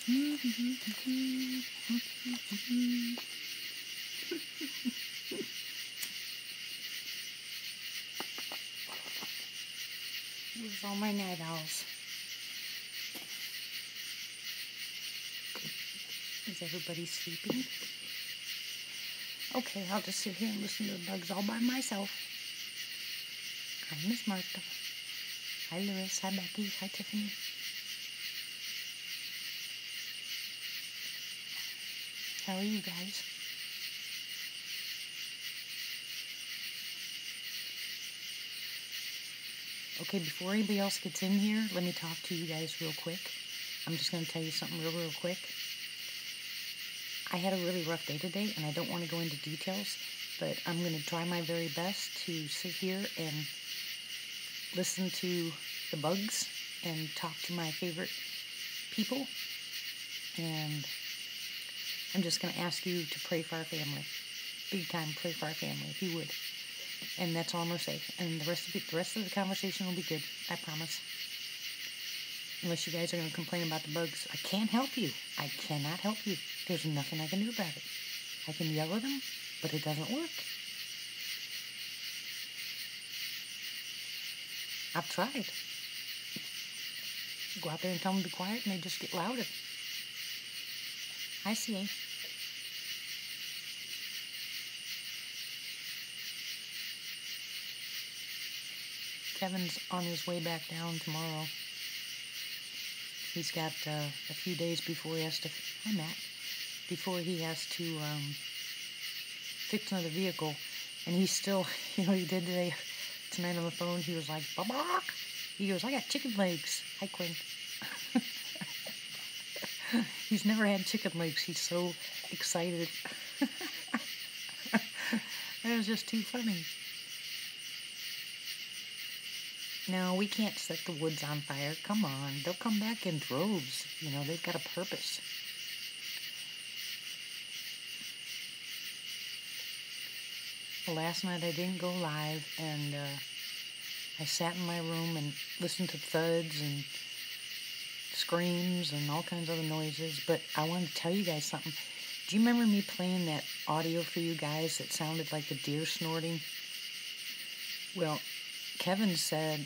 Here's all my night owls. Is everybody sleeping? Okay, I'll just sit here and listen to the bugs all by myself. Hi, Miss Martha. Hi, Lewis. Hi, Becky. Hi, Tiffany. How are you guys? Okay, before anybody else gets in here, let me talk to you guys real quick. I'm just going to tell you something real quick. I had a really rough day today, and I don't want to go into details, but I'm going to try my very best to sit here and listen to the bugs and talk to my favorite people. And I'm just going to ask you to pray for our family. Big time, pray for our family, if you would. And that's all I'm going to say. And the rest of the conversation will be good. I promise. Unless you guys are going to complain about the bugs. I can't help you. I cannot help you. There's nothing I can do about it. I can yell at them, but it doesn't work. I've tried. Go out there and tell them to be quiet, and they just get louder. Hi, CA. Kevin's on his way back down tomorrow. He's got a few days before he has to... Hi, Matt. Before he has to fix another vehicle. And he's still... You know what he did today? Tonight on the phone, he was like, "Bark." He goes, "I got chicken legs." Hi, Quinn. He's never had chicken legs. He's so excited. That was just too funny. No, we can't set the woods on fire. Come on. They'll come back in droves. You know, they've got a purpose. Well, last night I didn't go live, and I sat in my room and listened to thuds and screams and all kinds of other noises. But I wanted to tell you guys something. Do you remember me playing that audio for you guys that sounded like the deer snorting? Well, Kevin said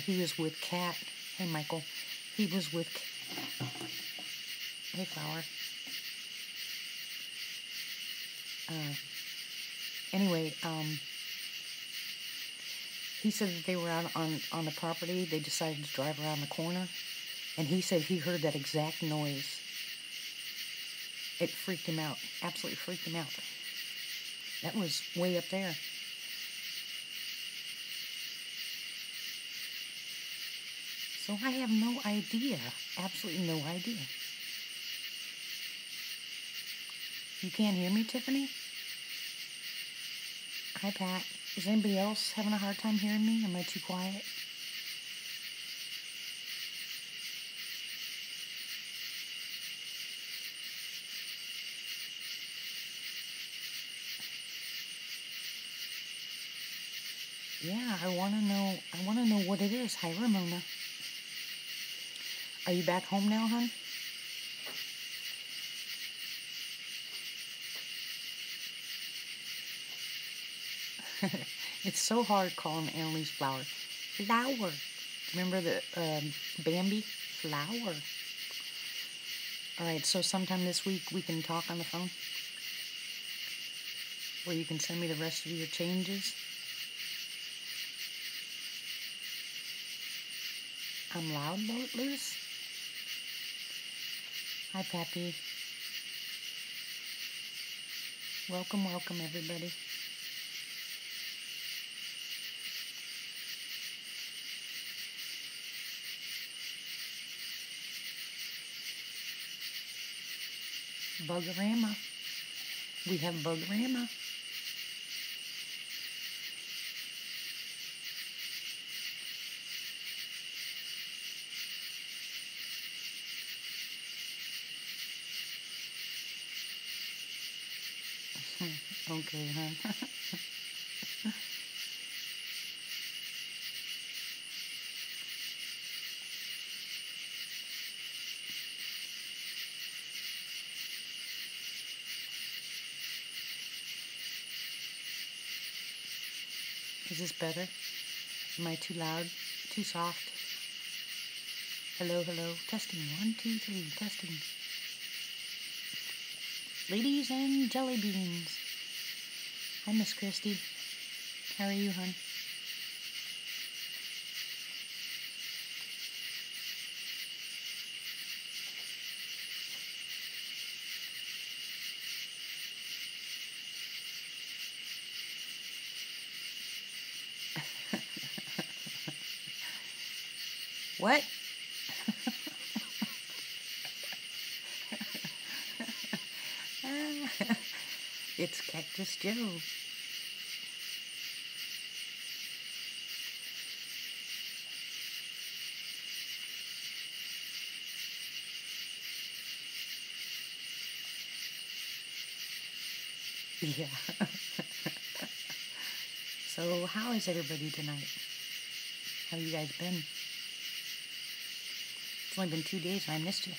he was with Kat. Hey, Michael. He was with... Hey, Flower. Anyway, he said that they were out on the property. They decided to drive around the corner. And he said he heard that exact noise. It freaked him out. Absolutely freaked him out. That was way up there. So I have no idea. Absolutely no idea. You can't hear me, Tiffany? Hi, Pat. Is anybody else having a hard time hearing me? Am I too quiet? Yeah, I want to know what it is. Hi, Ramona. Are you back home now, hon? It's so hard calling Annalise Flower. Flower. Remember the Bambi? Flower. Alright, so sometime this week we can talk on the phone? Where you can send me the rest of your changes? I'm loud, Lewis? Hi, Pappy. Welcome, welcome, everybody. Bugorama. We have Bugorama. Okay, huh? Is this better? Am I too loud? Too soft? Hello, hello. Testing. 1, 2, 3. Testing. Ladies and jelly beans. Hi, Miss Christy. How are you, hon? What? It's Cactus Joe. Yeah. So, how is everybody tonight? How you guys been? It's only been 2 days and I missed you.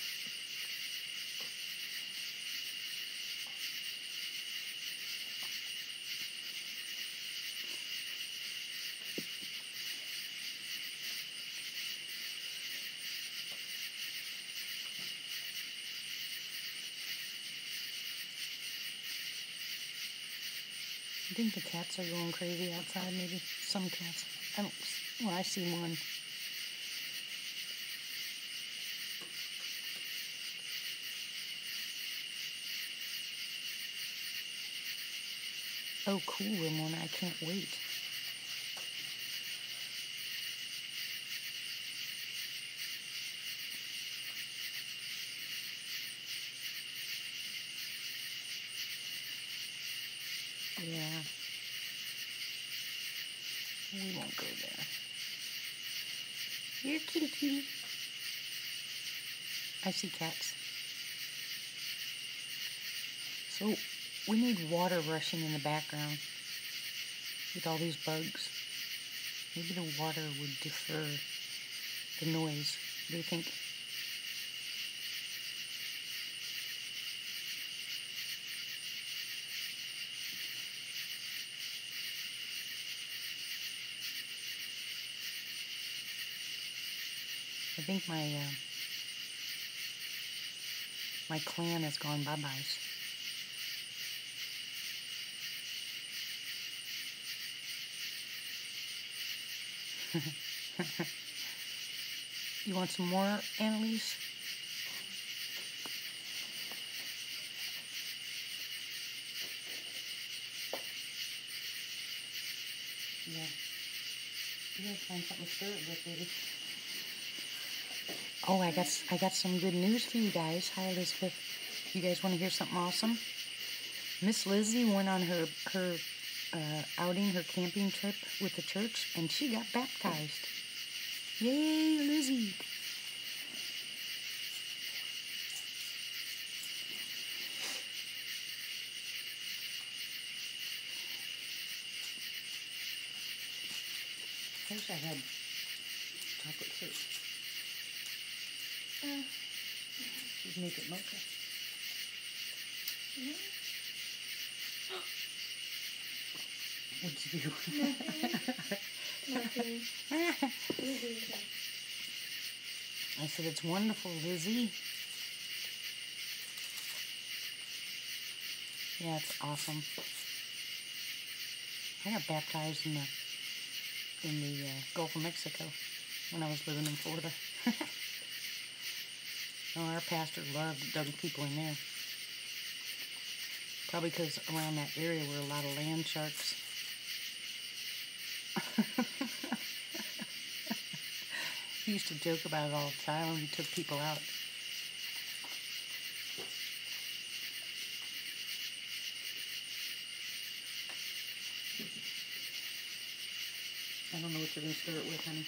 I think the cats are going crazy outside, maybe. Some cats. I don't... Well, I see one. Oh, cool, Ramona. I can't wait. Yeah. We won't go there. You're kitty kitty. I see cats. So, we need water rushing in the background with all these bugs. Maybe the water would defer the noise. What do you think? I think my clan has gone bye-byes. You want some more, Annalise? Yeah. You gotta find something to stir it with, baby. Oh, I got some good news for you guys. Hi, Elizabeth. You guys want to hear something awesome? Miss Lizzie went on her outing, her camping trip with the church, and she got baptized. Yay, Lizzie! I wish I had chocolate chip. You'd make it mocha. What'd you do? Nothing. I said, it's wonderful, Lizzie. Yeah, it's awesome. I got baptized in the Gulf of Mexico when I was living in Florida. Oh, our pastor loved dumping people in there. Probably because around that area were a lot of land sharks. He used to joke about it all the time when he took people out. I don't know what you're going to stir it with, honey.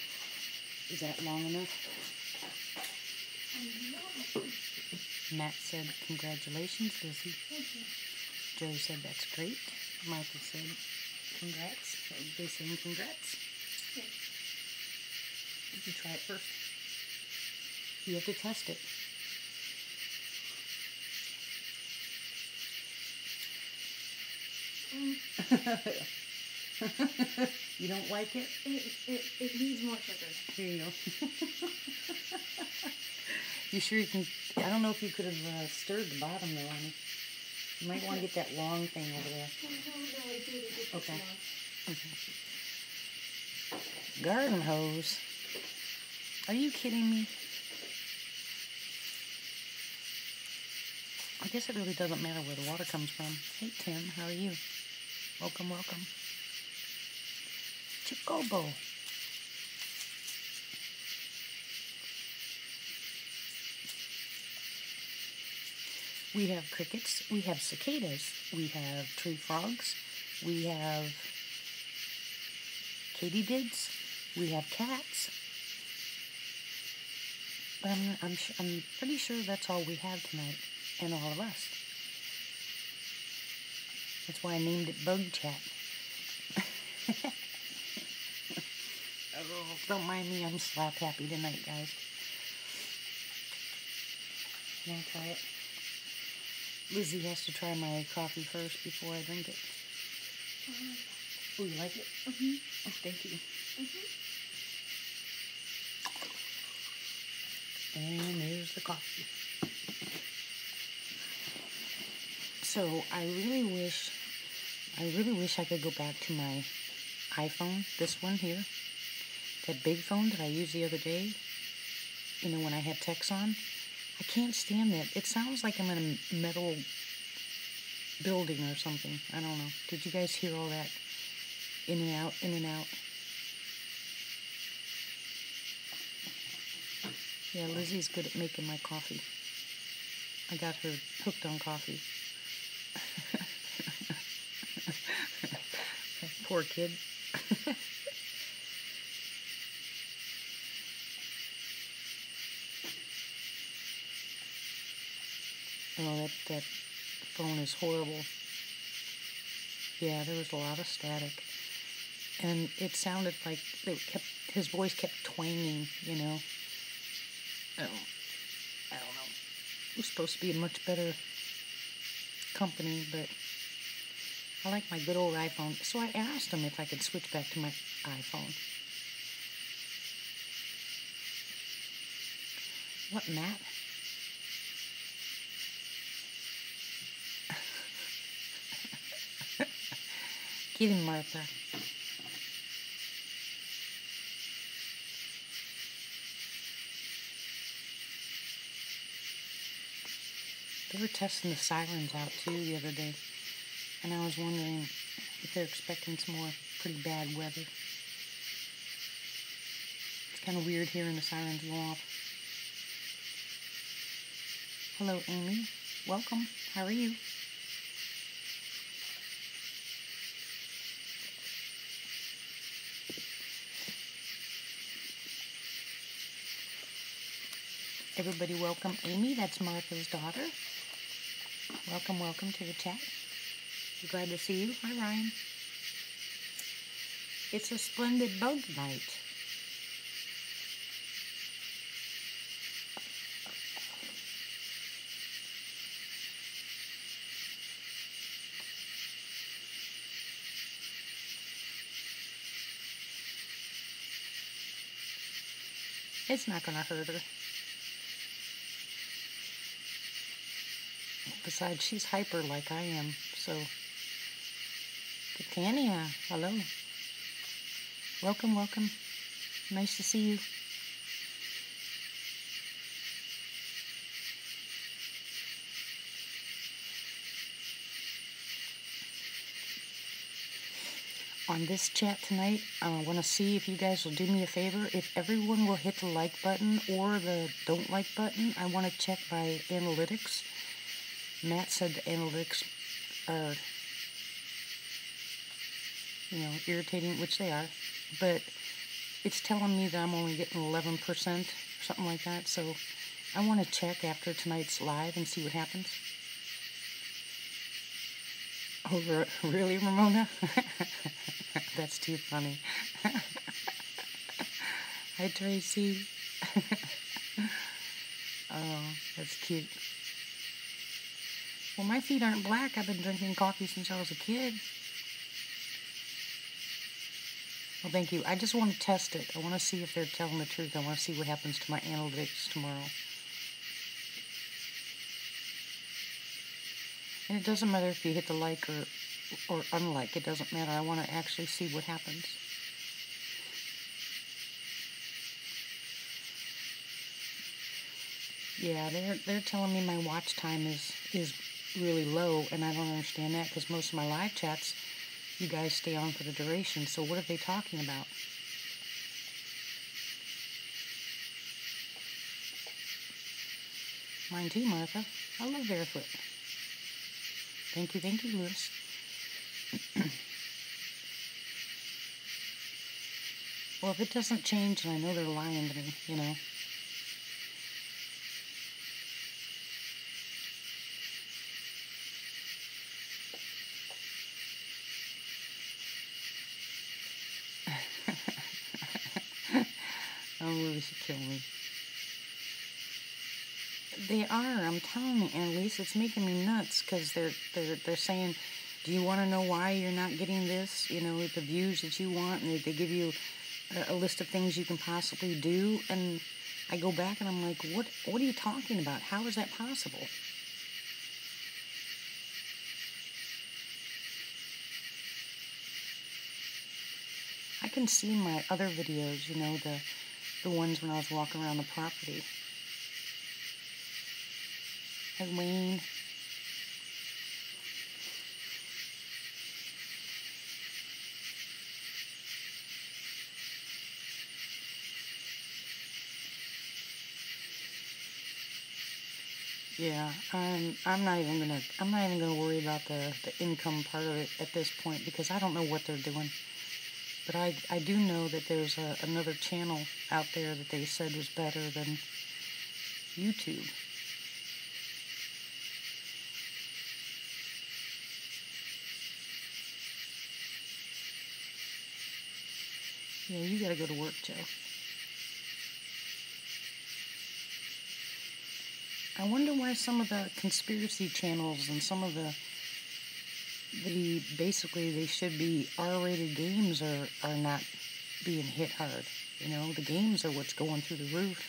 Is that long enough? Matt said, congratulations, Lizzie. Joe said, that's great. Michael said, congrats. Everybody's saying congrats. You try it first. You have to test it. You don't like it? It needs more sugar. Here you go. You sure you can? I don't know if you could have stirred the bottom though, honey. You might want to get that long thing over there. No, I did. Okay. Garden hose? Are you kidding me? I guess it really doesn't matter where the water comes from. Hey Tim, how are you? Welcome, welcome. Chicobo. We have crickets, we have cicadas, we have tree frogs, we have katydids, we have cats. But I'm pretty sure that's all we have tonight, and all of us. That's why I named it Bug Chat. Oh, don't mind me, I'm slap happy tonight, guys. Can I try it? Lizzie has to try my coffee first before I drink it. Oh, you like it? Mm-hmm. Oh, thank you. Mm-hmm. And there's the coffee. So I really wish I could go back to my iPhone, this one here. That big phone that I used the other day, you know, when I had text on. I can't stand that. It sounds like I'm in a metal building or something. I don't know. Did you guys hear all that? In and out, in and out. Yeah, Lizzie's good at making my coffee. I got her hooked on coffee. Poor kid. Oh, that phone is horrible. Yeah, there was a lot of static. And it sounded like his voice kept twanging, you know. I don't know. It was supposed to be a much better company, but I like my good old iPhone. So I asked him if I could switch back to my iPhone. What, Matt? Get him, Martha. They were testing the sirens out too the other day, and I was wondering if they're expecting some more pretty bad weather. It's kind of weird hearing the sirens go off. Hello, Amy. Welcome. How are you? Everybody welcome Amy. That's Martha's daughter. Welcome, welcome to the chat. We're glad to see you. Hi, Ryan. It's a splendid bug night. It's not going to hurt her. Besides, she's hyper like I am, so. Titania, hello. Welcome, welcome. Nice to see you. On this chat tonight, I want to see if you guys will do me a favor. If everyone will hit the like button or the don't like button, I want to check my analytics. Matt said the analytics are, you know, irritating, which they are, but it's telling me that I'm only getting 11% or something like that, so I want to check after tonight's live and see what happens. Oh, really, Ramona? That's too funny. Hi, Tracy. Oh, that's cute. Well, my feet aren't black. I've been drinking coffee since I was a kid. Well, thank you. I just want to test it. I want to see if they're telling the truth. I want to see what happens to my analytics tomorrow. And it doesn't matter if you hit the like or unlike. It doesn't matter. I want to actually see what happens. Yeah, they're telling me my watch time is really low, and I don't understand that because most of my live chats, you guys stay on for the duration. So what are they talking about? Mine too, Martha. I love Barefoot. Thank you, Lewis. Well, if it doesn't change, and I know they're lying to me, you know. Oh, Lewis, you kill me. They are. I'm telling you, Annalise, it's making me nuts because they're saying, do you want to know why you're not getting this? You know, the views that you want, and they give you a list of things you can possibly do, and I go back and I'm like, what are you talking about? How is that possible? I can see my other videos, you know, the ones when I was walking around the property. Hi, Wayne. Yeah, I'm not even gonna worry about the income part of it at this point because I don't know what they're doing. But I do know that there's another channel out there that they said was better than YouTube. Yeah, you gotta go to work, Joe. I wonder why some of the conspiracy channels and some of the basically they should be R-rated games are not being hit hard. You know, the games are what's going through the roof.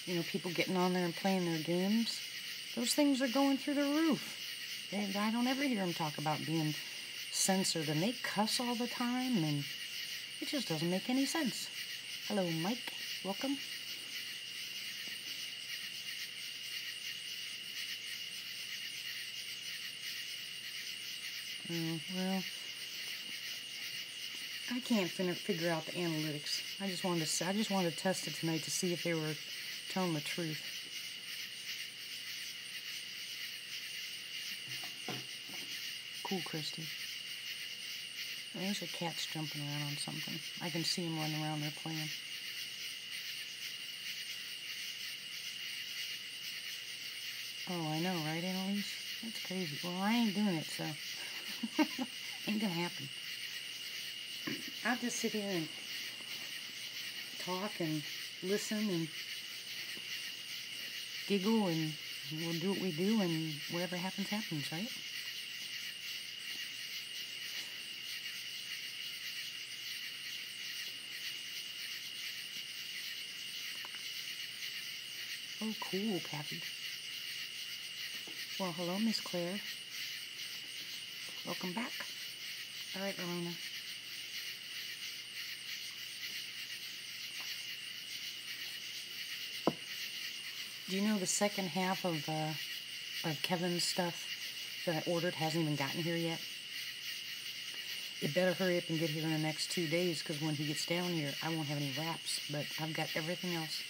You know, people getting on there and playing their games. Those things are going through the roof. And I don't ever hear them talk about being censored, and they cuss all the time, and it just doesn't make any sense. Hello, Mike. Welcome. Well, I can't figure out the analytics. I just wanted to test it tonight to see if they were telling the truth. Cool, Christy. There's a cat's jumping around on something. I can see him running around there playing. Oh, I know, right, Annalise? That's crazy. Well, I ain't doing it, so ain't gonna happen. I'll just sit here and talk and listen and giggle, and we'll do what we do, and whatever happens, happens, right? Oh, cool, Kathy. Well, hello, Miss Claire. Welcome back. All right, Ramona. Do you know the second half of Kevin's stuff that I ordered hasn't even gotten here yet? It better hurry up and get here in the next 2 days, because when he gets down here, I won't have any wraps, but I've got everything else.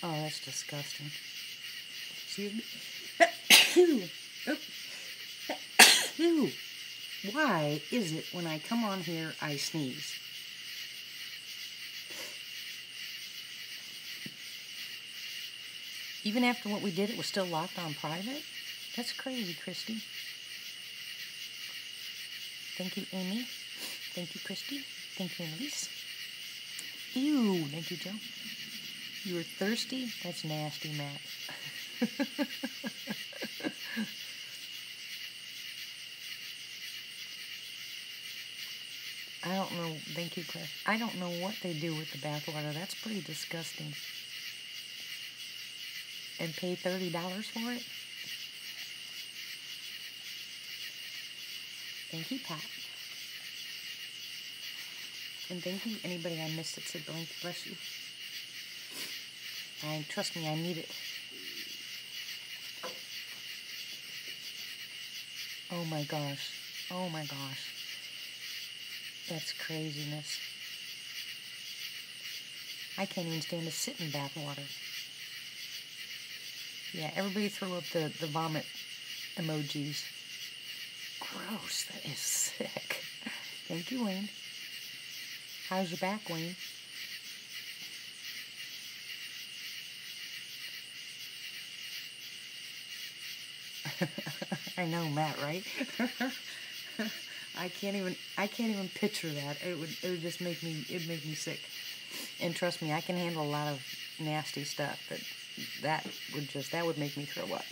Oh, that's disgusting. Excuse me. Why is it when I come on here, I sneeze? Even after what we did, it was still locked on private? That's crazy, Christy. Thank you, Amy. Thank you, Christy. Thank you, Annalise. Ew. Thank you, Joe. You were thirsty? That's nasty, Matt. I don't know. Thank you, Claire. I don't know what they do with the bathwater. That's pretty disgusting. And pay $30 for it? Thank you, Pat. And thank you, anybody I missed that said blank. Bless you. Trust me, I need it. Oh my gosh. Oh my gosh. That's craziness. I can't even stand to sit in bath water. Yeah, everybody throw up the vomit emojis. Gross, that is sick. Thank you, Wayne. How's your back, Wayne? I know, Matt, right? I can't even picture that. It would just make me sick. And trust me, I can handle a lot of nasty stuff, but that would make me throw up.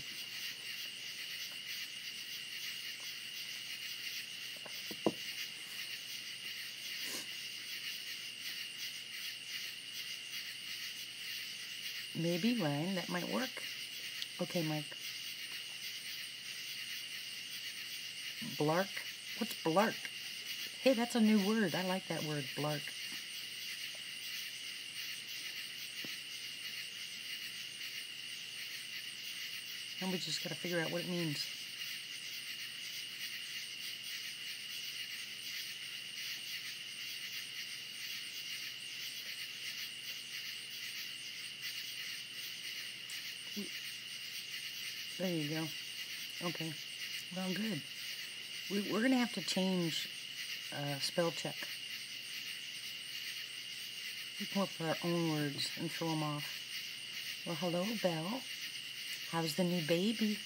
Maybe, Ryan, that might work. Okay, Mike. Blark? What's blark? Hey, that's a new word. I like that word, blark. And we just gotta figure out what it means. There you go. Okay. Well, good. We're going to have to change spell check. We come up with our own words and throw them off. Well, hello, Belle. How's the new baby?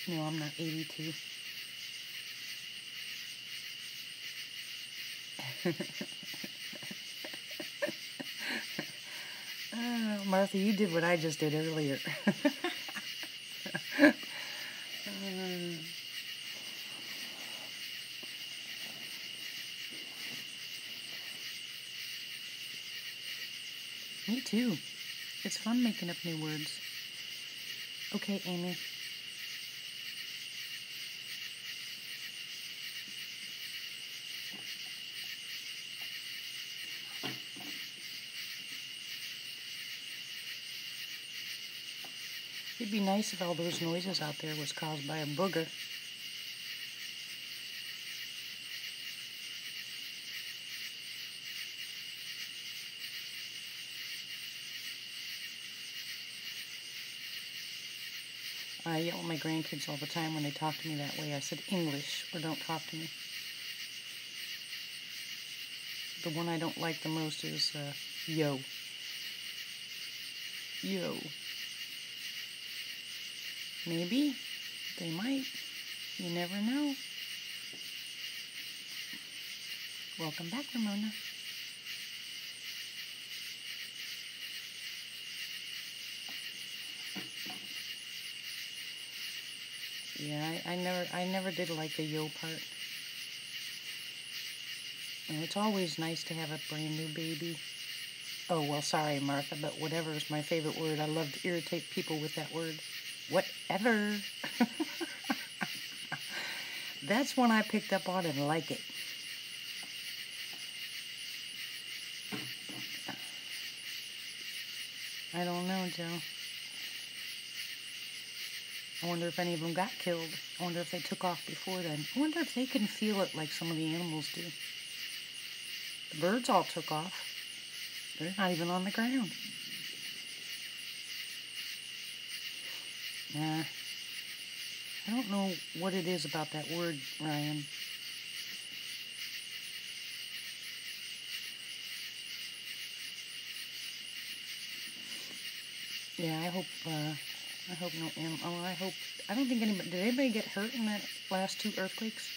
No, I'm not 82. Martha, you did what I just did earlier. Me too. It's fun making up new words. Okay, Amy. It'd be nice if all those noises out there was caused by a booger. I yell at my grandkids all the time when they talk to me that way. I said English or don't talk to me. The one I don't like the most is yo. Yo. Maybe. They might. You never know. Welcome back, Ramona. Yeah, I never did like the yo part. And it's always nice to have a brand new baby. Oh, well, sorry, Martha, but whatever is my favorite word. I love to irritate people with that word. Whatever. That's one I picked up on and like it. I don't know, Joe. I wonder if any of them got killed. I wonder if they took off before then. I wonder if they can feel it like some of the animals do. The birds all took off. They're not even on the ground. Nah. I don't know what it is about that word, Ryan. Yeah, I hope no animal. Oh, I don't think anybody. Did anybody get hurt in that last 2 earthquakes?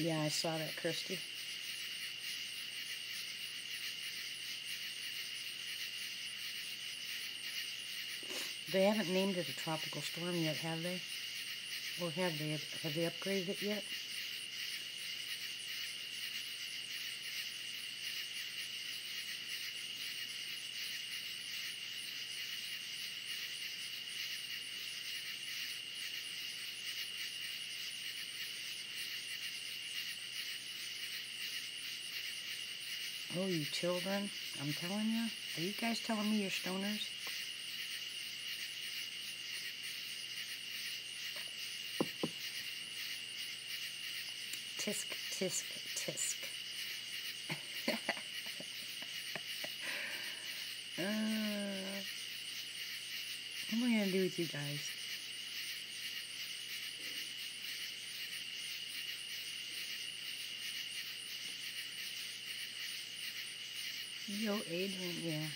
Yeah, I saw that, Christy. They haven't named it a tropical storm yet, have they? Or have they? Have they upgraded it yet? Oh, you children. I'm telling you. Are you guys telling me you're stoners? Tisk, tisk, tisk. What am I going to do with you guys? Yo, Adrian, yeah.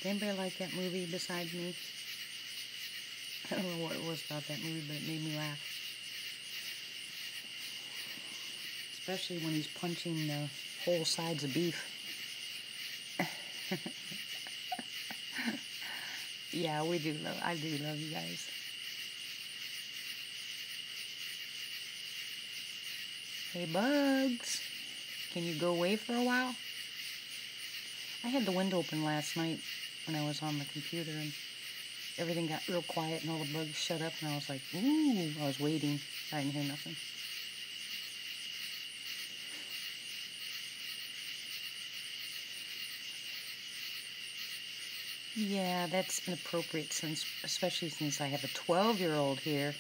Did anybody like that movie besides me? I don't know what it was about that movie, but it made me laugh. Especially when he's punching the whole sides of beef. Yeah, I do love you guys. Hey, Bugs. Can you go away for a while? I had the window open last night when I was on the computer, and everything got real quiet and all the bugs shut up, and I was like, ooh, I was waiting. I didn't hear nothing. Yeah, that's inappropriate, especially since I have a 12-year-old here,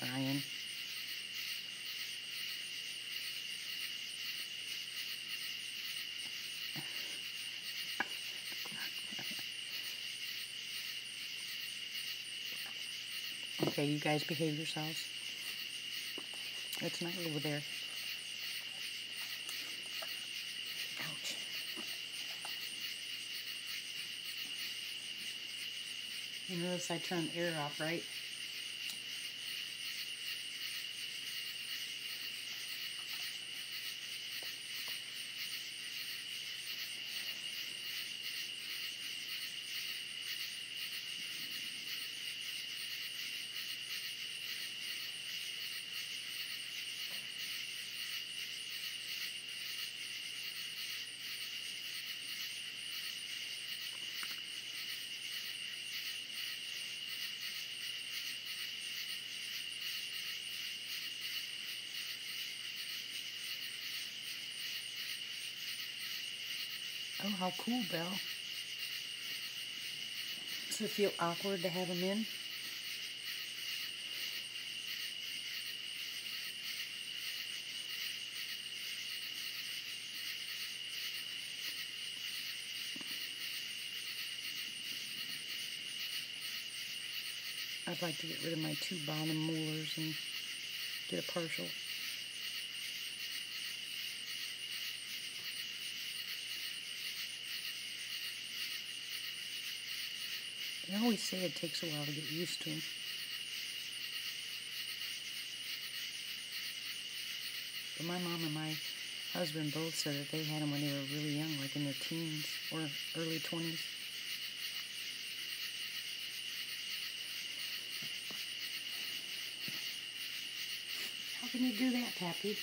Ryan. Okay, you guys behave yourselves. It's not over there. Ouch. You notice I turned the air off, right? Oh, how cool, Belle. Does it feel awkward to have him in? I'd like to get rid of my 2 bottom molars and get a partial. They always say it takes a while to get used to them. But my mom and my husband both said that they had them when they were really young, like in their teens or early 20s. How can you do that, Pappy?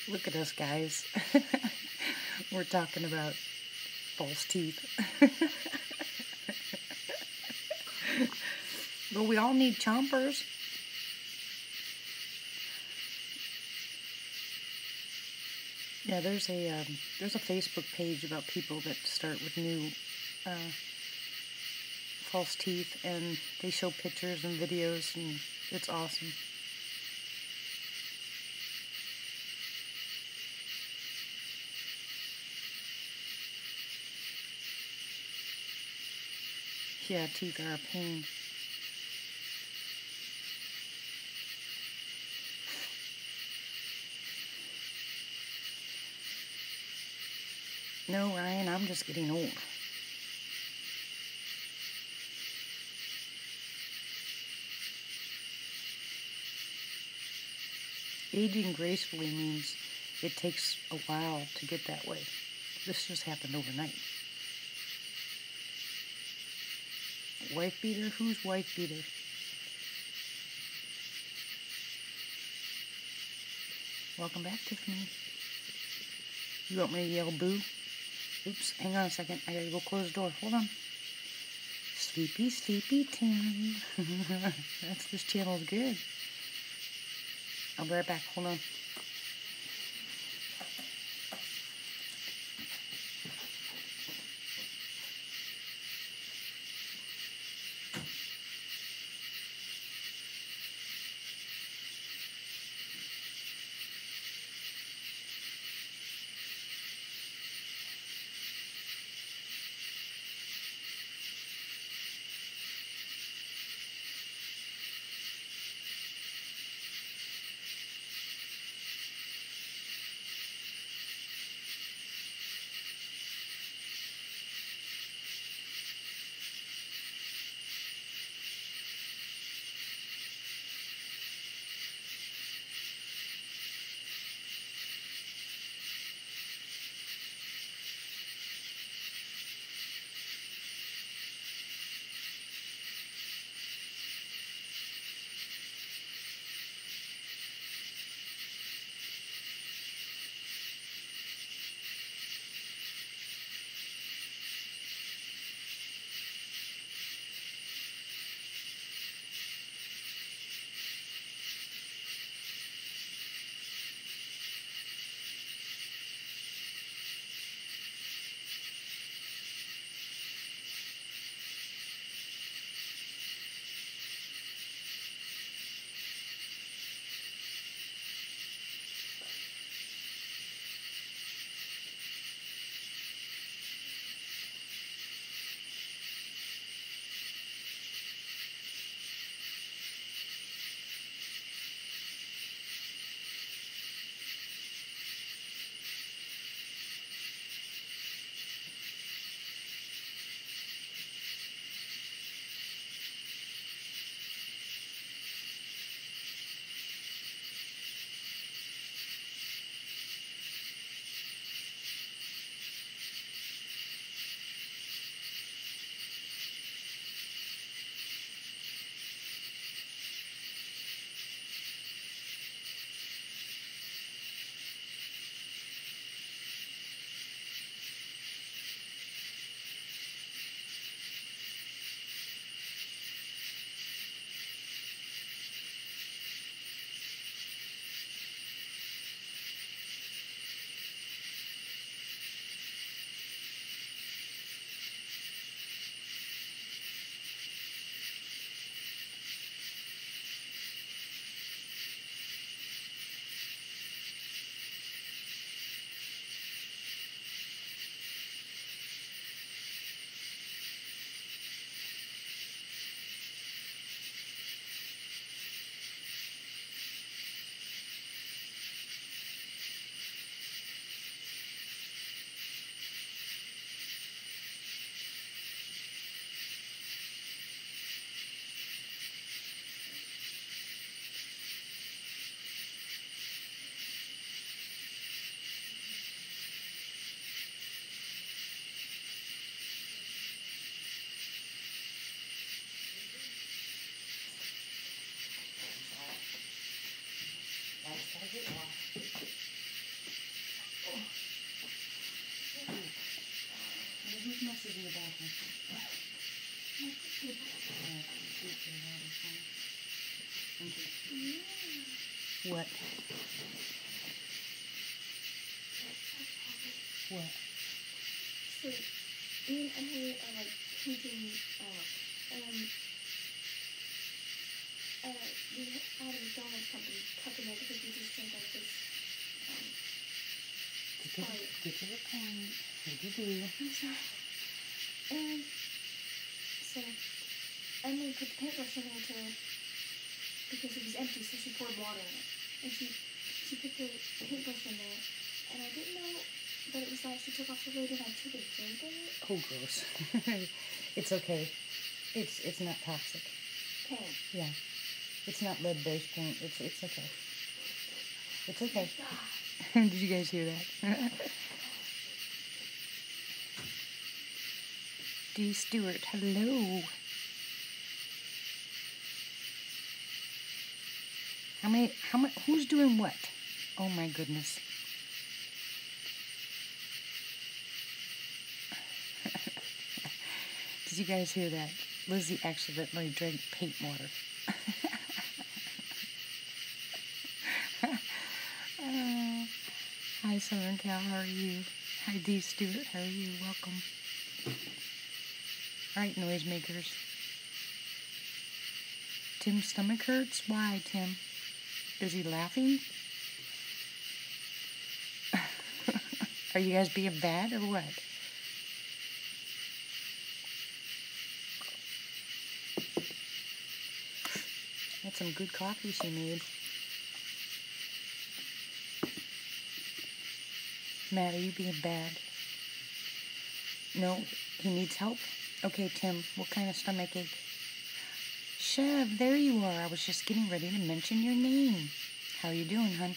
Look at us, guys. We're talking about false teeth. But we all need chompers. Yeah, there's a Facebook page about people that start with new false teeth, and they show pictures and videos, and it's awesome. Yeah, teeth are a pain. No, Ryan, I'm just getting old. Aging gracefully means it takes a while to get that way. This just happened overnight. Wife beater? Who's wife beater? Welcome back, Tiffany. You want me to yell boo? Oops, hang on a second. I gotta go close the door. Hold on. Sleepy, sleepy Tim. This channel's good. I'll be right back. Hold on. Whose mess is in the bathroom? What? What? So, me and Emily are like painting, we had a McDonald's company cupping it because we just drank like this, Get to the point. What did you do? I'm sorry. And So Emily put the paintbrush in there because it was empty, so she poured water in it. And she put the paintbrush in there, and I didn't know that it was that. She took off the lid and I took a drink in it. Oh, gross. It's okay. It's not toxic. Paint. Yeah. It's not lead-based paint. It's okay. It's okay. Did you guys hear that? D. Stewart, hello. Who's doing what? Oh my goodness. Did you guys hear that? Lizzie accidentally drank paint water. Hi, Southern Cal, how are you? Hi, D. Stewart, how are you? Welcome. Alright, noisemakers. Tim's stomach hurts? Why, Tim? Is he laughing? Are you guys being bad or what? That's some good coffee she made. Matt, are you being bad? No, he needs help? Okay, Tim, what kind of stomach ache? Chev, there you are. I was just getting ready to mention your name. How are you doing, hun?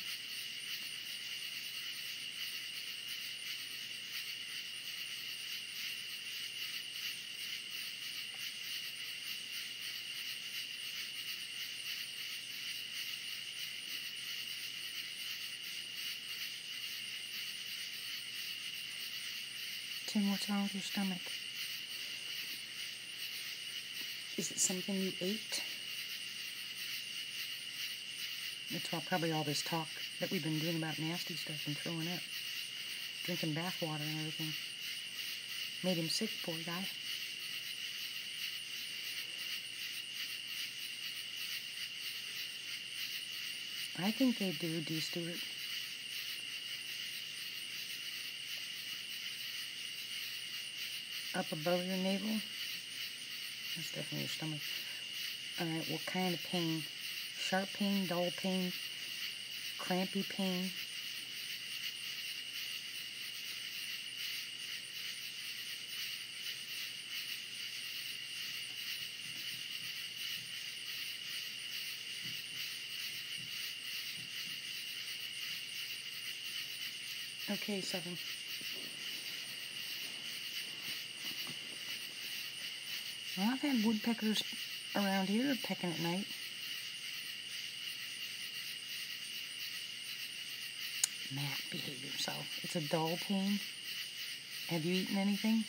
Tim, what's wrong with your stomach? Is it something you ate? It's probably all this talk that we've been doing about nasty stuff and throwing up. Drinking bath water and everything. Made him sick, poor guy. I think they do, D. Stewart. Up above your navel? That's definitely your stomach. Alright, what kind of pain? Sharp pain, dull pain, crampy pain? Okay, 7. Well, I've had woodpeckers around here pecking at night. Matt, behave yourself. It's a dull pain. Have you eaten anything?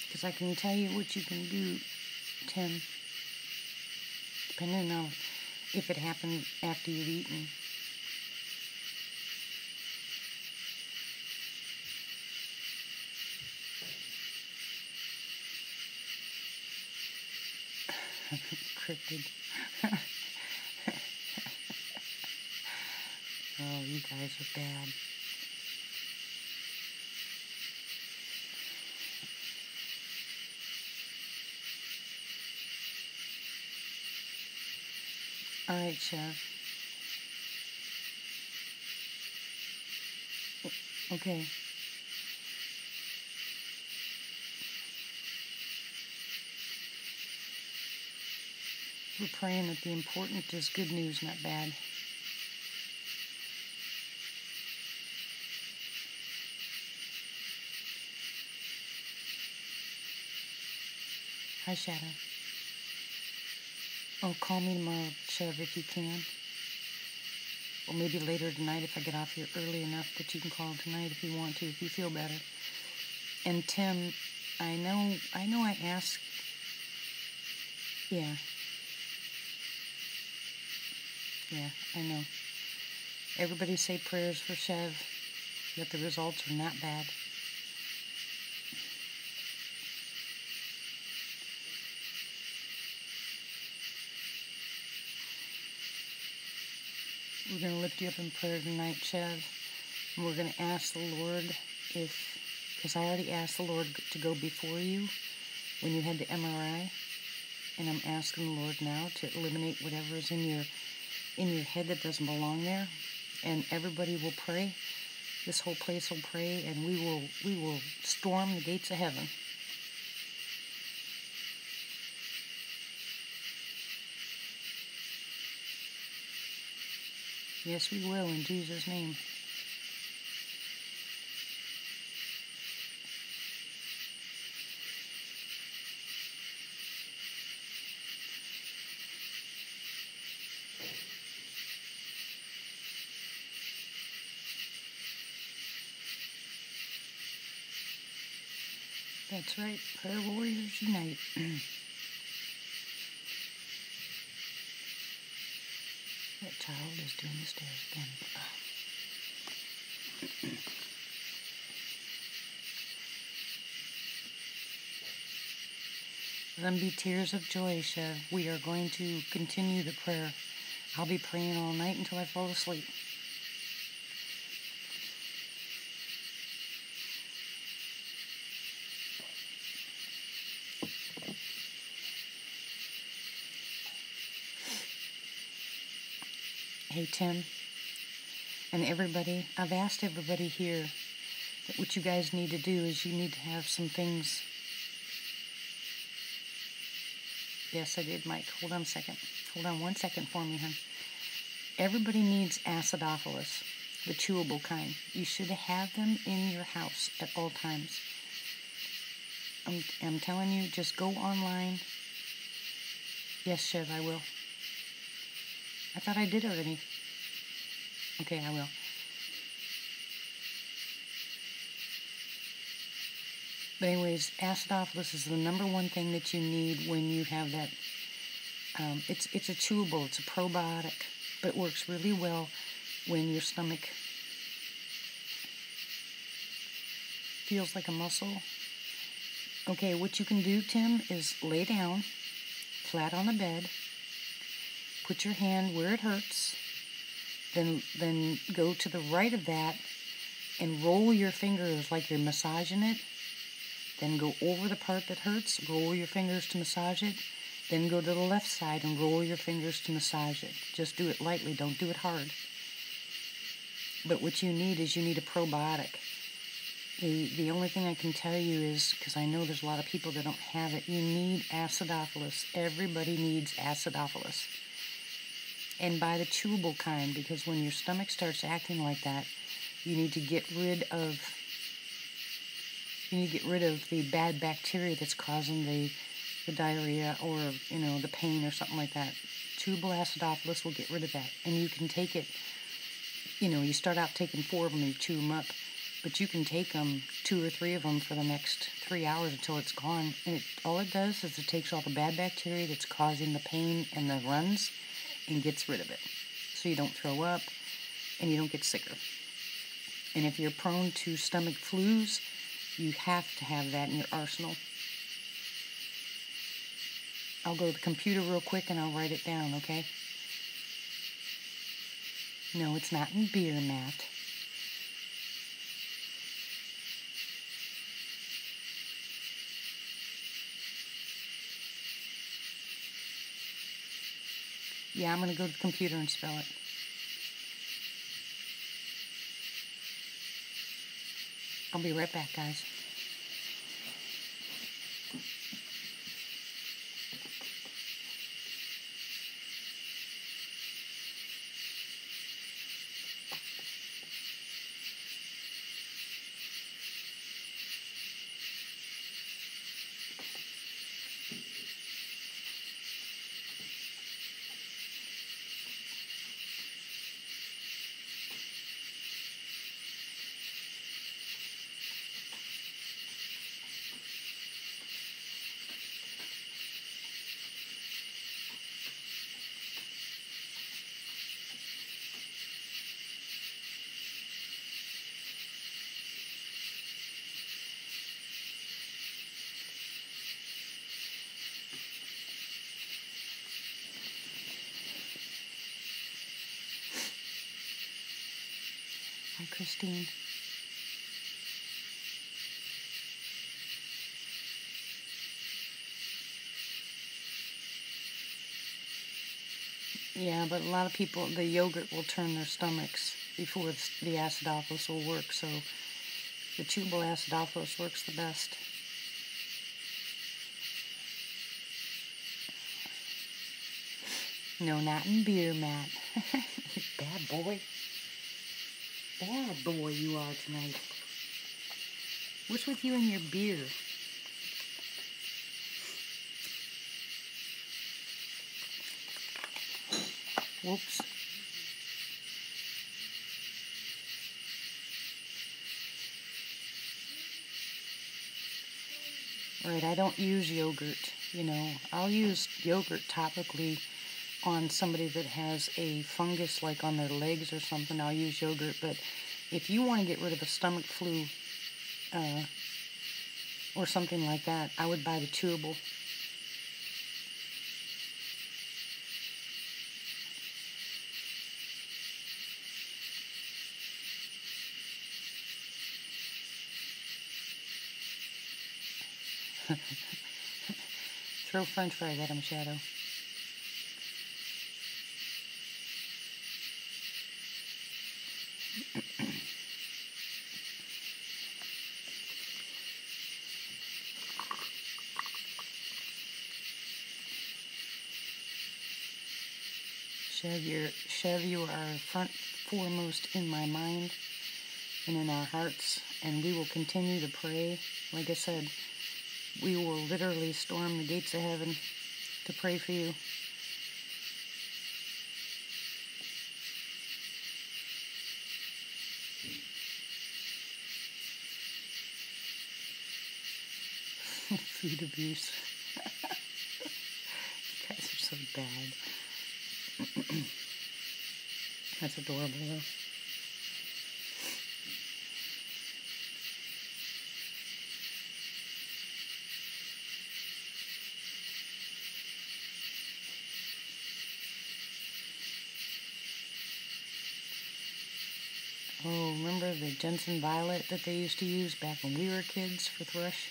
Because I can tell you what you can do, Tim, depending on if it happened after you've eaten. Cryptid. Oh, you guys are bad. Alright, Chef. Okay. We're praying that the important is good news, not bad. Hi, Shadow. Oh, call me tomorrow, Chev, if you can. Or maybe later tonight if I get off here early enough that you can call tonight if you want to, if you feel better. And Tim, I know I asked, yeah. Yeah, I know. Everybody say prayers for Chev, that the results are not bad. We're going to lift you up in prayer tonight, Chev. And we're going to ask the Lord because I already asked the Lord to go before you when you had the MRI. And I'm asking the Lord now to eliminate whatever is in your head that doesn't belong there. And everybody will pray. This whole place will pray, and we will storm the gates of heaven. Yes, we will, in Jesus' name. That's right, prayer warriors unite. That child is doing the stairs again. Let them be tears of joy, Chev. We are going to continue the prayer. I'll be praying all night until I fall asleep. Hey, Tim, and everybody, I've asked everybody here that what you guys need to do is you need to have some things. Yes, I did, Mike. Hold on a second. Hold on 1 second for me, hon. Everybody needs acidophilus, the chewable kind. You should have them in your house at all times. I'm telling you, just go online. Yes, Chev, I will. I thought I did already. Okay, I will. But anyways, acidophilus is the number one thing that you need when you have that. It's a chewable, it's a probiotic, but it works really well when your stomach feels like a muscle. Okay, what you can do, Tim, is lay down flat on the bed, put your hand where it hurts, then go to the right of that and roll your fingers like you're massaging it. Then go over the part that hurts, roll your fingers to massage it. Then go to the left side and roll your fingers to massage it. Just do it lightly, don't do it hard. But what you need is you need a probiotic. The only thing I can tell you is, because I know there's a lot of people that don't have it, you need acidophilus. Everybody needs acidophilus. And buy the chewable kind, because when your stomach starts acting like that, you need to get rid of the bad bacteria that's causing the diarrhea or, the pain or something like that. Chewable acidophilus will get rid of that. And you can take it, you start out taking 4 of them and you chew them up. But you can take them, 2 or 3 of them for the next 3 hours until it's gone. And all it does is it takes all the bad bacteria that's causing the pain and the runs and gets rid of it. So you don't throw up and you don't get sicker. And if you're prone to stomach flus, you have to have that in your arsenal. I'll go to the computer real quick and I'll write it down, okay? No, it's not in beer, Matt. Yeah, I'm going to go to the computer and spell it. I'll be right back, guys. Hi, Christine. Yeah, but a lot of people, the yogurt will turn their stomachs before the acidophilus will work, so the chewable acidophilus works the best. No, not in beer, Matt. Bad boy. Bad boy you are tonight. What's with you and your beer? Whoops. Right, I don't use yogurt, you know. I'll use yogurt topically on somebody that has a fungus, like on their legs or something. I'll use yogurt, but if you want to get rid of a stomach flu or something like that, I would buy the chewable. Throw french fries at him, Shadow. Chev, you are front foremost in my mind and in our hearts, and we will continue to pray. Like I said, we will literally storm the gates of heaven to pray for you. Food abuse. You guys are so bad. That's adorable, though. Oh, remember the Jensen Violet that they used to use back when we were kids for thrush?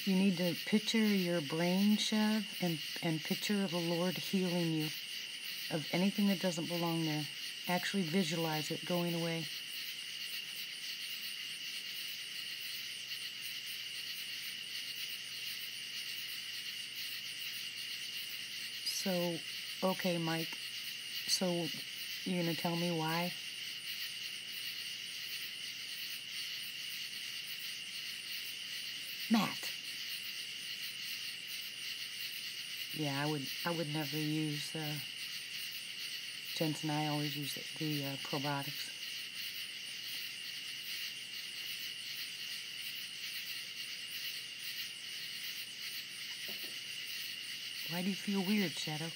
You need to picture your brain, Chev, and picture the Lord healing you of anything that doesn't belong there. Actually visualize it going away. So, okay, Mike, so you're going to tell me why? Matt. Yeah, I would never use Jensen. I always use the probiotics. Why do you feel weird, Shadow?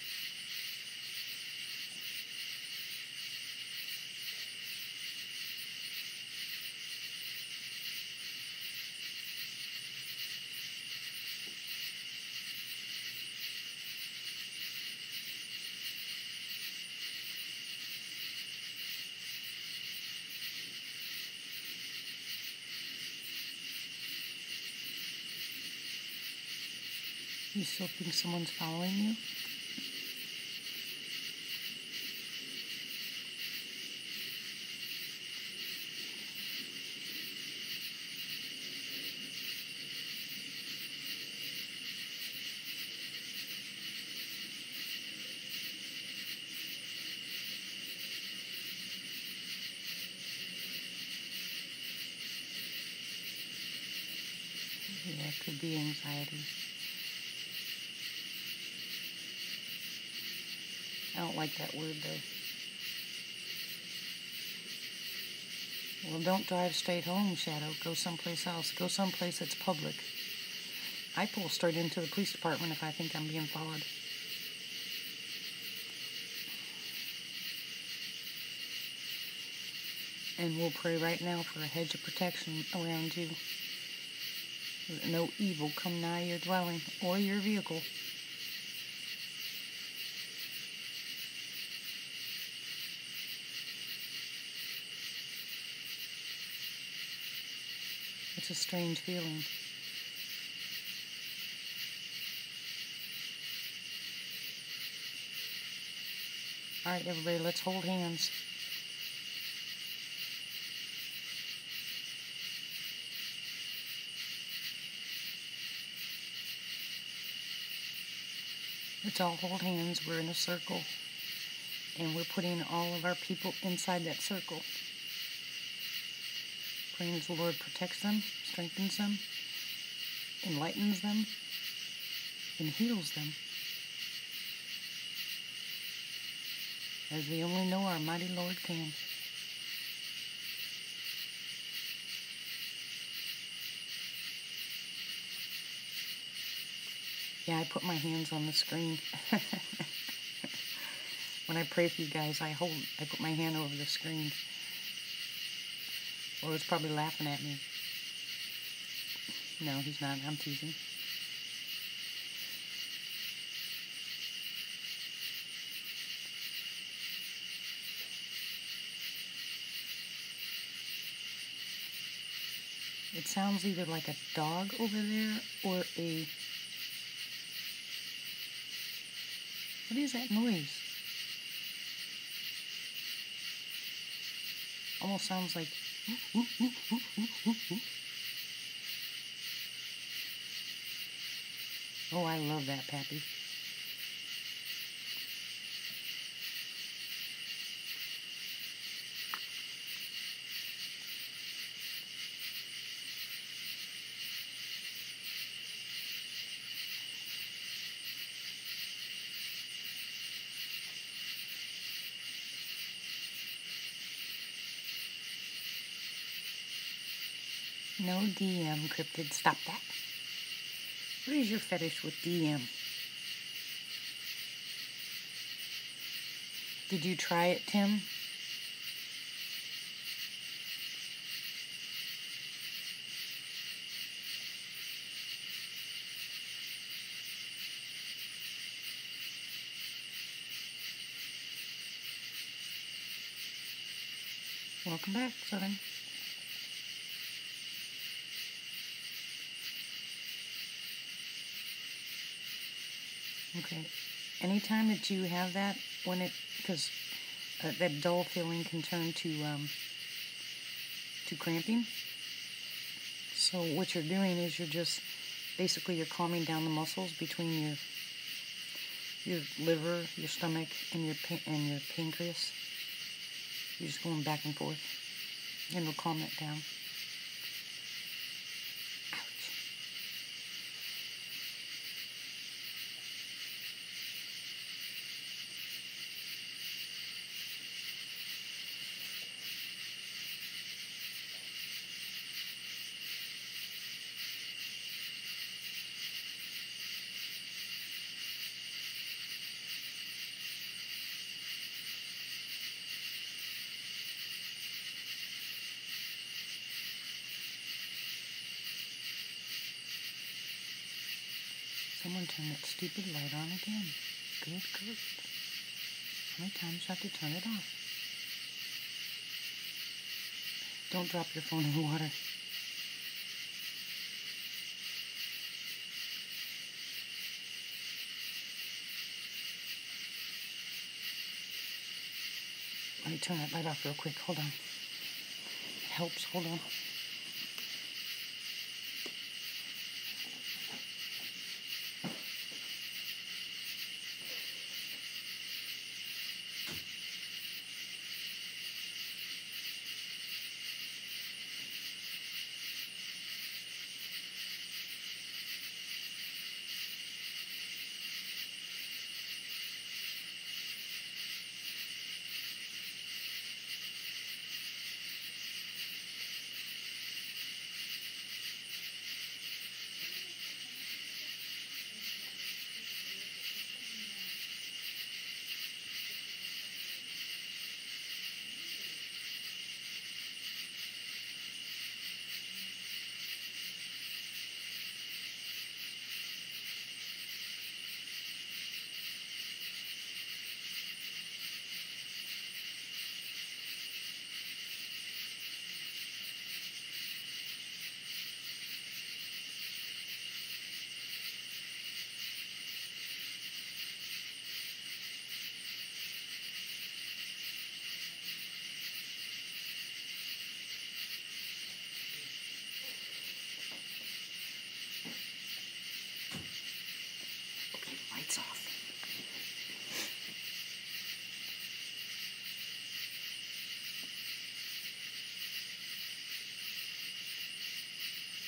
You still think someone's following you? Yeah, it could be anxiety. I don't like that word, though. Well, don't drive straight home, Shadow. Go someplace else. Go someplace that's public. I pull straight into the police department if I think I'm being followed. And we'll pray right now for a hedge of protection around you. That no evil come nigh your dwelling or your vehicle. It's a strange feeling. All right, everybody, let's hold hands. Let's all hold hands. We're in a circle, and we're putting all of our people inside that circle. Praying as the Lord protects them, strengthens them, enlightens them, and heals them. As we only know our mighty Lord can. Yeah, I put my hands on the screen. When I pray for you guys, I put my hand over the screen. Or he's probably laughing at me. No, he's not. I'm teasing. It sounds either like a dog over there or a... What is that noise? Almost sounds like... Oh, I love that, Pappy. No DM, Cryptid. Stop that. What is your fetish with DM? Did you try it, Tim? Welcome back, Southern. Okay. Anytime that you have that, because that dull feeling can turn to cramping. So what you're doing is you're calming down the muscles between your liver, your stomach, and your pancreas. You're just going back and forth, and it'll calm that down. Someone turn that stupid light on again. Good grief. How many times do I have to turn it off? Don't drop your phone in the water. Let me turn that light off real quick. Hold on. It helps. Hold on.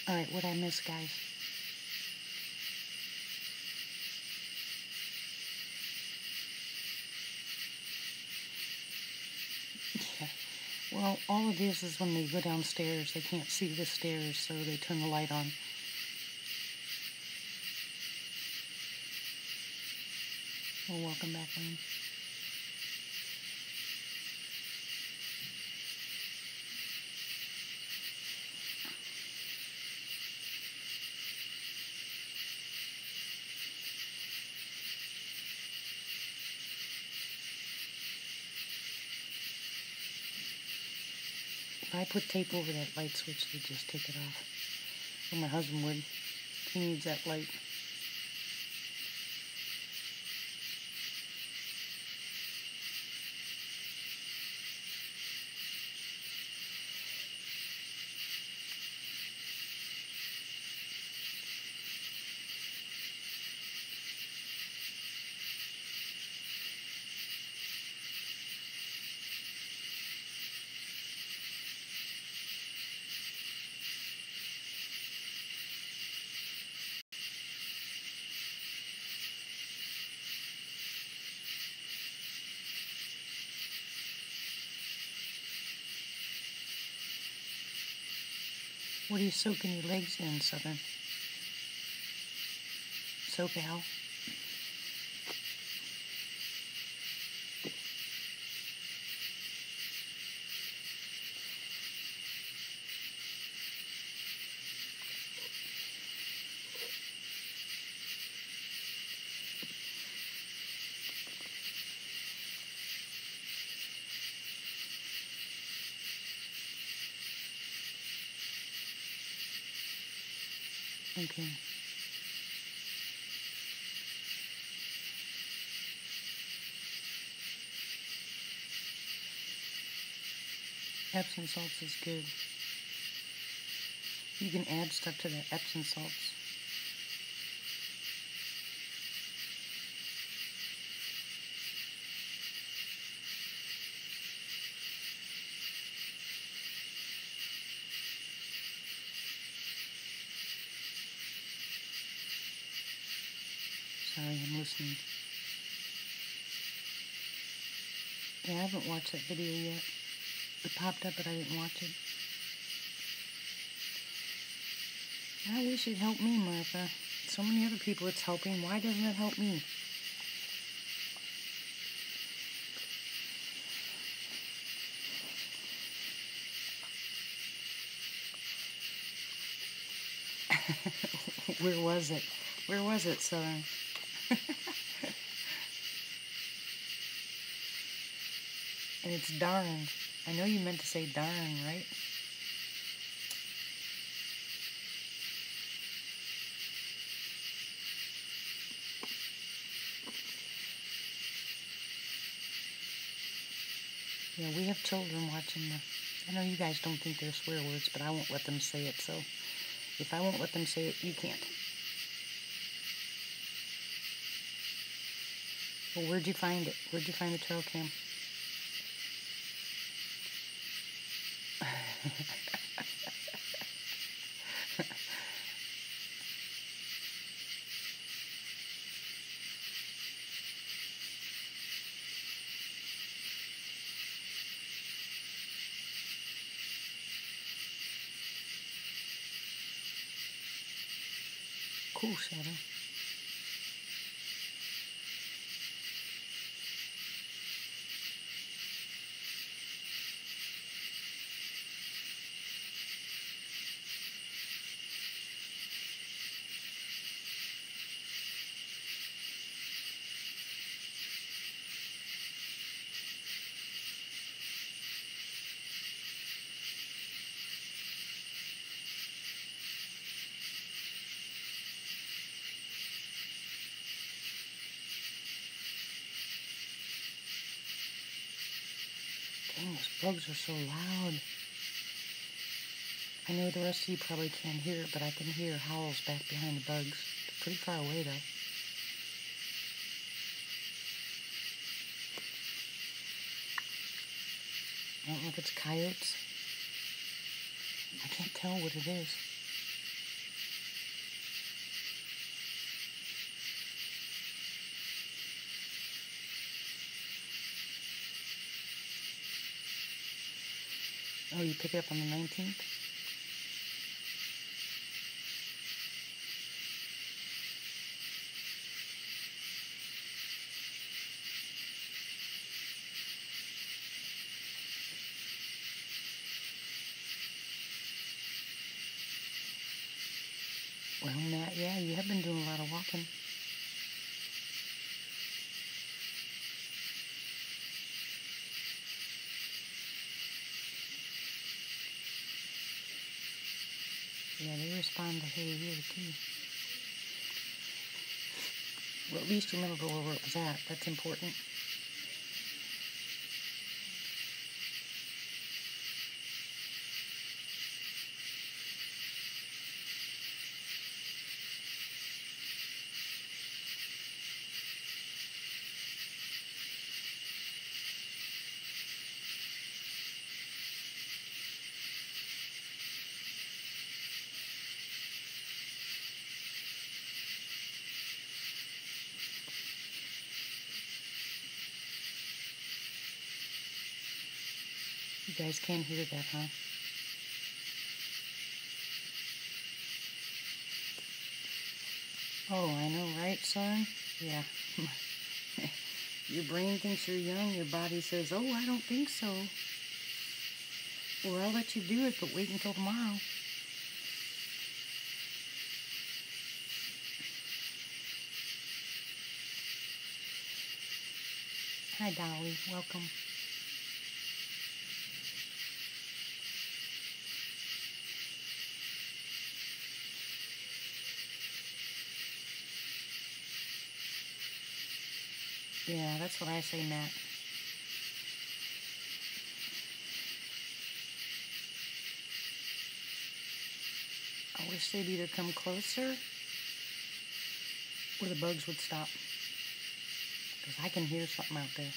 Alright, what'd I miss, guys? Yeah. Well, all it is when they go downstairs, they can't see the stairs, so they turn the light on. Well, welcome back, Lynn. If I put tape over that light switch, they'd just take it off. Or my husband would. He needs that light. What are you soaking your legs in, Southern? SoCal? Okay. Epsom salts is good. You can add stuff to the Epsom salts. Sorry, I'm listening. Yeah, I haven't watched that video yet. It popped up, but I didn't watch it. I wish it helped me, Martha. So many other people it's helping. Why doesn't it help me? Where was it? Where was it, Southern? And it's darn. I know you meant to say darn, right? Yeah, we have children watching the... I know you guys don't think they're swear words, but I won't let them say it, so... If I won't let them say it, you can't. Well, where'd you find it? Where'd you find the trail cam? Cool, Shadow. Dang, those bugs are so loud. I know the rest of you probably can't hear it, but I can hear howls back behind the bugs. They're pretty far away, though. I don't know if it's coyotes. I can't tell what it is. Oh, you pick it up on the 19th? Well, Matt, yeah, you have been doing a lot of walking. Yeah, they respond to hay here, too. Well, at least you remember where it was at. That's important. You guys can't hear that, huh? Oh, I know, right, son? Yeah. Your brain thinks you're young. Your body says, oh, I don't think so. Well, I'll let you do it, but wait until tomorrow. Hi, Dolly. Welcome. Yeah, that's what I say, Matt. I wish they'd either come closer or the bugs would stop. Because I can hear something out there.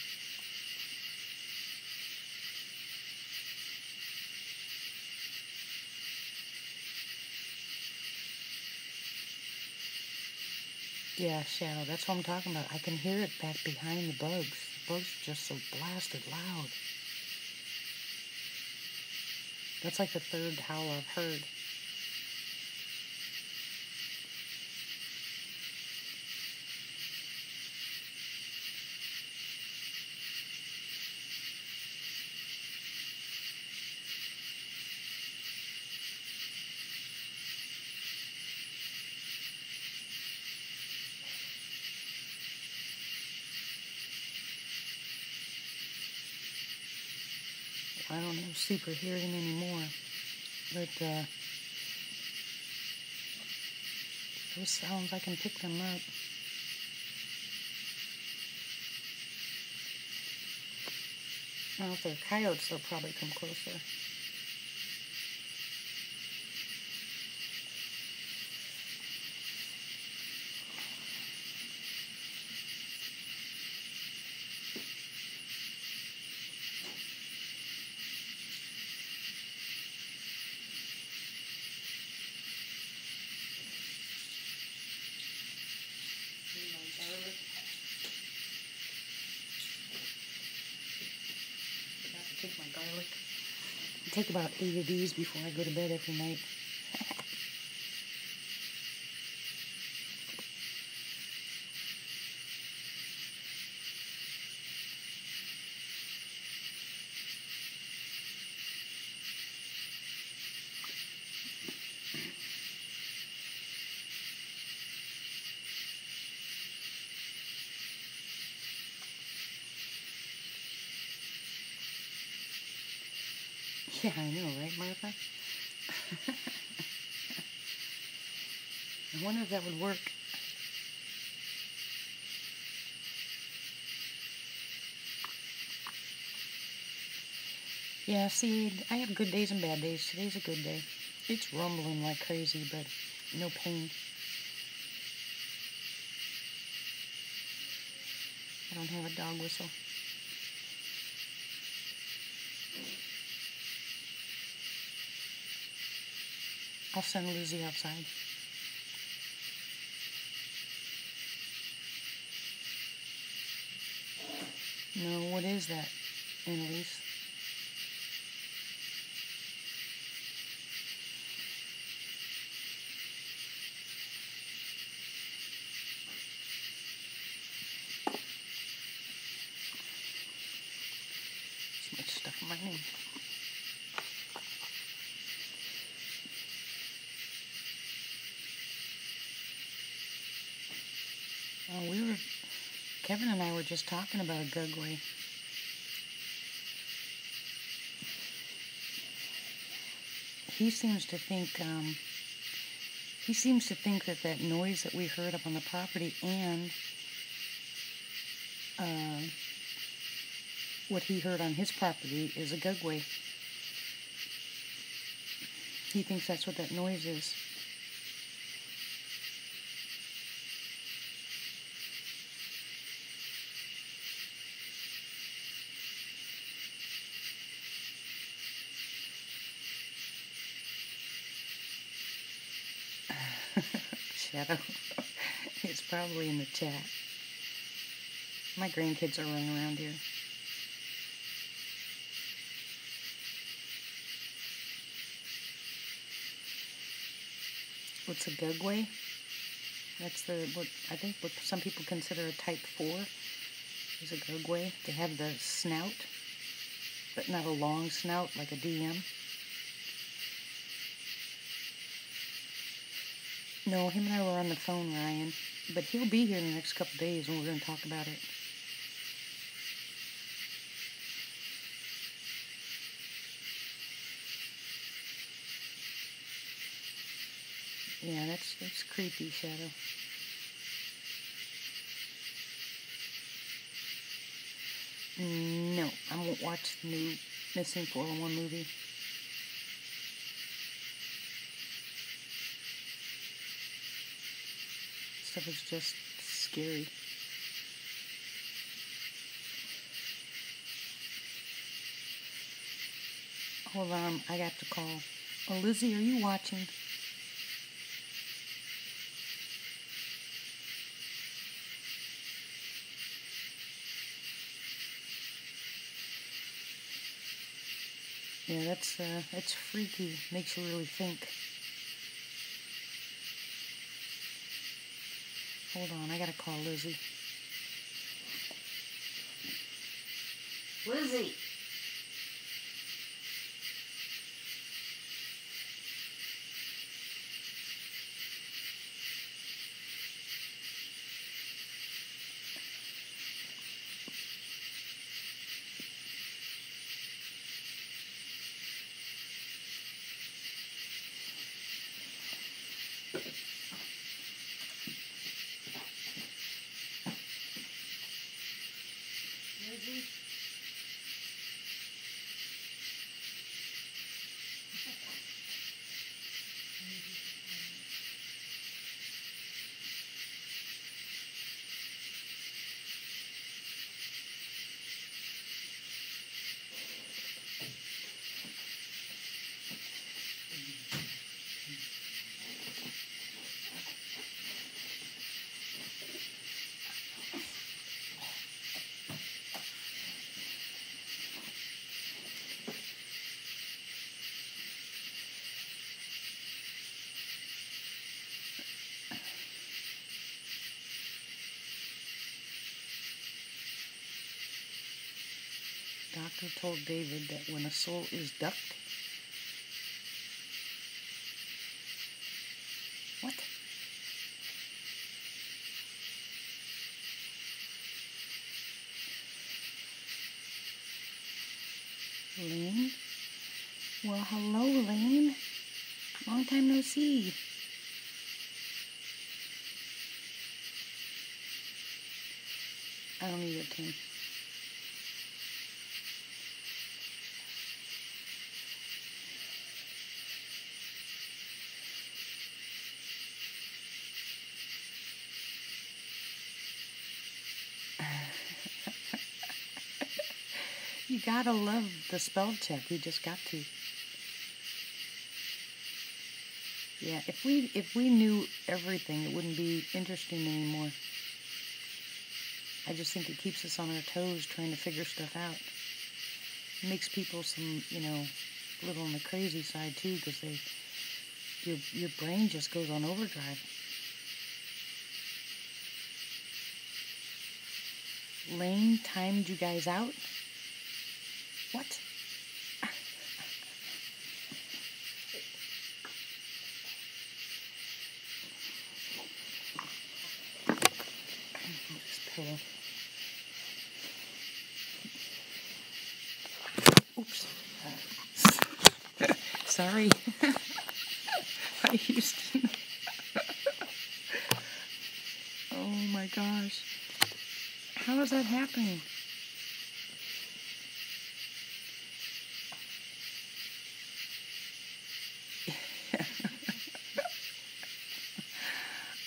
Yeah, Shadow, that's what I'm talking about. I can hear it back behind the bugs. The bugs are just so blasted loud. That's like the third howl I've heard. I don't have super hearing anymore, but those sounds, I can pick them up. Now, if they're coyotes, they'll probably come closer. Take my garlic. I take about 8 of these before I go to bed every night. Yeah, I know, right, Martha? I wonder if that would work. Yeah, see, I have good days and bad days. Today's a good day. It's rumbling like crazy, but no pain. I don't have a dog whistle. I'll send Lizzie outside. No, what is that, Annalise? stuff in my name. Kevin and I were just talking about a Gugway. He seems to think that noise that we heard up on the property and what he heard on his property is a Gugway. He thinks that's what that noise is. Shadow. It's probably in the chat. My grandkids are running around here. What's a Gugway? That's what some people consider a type 4 is a Gugway. They have the snout, but not a long snout like a DM. No, him and I were on the phone, Ryan. But he'll be here in the next couple days and we're going to talk about it. Yeah, that's creepy, Shadow. No, I won't watch the new Missing 401 movie. Stuff is just scary. Hold on, I got to call. Oh, Lizzie, are you watching? Yeah, that's freaky. Makes you really think. Hold on, I gotta call Lizzie. Lizzie! Lizzie? Doctor told David that when a soul is ducked... What? Lane? Well, hello, Lane. Long time no see. I don't either, Tim. You gotta love the spell check. You just got to. Yeah, if we knew everything, it wouldn't be interesting anymore. I just think it keeps us on our toes trying to figure stuff out. It makes people some, a little on the crazy side too, because your brain just goes on overdrive. Lane timed you guys out? What? Sorry. Hi, Houston. Oh my gosh. How is that happening?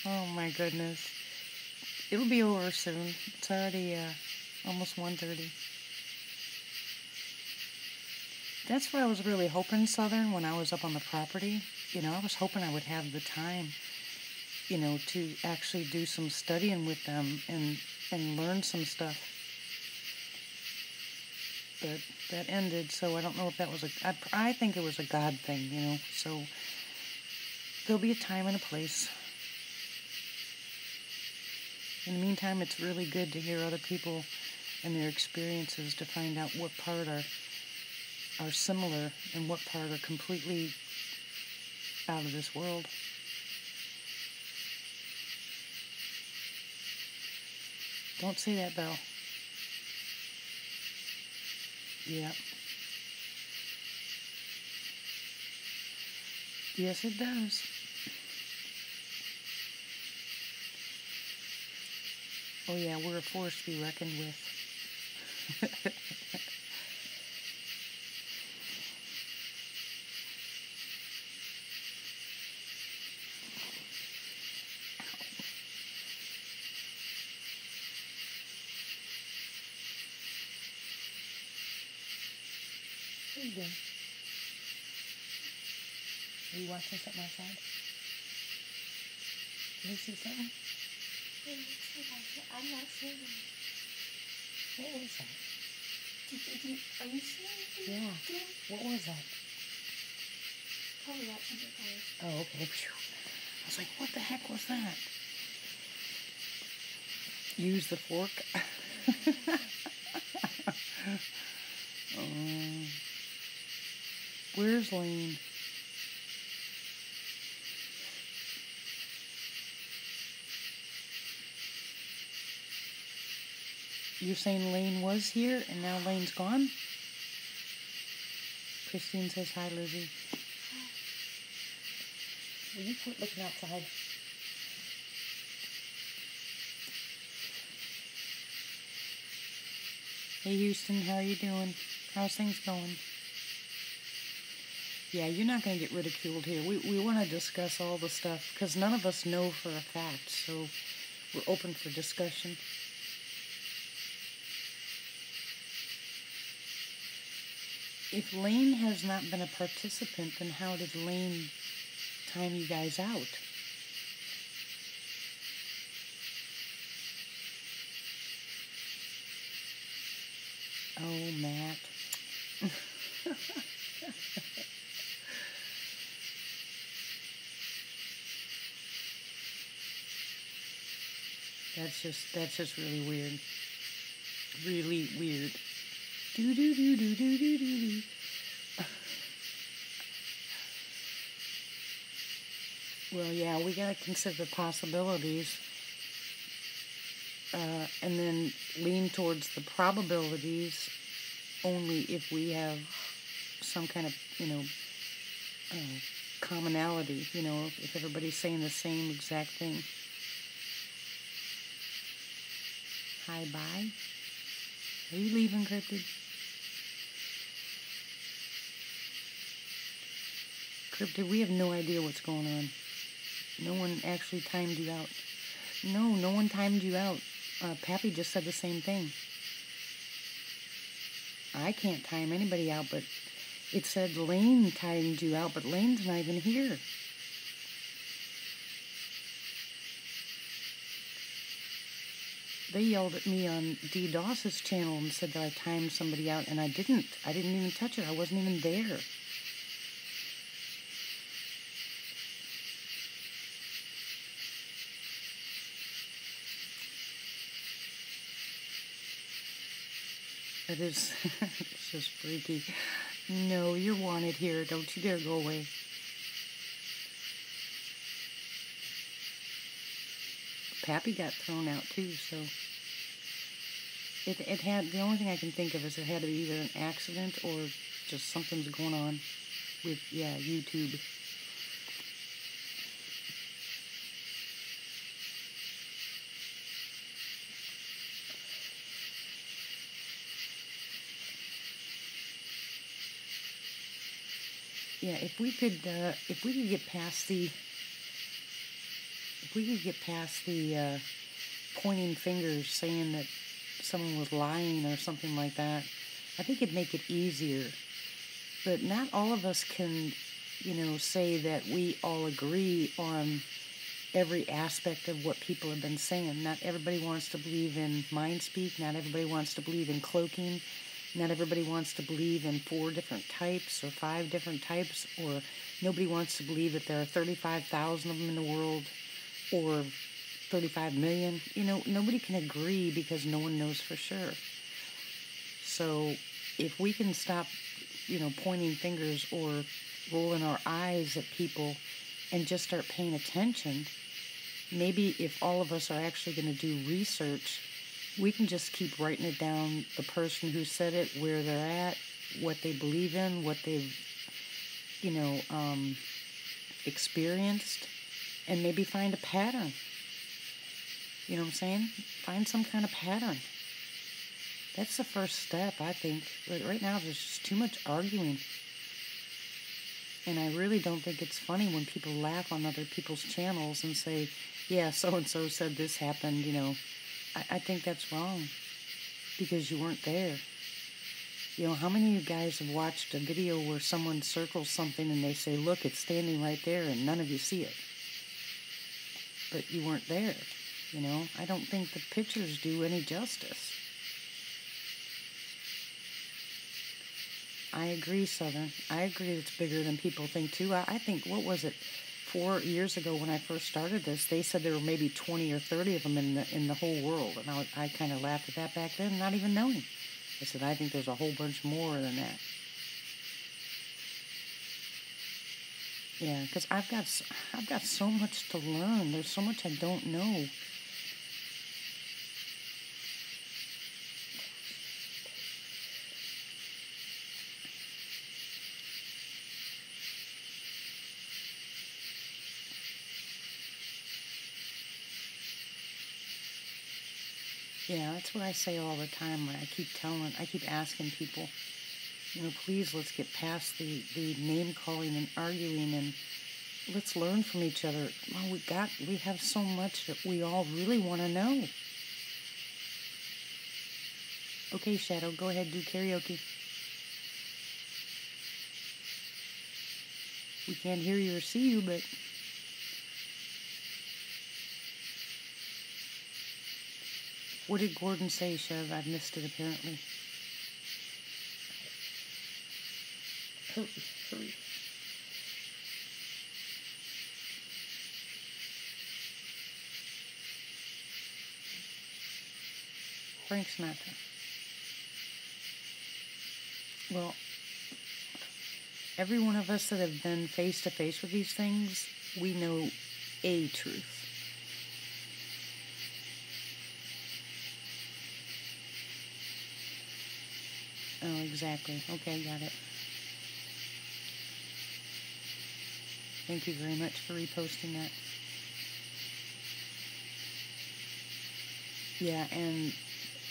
Oh my goodness. It'll be over soon. It's already almost 1:30. That's what I was really hoping, Southern, when I was up on the property. You know, I was hoping I would have the time, you know, to actually do some studying with them and learn some stuff. But that ended, so I don't know if that was I think it was a God thing, you know. So there'll be a time and a place. In the meantime, it's really good to hear other people and their experiences to find out what part are similar and what part are completely out of this world. Don't say that, Belle. Yeah. Yes, it does. Oh yeah, we're a force to be reckoned with. What are you doing? Are you watching something outside? Can you see something? I'm not seeing it. What was that? Are you seeing anything? Yeah. Again? What was that? Probably that temper fire. Oh, okay. Phew. I was like, what the heck was that? Use the fork. Where's Lane? You're saying Lane was here and now Lane's gone? Christine says hi, Lizzie. Will you quit looking outside? Hey Houston, how are you doing? How's things going? Yeah, you're not going to get ridiculed here. We want to discuss all the stuff because none of us know for a fact, so we're open for discussion. If Lane has not been a participant, then how did Lane time you guys out? Oh, Matt. That's just really weird. Really weird. Do do do do do do do do. Well, yeah, we gotta consider possibilities, and then lean towards the probabilities only if we have some kind of, commonality. If everybody's saying the same exact thing. Hi, bye. Are you leaving, Cryptid? Cryptid, we have no idea what's going on. No one actually timed you out. No one timed you out. Pappy just said the same thing. I can't time anybody out, but it said Lane timed you out, but Lane's not even here. They yelled at me on D. Doss's channel and said that I timed somebody out, and I didn't. I didn't even touch it. I wasn't even there. It is. It's just freaky. No, you're wanted here. Don't you dare go away. Pappy got thrown out too, so it had, the only thing I can think of is it had to be either an accident or just something's going on. with, yeah, YouTube. Yeah, if we could get past the, if we could get past the pointing fingers saying that someone was lying or something like that, I think it'd make it easier. But not all of us can, say that we all agree on every aspect of what people have been saying. Not everybody wants to believe in mind speak. Not everybody wants to believe in cloaking. Not everybody wants to believe in 4 different types or 5 different types, or nobody wants to believe that there are 35,000 of them in the world or 35 million. Nobody can agree because no one knows for sure. So if we can stop, pointing fingers or rolling our eyes at people and just start paying attention, maybe if all of us are actually going to do research, we can just keep writing it down, the person who said it, where they're at, what they believe in, what they've, experienced, and maybe find a pattern. You know what I'm saying? Find some kind of pattern. That's the first step, I think. But right now, there's just too much arguing. And I really don't think it's funny when people laugh on other people's channels and say, yeah, so-and-so said this happened, I think that's wrong because you weren't there. How many of you guys have watched a video where someone circles something and they say, look, it's standing right there, and none of you see it? But you weren't there, I don't think the pictures do any justice. I agree, Southern. I agree it's bigger than people think, too. I think, what was it, 4 years ago when I first started this, they said there were maybe 20 or 30 of them in the whole world. And I kind of laughed at that back then, not even knowing. I said, I think there's a whole bunch more than that. Yeah, because I've got so much to learn. There's so much I don't know. Yeah, that's what I say all the time. I keep asking people, please let's get past the name calling and arguing, and let's learn from each other. Well, we have so much that we all really want to know. Okay, Shadow, go ahead, do karaoke. We can't hear you or see you, but what did Gordon say, Chev? I've missed it, apparently. Hurry. Frank Sinatra. Well, every one of us that have been face to face with these things, we know a truth. Oh, exactly. Okay, got it. Thank you very much for reposting that. Yeah, and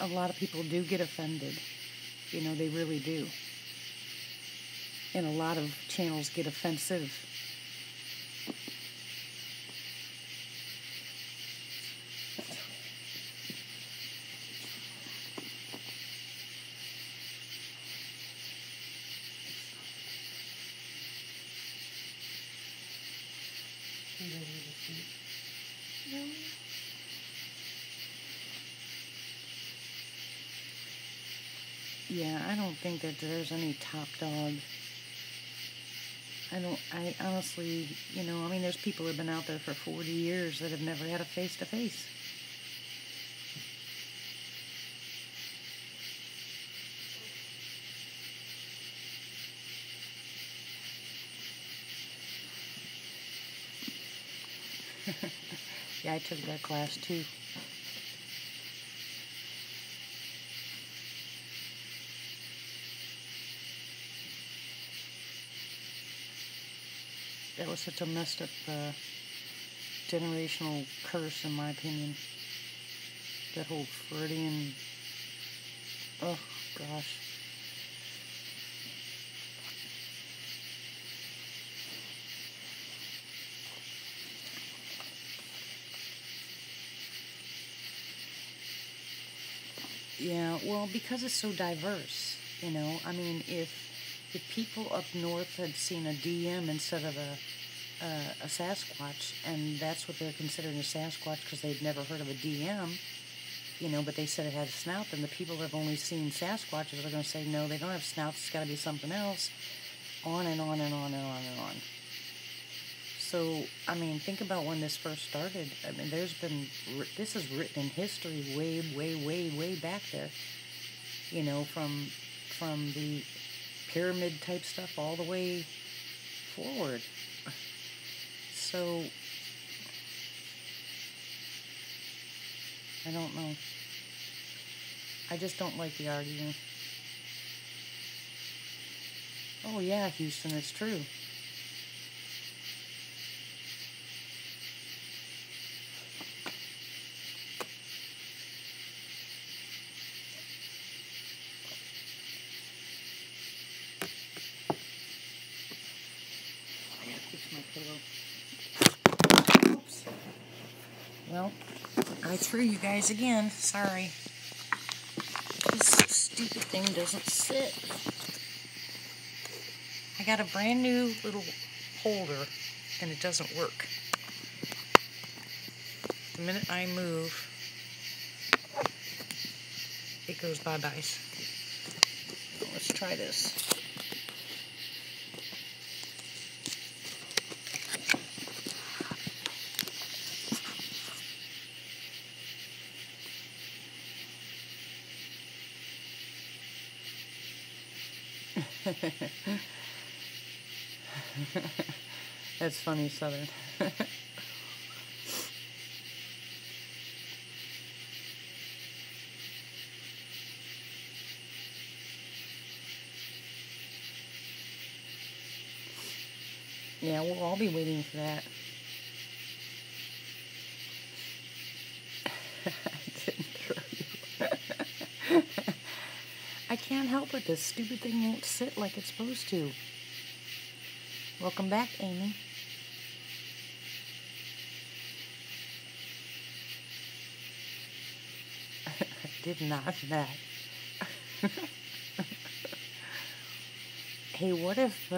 a lot of people do get offended. They really do. And a lot of channels get offensive. No. Yeah, I don't think that there's any top dog. I honestly, there's people who have been out there for 40 years that have never had a face-to-face. Yeah, I took that class too. that was such a messed up generational curse, in my opinion. That whole Freudian. Oh gosh. Yeah, well, because it's so diverse, you know. I mean, if people up north had seen a DM instead of a Sasquatch, and that's what they're considering a Sasquatch because they'd never heard of a DM, you know, but they said it had a snout, then the people that have only seen Sasquatches are going to say, no, they don't have snouts, it's got to be something else, on and on and on and on and on. So, I mean, think about when this first started. I mean, this is written in history way, way, way, way back there. You know, from the pyramid type stuff all the way forward. So, I don't know. I just don't like the arguing. Oh yeah, Houston, it's true. I gotta fix my pillow. Oops. Well, I threw you guys again. Sorry. This stupid thing doesn't sit. I got a brand new little holder and it doesn't work. The minute I move, it goes bye-bye. So let's try this. That's funny, Southern. Yeah, we'll all be waiting for that. I didn't throw you. I can't help it. This stupid thing won't sit like it's supposed to. Welcome back, Amy. I did not that. Hey, what if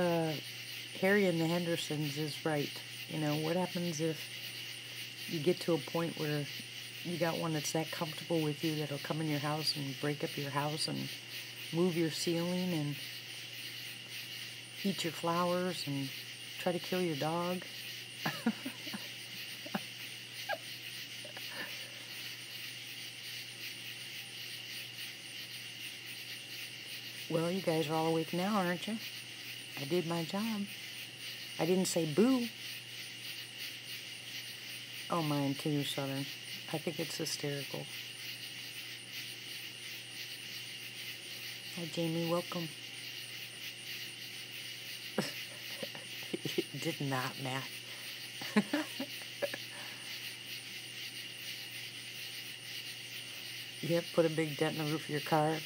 Harry and the Hendersons is right? You know, what happens if you get to a point where you got one that's that comfortable with you that'll come in your house and break up your house and move your ceiling and eat your flowers and try to kill your dog? Well, you guys are all awake now, aren't you? I did my job. I didn't say boo. Oh, mine too, Southern. I think it's hysterical. Hi, Jamie. Welcome. It did not, Matt. Yep, put a big dent in the roof of your car.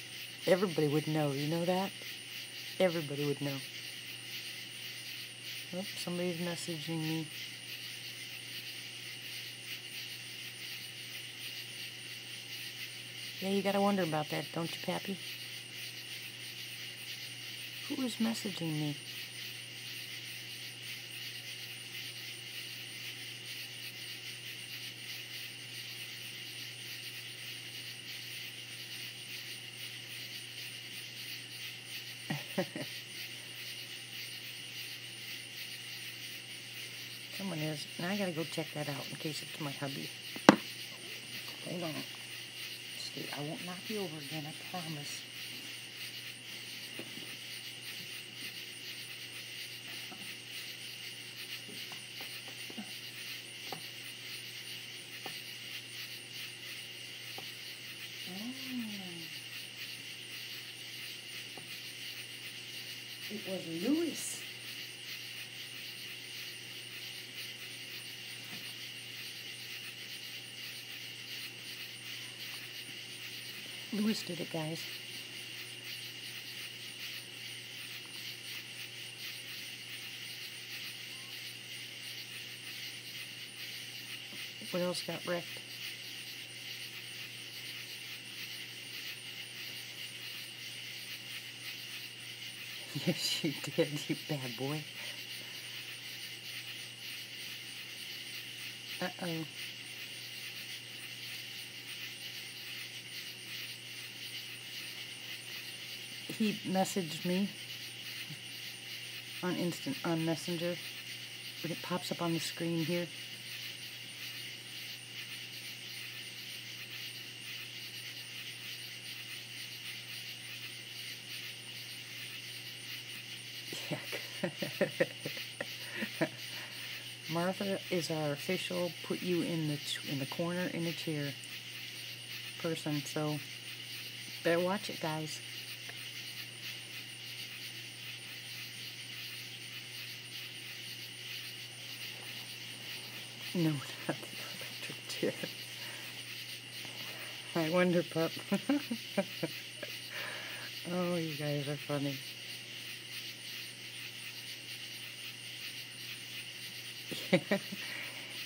Everybody would know. You know that? Everybody would know. Oh, somebody's messaging me. Yeah, you gotta wonder about that, don't you, Pappy? Who is messaging me? Someone is. Now I gotta go check that out in case it's my hubby. Hold on. Stay. I won't knock you over again, I promise. It was Lewis. Lewis did it, guys. What else got wrecked? Yes, you did, you bad boy. Uh-oh. He messaged me on Messenger, but it pops up on the screen here. Yeah. Martha is our official put you in the corner in a chair person, so better watch it, guys. No, not the electric chair. I wonder, pup. Oh, you guys are funny.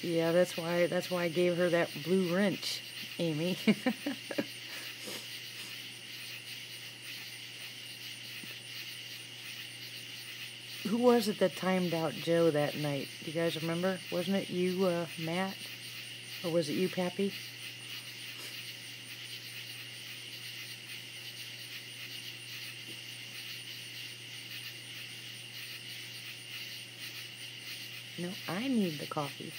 Yeah, that's why I gave her that blue wrench, Amy. Who was it that timed out Joe that night? Do you guys remember? Wasn't it you, Matt? Or was it you, Pappy? No, I need the coffee.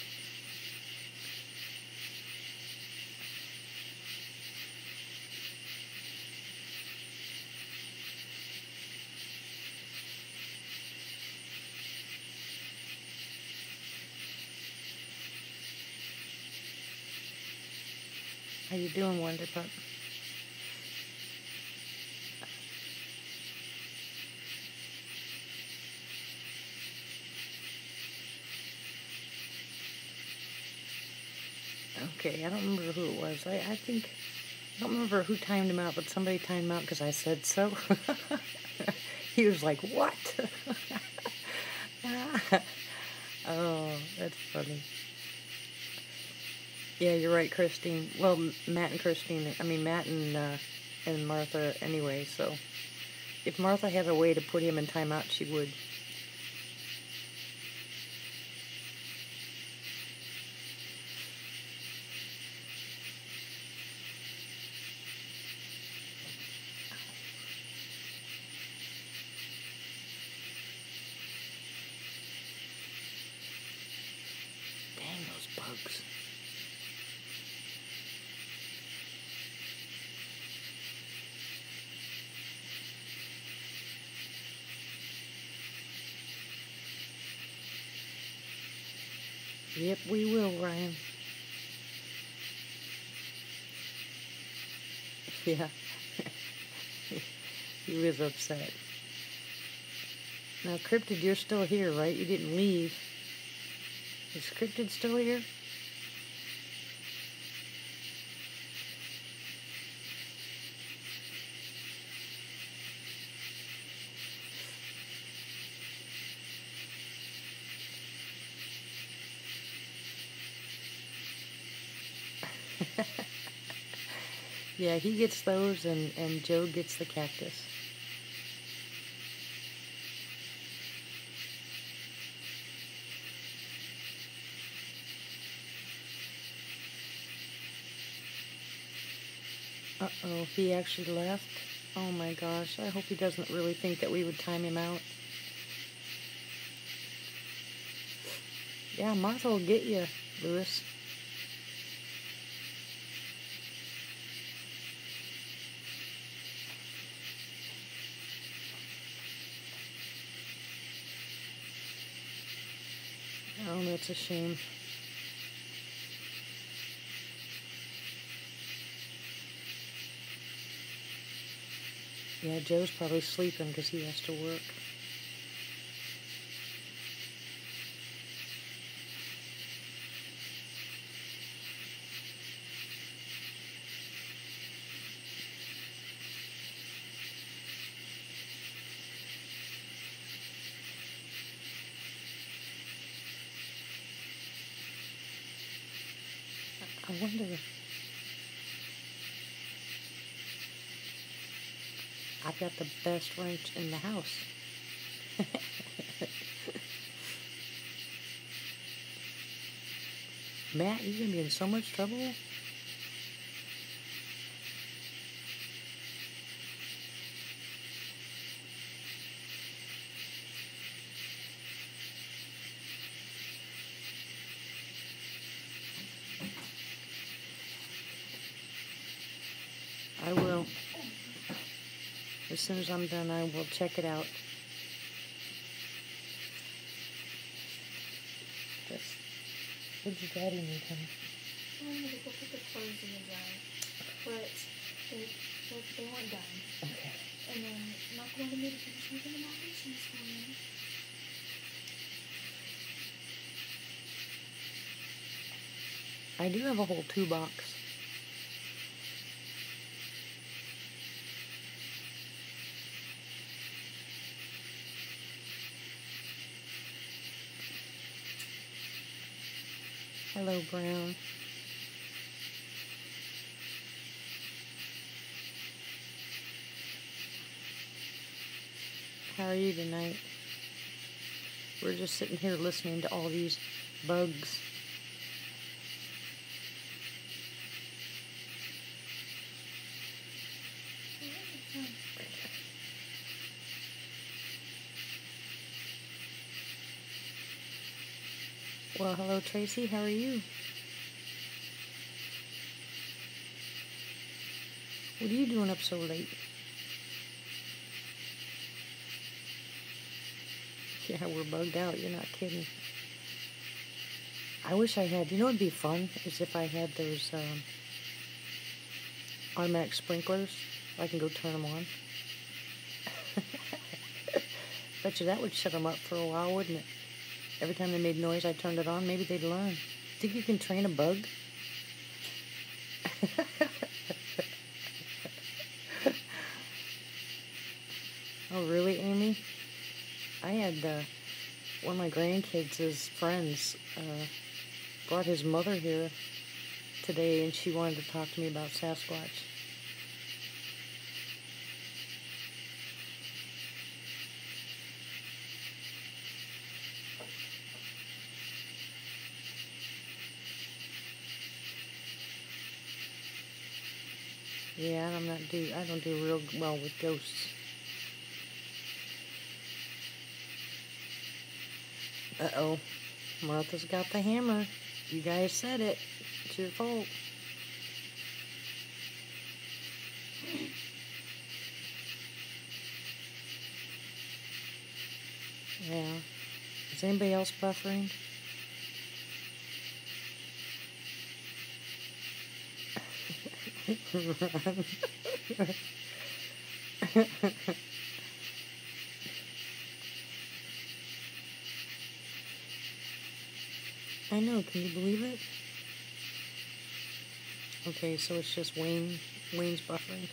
How you doing, Wonder Pup? Okay, I don't remember who it was. I don't remember who timed him out, but somebody timed him out because I said so. He was like, what? Oh, that's funny. Yeah, you're right, Christine. Well, Matt and Christine, I mean, Matt and Martha anyway, so if Martha had a way to put him in timeout, she would. Dang, those bugs. Yep, we will, Ryan. Yeah. He was upset. Now, Cryptid, you're still here, right? You didn't leave. Is Cryptid still here? Yeah, he gets those, and Joe gets the cactus. Uh-oh, he actually left? Oh my gosh, I hope he doesn't really think that we would time him out. Yeah, Martha will get you, Lewis. Oh, that's a shame. Yeah, Joe's probably sleeping because he has to work. wonder. I've got the best wrench in the house. Matt, you're gonna be in so much trouble. I will. As soon as I'm done, I will check it out. What did your daddy need, honey? I wanted to go put the clothes in the dryer, but they weren't done. Okay. And then Mark wanted me to finish making the mac and cheese for me. I do have a whole 2 box. Hello, Brown. How are you tonight? We're just sitting here listening to all these bugs. Well, hello, Tracy. How are you? What are you doing up so late? Yeah, we're bugged out. You're not kidding. I wish I had. You know what would be fun? Is if I had those automatic sprinklers. I can go turn them on. Bet you that would shut them up for a while, wouldn't it? Every time they made noise, I turned it on. Maybe they'd learn. Think you can train a bug? Oh, really, Amy? I had one of my grandkids' friends brought his mother here today, and she wanted to talk to me about Sasquatch. Yeah, I don't do real well with ghosts. Uh-oh. Martha's got the hammer. You guys said it. It's your fault. Yeah. Is anybody else buffering? Run. I know, can you believe it? Okay, so it's just Wayne's buffering.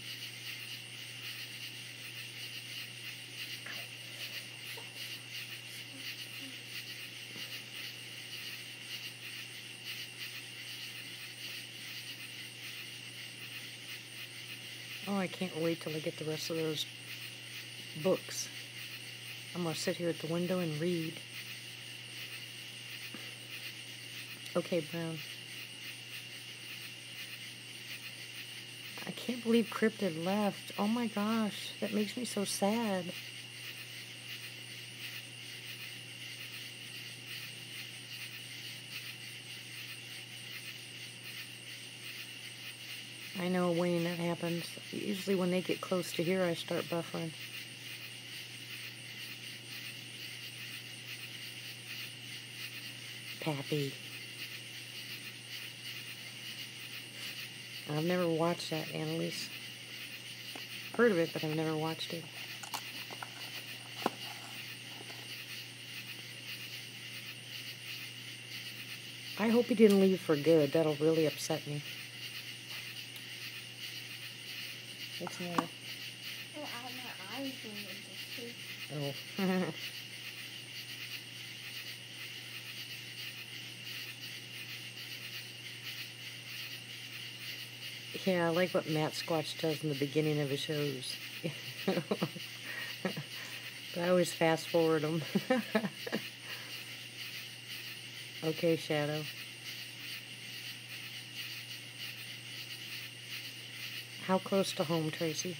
Oh, I can't wait till I get the rest of those books. I'm gonna sit here at the window and read. Okay, Brown. I can't believe Cryptid left. Oh my gosh, that makes me so sad. I know, Wayne, that happens. Usually when they get close to here, I start buffering. Pappy. I've never watched that, Annalise. Heard of it, but I've never watched it. I hope he didn't leave for good. That'll really upset me. What's the matter? Oh, my eyes were interested. Oh. Yeah, I like what Matt Squatch does in the beginning of his shows. But I always fast forward them. Okay, Shadow. How close to home, Tracy?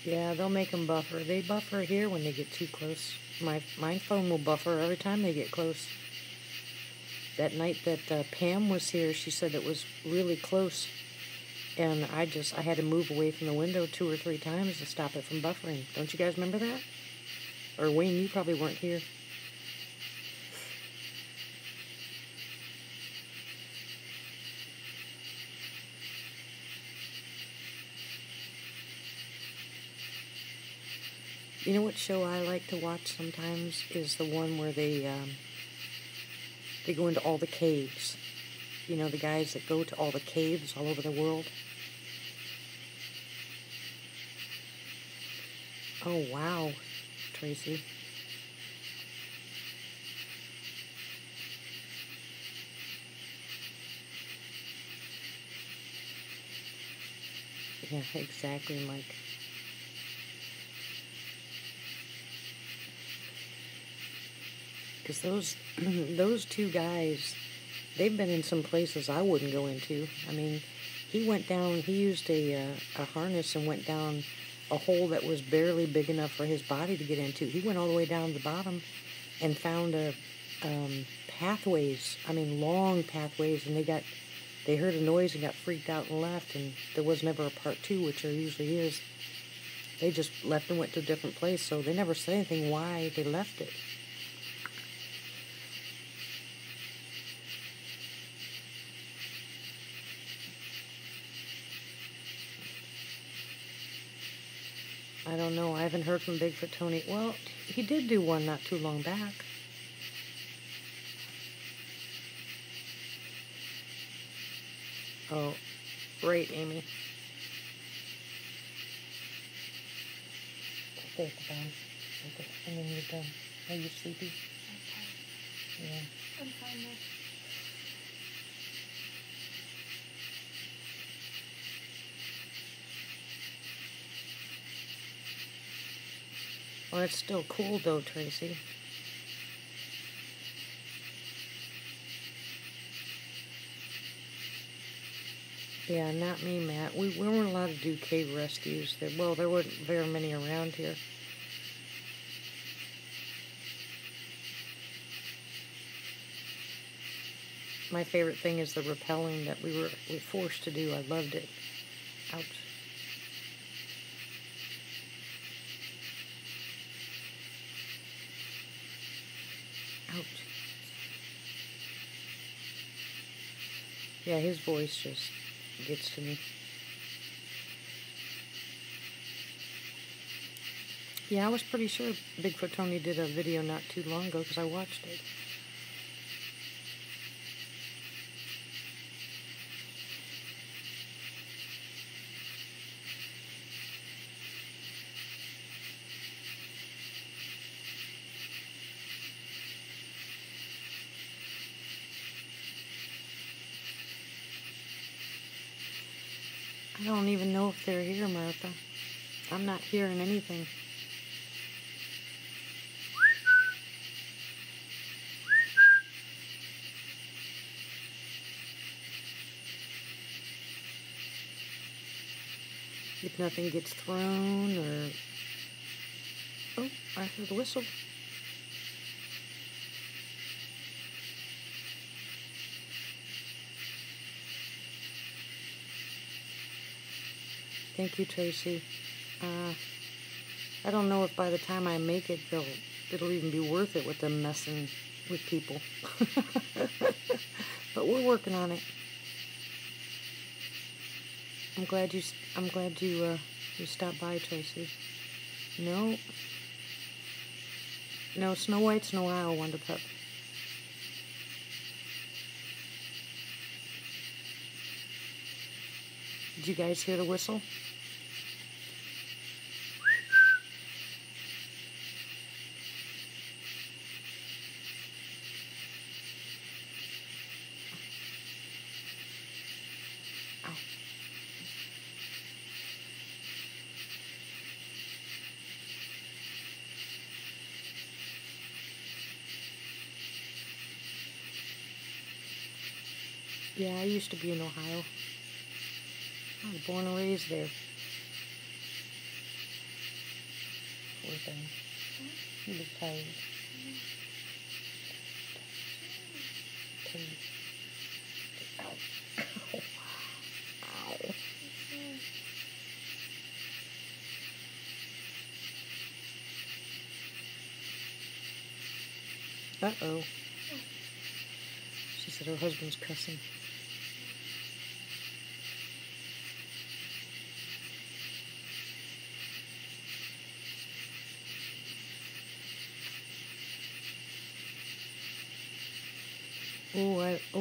Yeah, they'll make them buffer. They buffer here when they get too close. My phone will buffer every time they get close. That night that Pam was here, she said it was really close. And I had to move away from the window 2 or 3 times to stop it from buffering. Don't you guys remember that? Or Wayne, you probably weren't here. You know what show I like to watch sometimes is the one where they go into all the caves. You know, the guys that go to all the caves all over the world. Oh, wow, Tracy. Yeah, exactly, Mike. Because those 2 guys, they've been in some places I wouldn't go into. I mean, he used a harness and went down a hole that was barely big enough for his body to get into. He went all the way down to the bottom and found pathways, I mean long pathways, and they heard a noise and got freaked out and left, and there was never a part 2, which there usually is. They just left and went to a different place, so they never said anything why they left it. I don't know. I haven't heard from Bigfoot Tony. Well, he did do one not too long back. Oh, right, Amy. Okay, at the bottom. Okay, and then you're done. Are you sleepy? Okay. Yeah. I'm fine now. Well, it's still cool though, Tracy. Yeah, not me, Matt. We weren't allowed to do cave rescues. There weren't very many around here. My favorite thing is the rappelling that we were forced to do. I loved it. Ouch. Ouch. Yeah, his voice just gets to me. Yeah, I was pretty sure Bigfoot Tony did a video not too long ago because I watched it. I don't even know if they're here, Martha. I'm not hearing anything. If nothing gets thrown or... Oh, I heard a whistle. Thank you, Tracy. I don't know if by the time I make it, it'll even be worth it with them messing with people. But we're working on it. I'm glad you stopped by, Tracy. No, Snow White's no Wonder Pup. Did you guys hear the whistle? Ow. Yeah, I used to be in Ohio. I was born and raised there. Poor thing. He was tired. Tired. Ow. Ow. Uh-oh. She said her husband's cussing.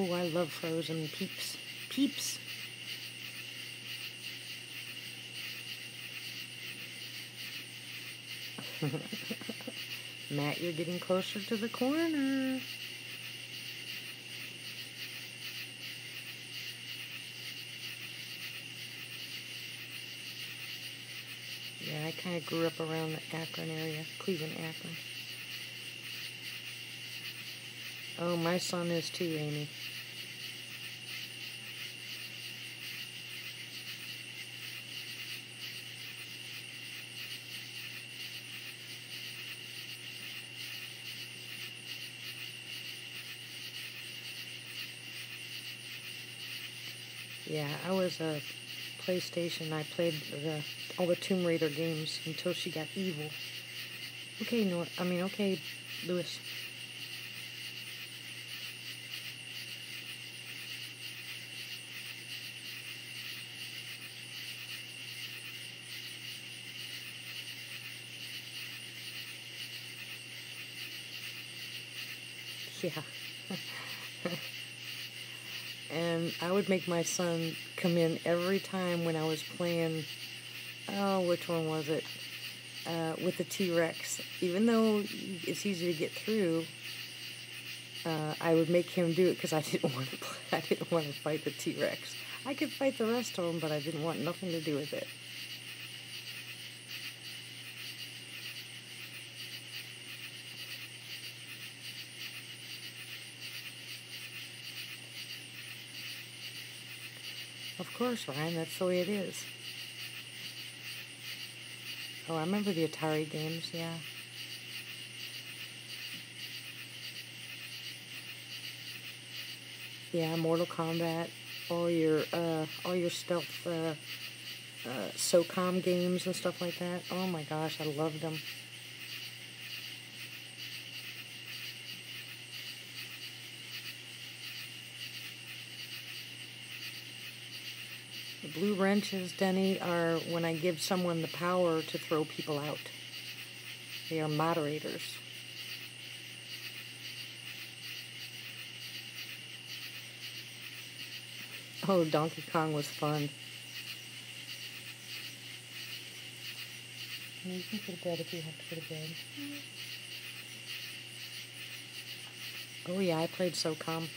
I love Frozen. Peeps. Peeps. Matt, you're getting closer to the corner. Yeah, I kind of grew up around the Akron area, Cleveland, Akron. Oh, my son is too, Amy. Yeah, I was a PlayStation. I played all the Tomb Raider games until she got evil. Okay, okay, Lewis. Yeah. And I would make my son come in every time when I was playing, oh, which one was it? With the T-Rex. Even though it's easy to get through, I would make him do it because I didn't want to play. I didn't want to fight the T-Rex. I could fight the rest of them, but I didn't want nothing to do with it. Of course, Ryan, that's the way it is. Oh, I remember the Atari games, yeah. Yeah, Mortal Kombat, all your stealth, SOCOM games and stuff like that. Oh my gosh, I loved them. The blue wrenches, Denny, are when I give someone the power to throw people out. They are moderators. Oh, Donkey Kong was fun. You can go to bed if you have to go to bed. Oh yeah, I played SOCOM.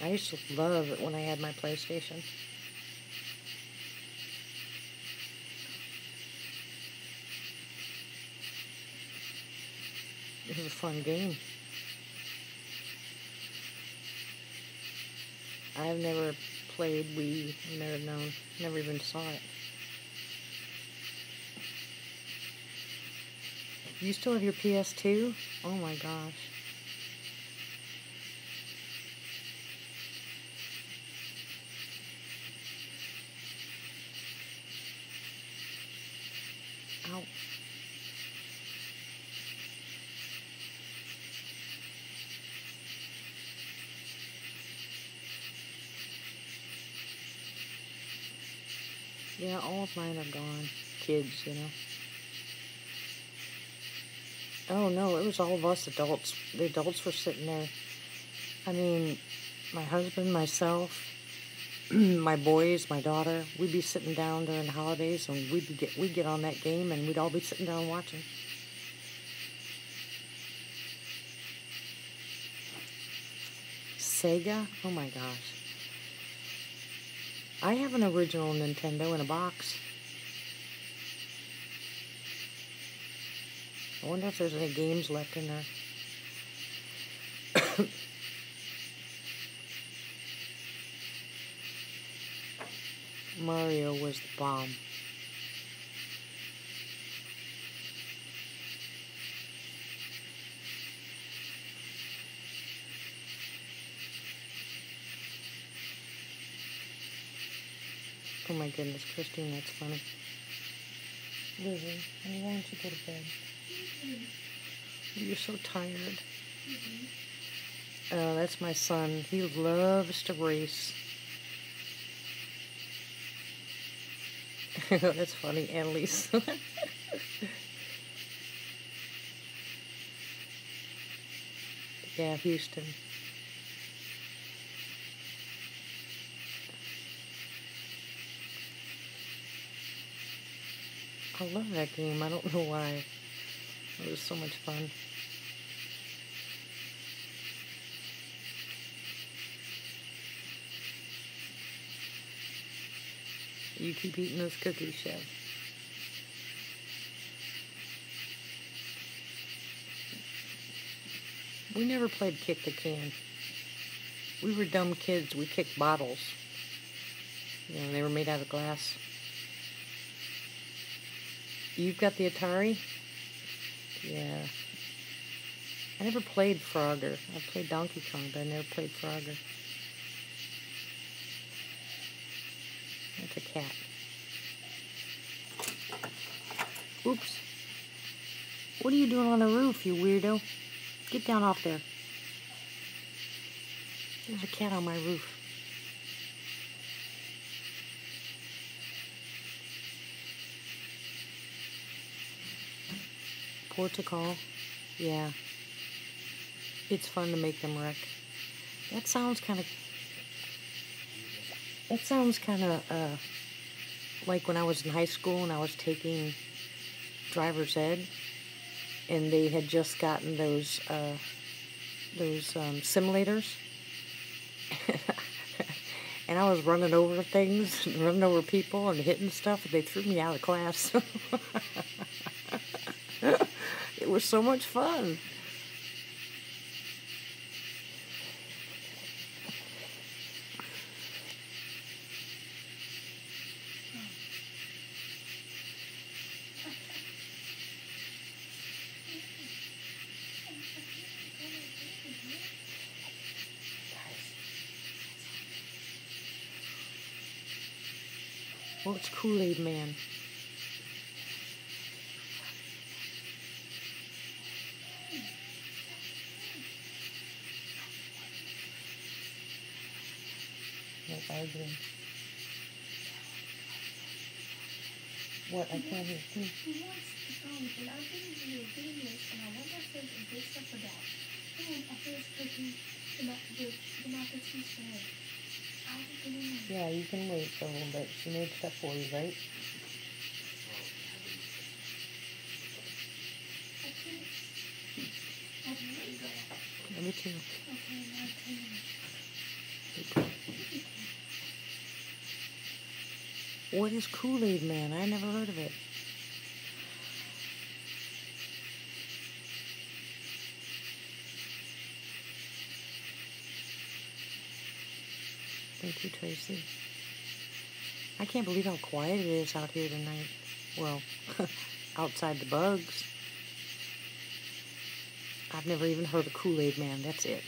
I used to love it when I had my PlayStation. It was a fun game. I've never played Wii. I've never known. Never even saw it. You still have your PS2? Oh my gosh. Ow. Yeah, all of mine are gone. Kids, you know. Oh no, it was all of us adults. The adults were sitting there I mean, my husband, myself, my boys, my daughter, we'd be sitting down during the holidays, and we'd get on that game, and we'd all be sitting down watching. Sega? Oh my gosh. I have an original Nintendo in a box. I wonder if there's any games left in there. Mario was the bomb. Oh my goodness, Christine, that's funny. Lizzie, honey, why don't you go to bed? You're so tired. Oh, that's my son. He loves to race. That's funny, Annalise. Yeah, Houston. I love that game. I don't know why. It was so much fun. You keep eating those cookies, Chef. We never played kick the can. We were dumb kids. We kicked bottles. You know, they were made out of glass. You've got the Atari? Yeah. I never played Frogger. I played Donkey Kong, but I never played Frogger. That's a cat. Oops. What are you doing on the roof, you weirdo? Get down off there. There's a cat on my roof. Portugal. Yeah. It's fun to make them wreck. That sounds kind of like when I was in high school and I was taking driver's ed, and they had just gotten those simulators, and I was running over things, and running over people, and hitting stuff, and they threw me out of class. It was so much fun. Well, it's Kool-Aid Man. Yes, I agree. What? I can't hear. He wants to come, and I'm getting you videos, and I wonder if there's a good stuff for that. And I finished cooking the mac and cheese for him. I haven't been in there. Yeah, you can wait for a little bit. She made stuff for you, right? I can't. Me too. Okay, now 10 minutes. What is Kool-Aid Man? I never heard of it. Thank you, Tracy. I can't believe how quiet it is out here tonight. Well, outside the bugs. I've never even heard of Kool-Aid Man. That's it.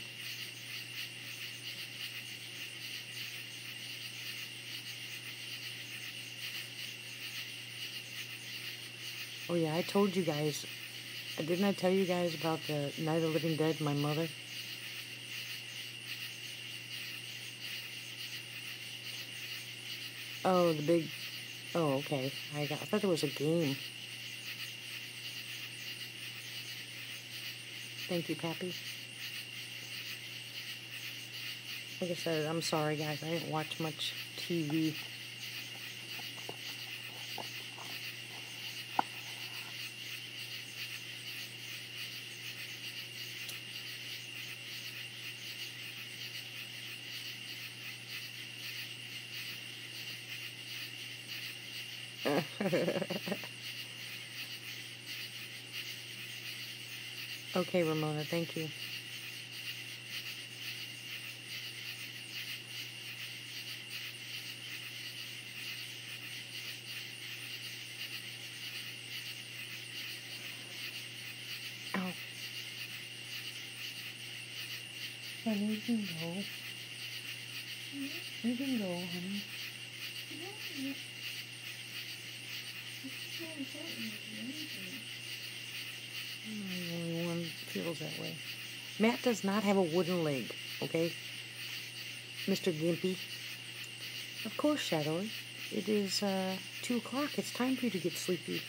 Oh yeah, I told you guys. Didn't I tell you guys about the Night of the Living Dead, my mother? Oh, the big... Oh, okay. I thought there was a game. Thank you, Pappy. Like I said, I'm sorry guys, I didn't watch much TV. Okay, Ramona, thank you. Ow. Honey, you can go. You can go, honey. The only one feels that way. Matt does not have a wooden leg, okay? Mr. Gimpy. Of course, Shadowy. It is 2 o'clock. It's time for you to get sleepy.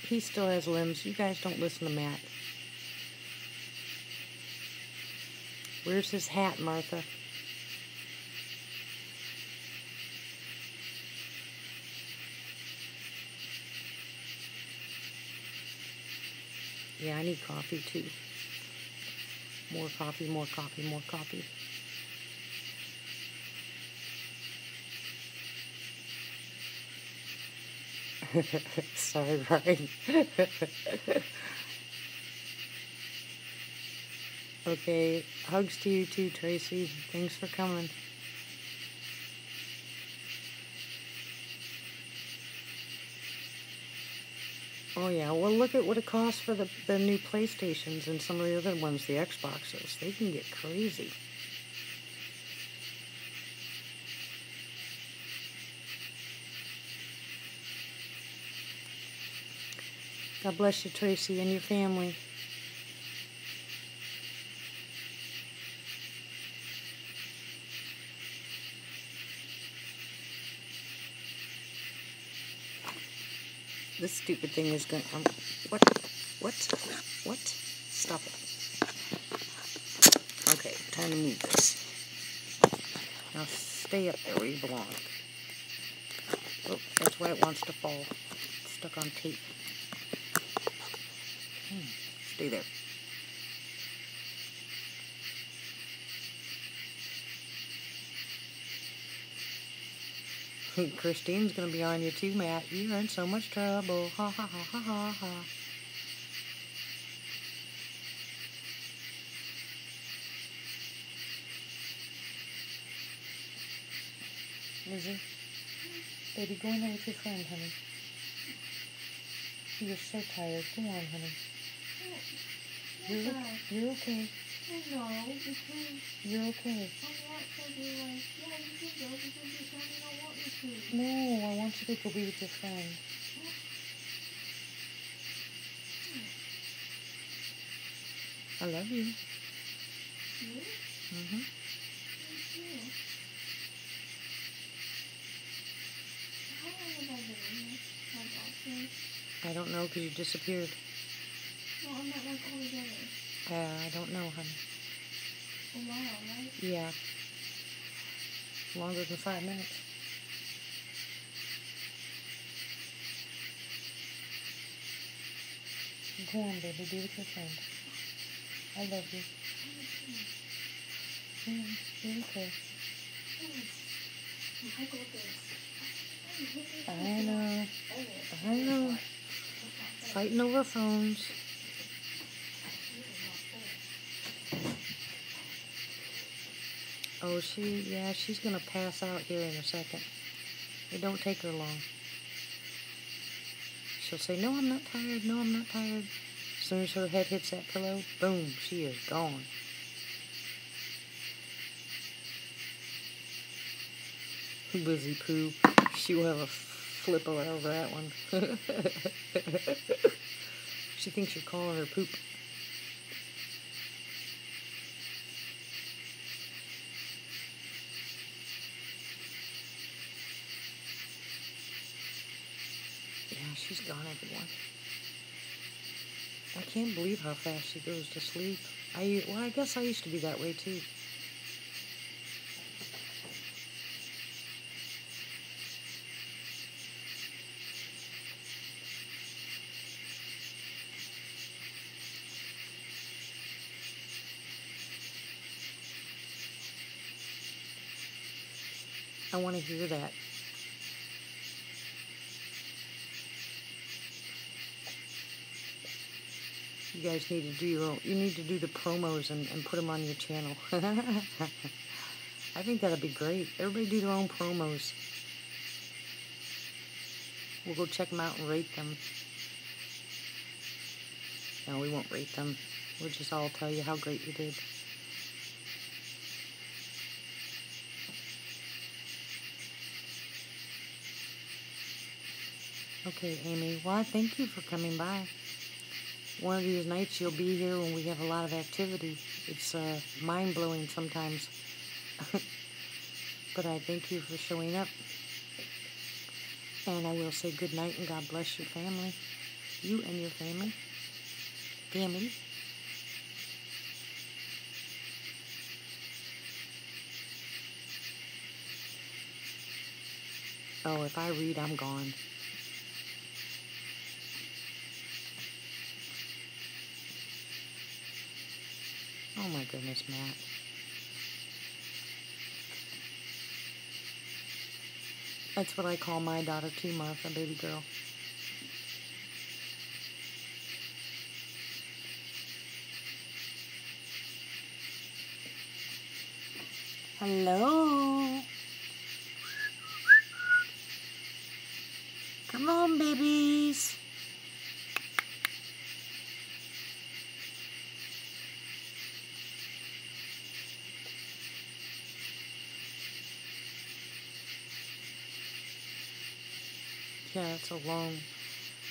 He still has limbs. You guys don't listen to Matt. Where's his hat, Martha? Yeah, I need coffee too. More coffee, more coffee, more coffee. Sorry, Brian. Okay, hugs to you too, Tracy. Thanks for coming. Oh yeah, well look at what it costs for the new PlayStations and some of the other ones, the Xboxes. They can get crazy. God bless you, Tracy, and your family. This stupid thing is gonna... What? Stop it. Okay, time to move this. Now stay up there where you belong. Oh, that's why it wants to fall. It's stuck on tape. Stay there. Christine's gonna be on you too, Matt. You're in so much trouble. Ha ha ha ha ha ha. Lizzie, baby, go in there with your friend, honey. You're so tired. Go on, honey. You're okay. No, because You're okay. on the outside you're like, yeah, you can go because you told me don't want you to. No, I want you to go be with your friend. I love you. You? Mm-hmm. Thank you. How long have I been in this? Like often? I don't know because you disappeared. No, I'm not like all together. I don't know, honey. A while, right? Yeah. Longer than 5 minutes. Go on, baby. Be with your friend. I love you. You're okay. I know. I know. Fighting over phones. Oh, she's gonna pass out here in a second. It don't take her long. She'll say, no, I'm not tired, no, I'm not tired. As soon as her head hits that pillow, boom, she is gone. Lizzie Pooh, she will have a flip over that one. She thinks you're calling her poop. she's gone, everyone. I can't believe how fast she goes to sleep. I guess I used to be that way too. I want to hear that. You guys need to do your own. You need to do the promos and put them on your channel. I think that'd be great. Everybody do their own promos. We'll go check them out and rate them. No, we won't rate them. We'll just all tell you how great you did. Okay, Amy. Well, thank you for coming by. One of these nights you'll be here when we have a lot of activity. It's mind-blowing sometimes. But I thank you for showing up. And I will say good night and God bless your family. You and your family. Family. Oh, if I read, I'm gone. Oh my goodness, Matt. That's what I call my daughter too, Martha, baby girl. Hello. Come on, babies. Yeah, it's a long,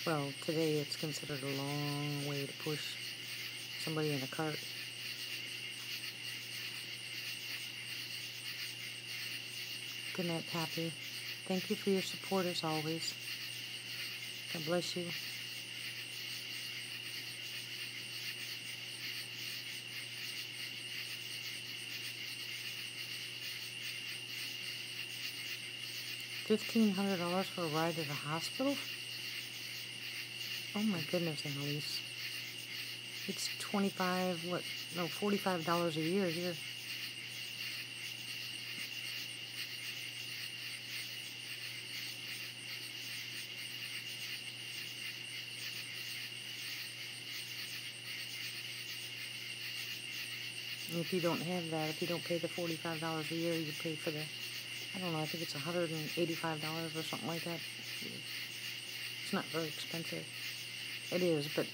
well, today it's considered a long way to push somebody in a cart. Good night, Pappy. Thank you for your support as always. God bless you. $1,500 for a ride to the hospital? Oh my goodness, Annalise. It's $45 a year here. And if you don't have that, if you don't pay the $45 a year, you pay for the, I don't know, I think it's $185 or something like that. It's not very expensive. It is, but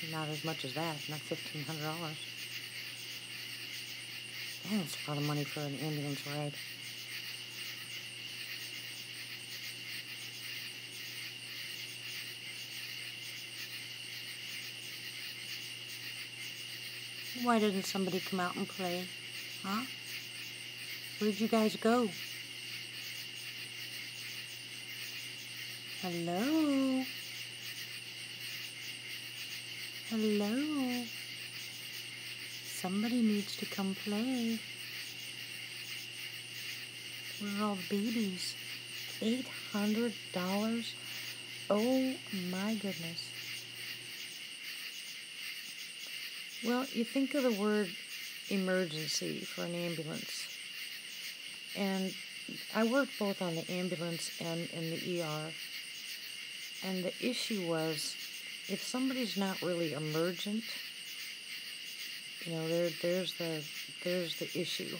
not as much as that, not $1,500. Damn, it's a lot of money for an ambulance ride. Why didn't somebody come out and play? Huh? Where'd you guys go? Hello? Hello? Somebody needs to come play. Where are all the babies? $800? Oh my goodness. Well, you think of the word emergency for an ambulance. And I worked both on the ambulance and in the ER. And the issue was, if somebody's not really emergent, there's the issue.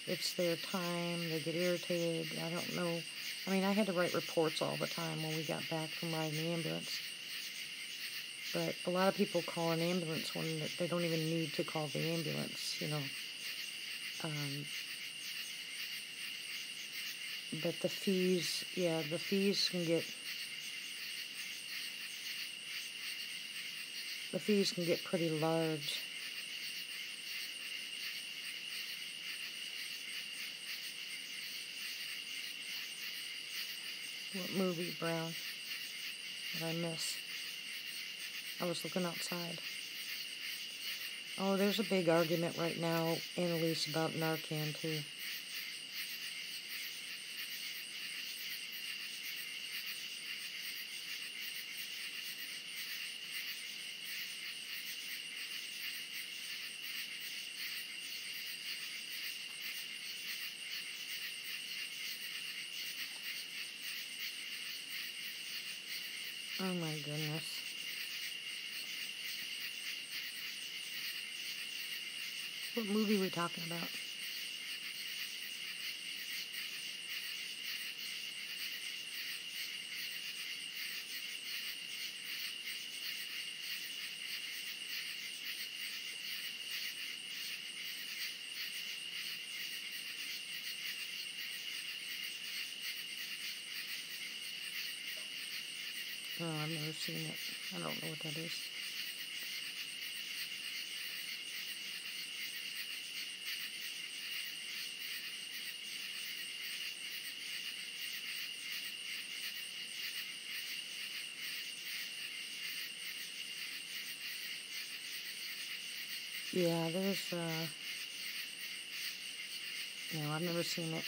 It's their time, they get irritated, I don't know. I mean, I had to write reports all the time when we got back from riding the ambulance. But a lot of people call an ambulance when they don't even need to call the ambulance, But the fees can get pretty large. What movie, Brown? What did I miss? I was looking outside. Oh, there's a big argument right now, Annalise, about Narcan, too. Oh my goodness. What movie are we talking about? Oh, I've never seen it. I don't know what that is. Yeah, there's, no, I've never seen it.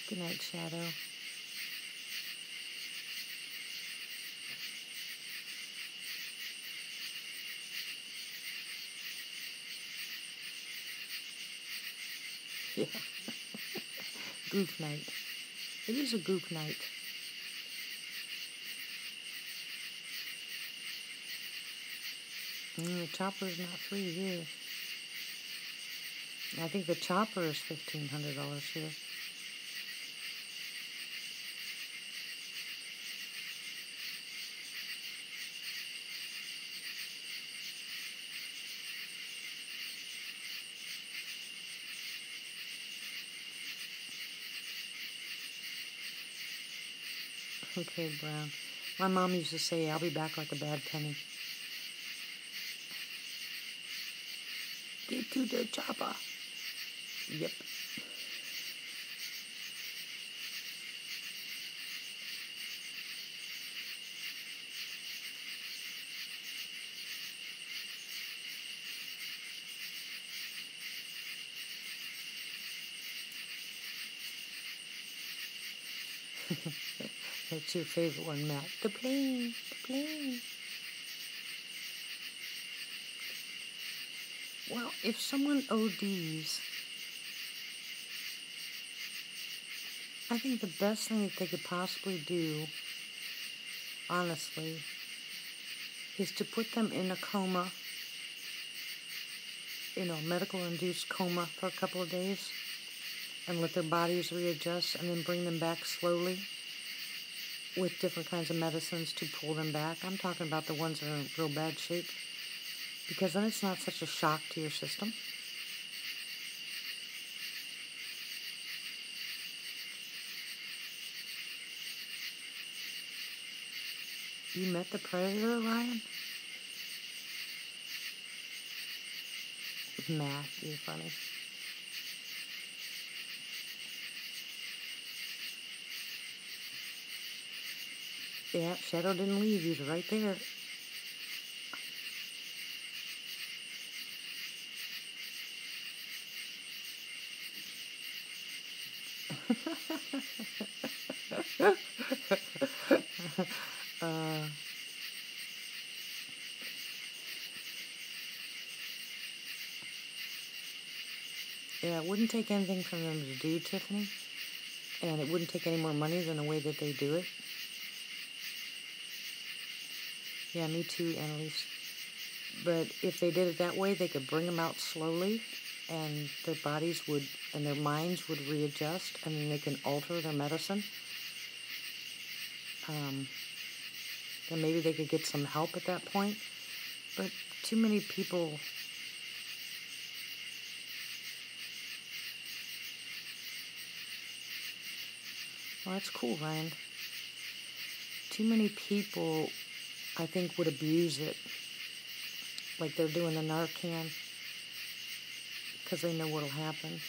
Good night, Shadow. Yeah. Goof night. It is a goof night. The chopper's not free here. I think the chopper is $1,500 here. Okay, Brown. My mom used to say, I'll be back like a bad penny. Get to the chopper. Yep. That's your favorite one, Matt. The plane. The plane. Well, if someone ODs, I think the best thing that they could possibly do, honestly, is to put them in a coma, medical-induced coma for a couple of days and let their bodies readjust and then bring them back slowly with different kinds of medicines to pull them back. I'm talking about the ones that are in real bad shape, because then it's not such a shock to your system. You met the predator, Ryan? Matt, you're funny. Yeah, Shadow didn't leave. He was right there. Yeah, it wouldn't take anything from them to do, Tiffany. And it wouldn't take any more money than the way that they do it. Yeah, me too, Annalise. But if they did it that way, they could bring them out slowly, and their bodies would, and their minds would readjust, and then they can alter their medicine. Then maybe they could get some help at that point. But too many people... Well, that's cool, Ryan. Too many people, I think, would abuse it. Like they're doing the Narcan. Because they know what'll happen.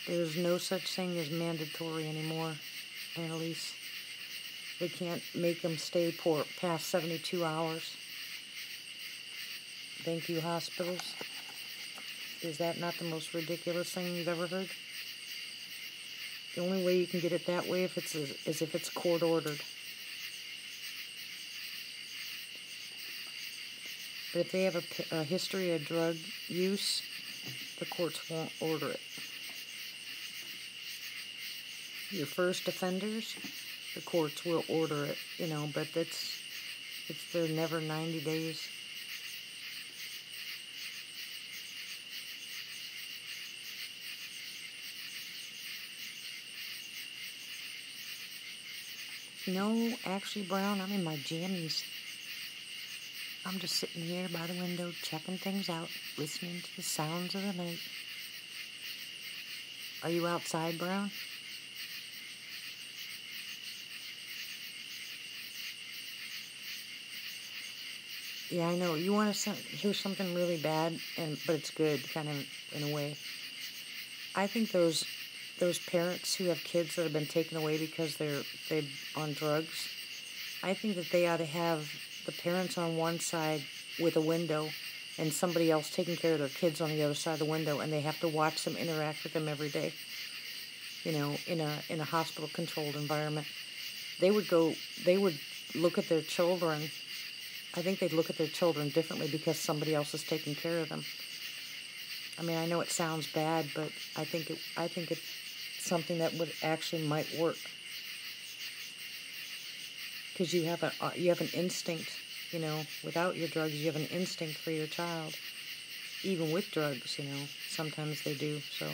There's no such thing as mandatory anymore, Annalise. They can't make them stay past 72 hours. Thank you, hospitals. Is that not the most ridiculous thing you've ever heard? The only way you can get it that way is if it's court ordered. But if they have a history of drug use, the courts won't order it. Your first offenders, the courts will order it, but they're never 90 days. No, actually, Brown, I'm in my jammies. I'm just sitting here by the window, checking things out, listening to the sounds of the night. Are you outside, Brown? Yeah, I know. You want to hear something really bad, but it's good, kind of, in a way. I think those parents who have kids that have been taken away because they're on drugs, I think that they ought to have the parents on one side with a window and somebody else taking care of their kids on the other side of the window, and they have to watch them interact with them every day, in a hospital-controlled environment. They would look at their children. I think they'd look at their children differently because somebody else is taking care of them. I mean, I know it sounds bad, but I think it's something that might work. Because you have an instinct, without your drugs, you have an instinct for your child. Even with drugs, sometimes they do, so.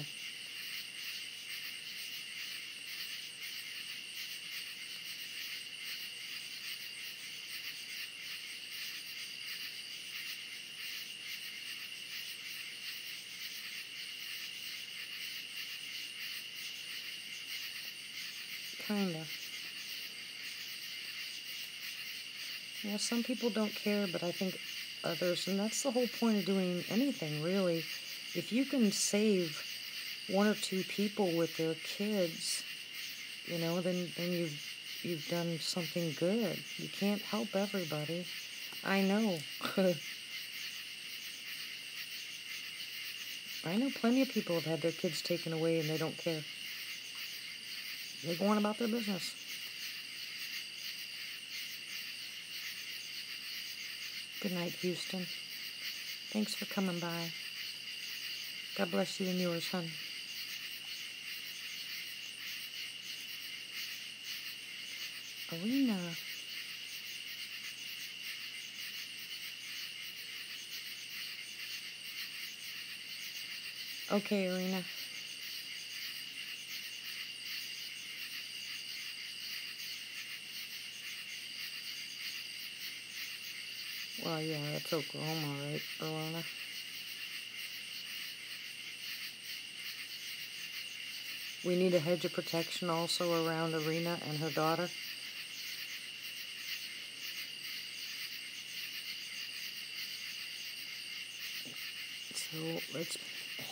Kinda. Yeah, some people don't care, but I think others, and that's the whole point of doing anything, really. If you can save one or two people with their kids, then you've done something good. You can't help everybody. I know. I know plenty of people have had their kids taken away and they don't care. They go on about their business. Good night, Houston. Thanks for coming by. God bless you and yours, hon. Arena. Okay, Arena. Well, yeah, that's Oklahoma, right, Arena? We need a hedge of protection also around Arena and her daughter. So let's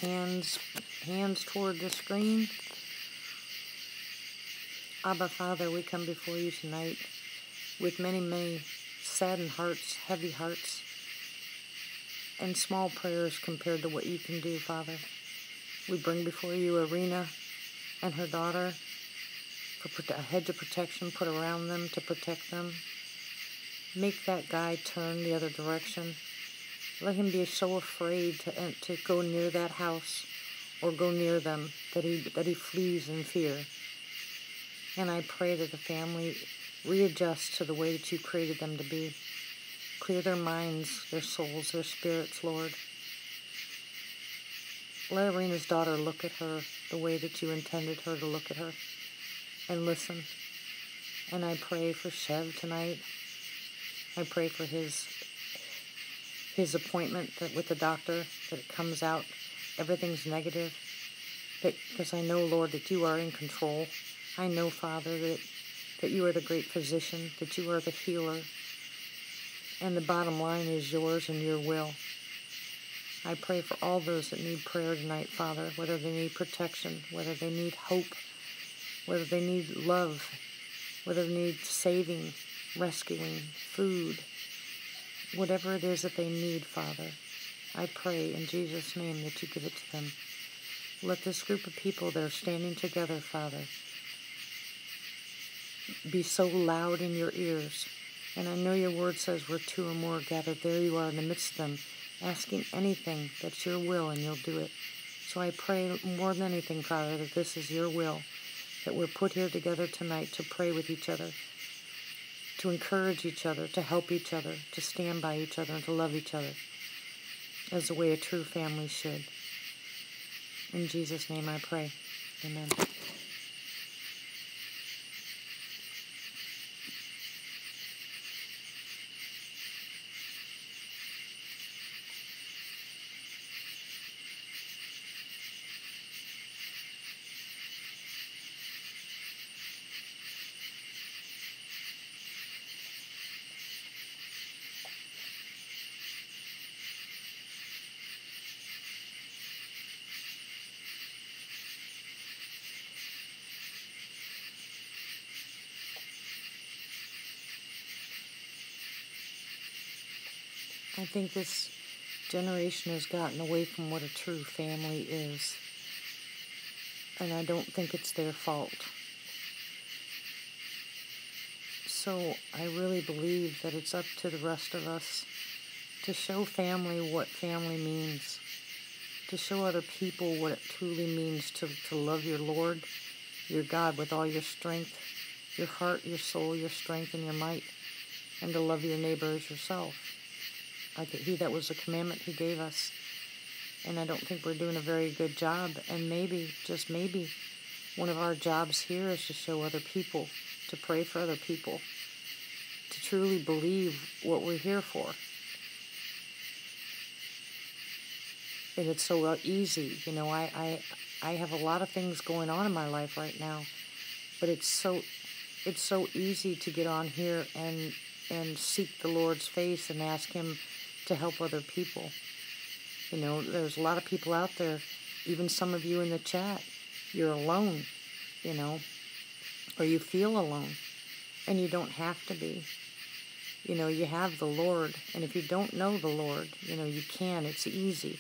hands toward the screen. Abba, Father, we come before you tonight with many, many saddened hearts, heavy hearts, and small prayers compared to what you can do, Father. We bring before you Arena and her daughter for a hedge of protection put around them to protect them. Make that guy turn the other direction. Let him be so afraid to go near that house or go near them that he flees in fear. And I pray that the family readjust to the way that you created them to be. Clear their minds, their souls, their spirits, Lord. Let Arena's daughter look at her the way that you intended her to look at her and listen. And I pray for Chev tonight. I pray for his appointment with the doctor, that it comes out, everything's negative. Because I know, Lord, that you are in control. I know, Father, that you are the great physician, that you are the healer. And the bottom line is yours and your will. I pray for all those that need prayer tonight, Father, whether they need protection, whether they need hope, whether they need love, whether they need saving, rescuing, food, whatever it is that they need, Father. I pray in Jesus' name that you give it to them. Let this group of people that are standing together, Father, be so loud in your ears. And I know your word says where two or more are gathered, there you are in the midst of them, asking anything that's your will, and you'll do it. So I pray more than anything, Father, that this is your will, that we're put here together tonight to pray with each other, to encourage each other, to help each other, to stand by each other, and to love each other as the way a true family should. In Jesus' name I pray. Amen. I think this generation has gotten away from what a true family is. And I don't think it's their fault. So I really believe that it's up to the rest of us to show family what family means, to show other people what it truly means to love your Lord, your God, with all your strength, your heart, your soul, your strength, and your might, and to love your neighbor as yourself. That was a commandment he gave us, and I don't think we're doing a very good job. And maybe, just maybe, one of our jobs here is to show other people, to pray for other people, to truly believe what we're here for. And it's so easy, I have a lot of things going on in my life right now, but it's so easy to get on here and seek the Lord's face and ask him to help other people. There's a lot of people out there, even some of you in the chat, you're alone, or you feel alone, and you don't have to be. You have the Lord, and if you don't know the Lord, you can, it's easy.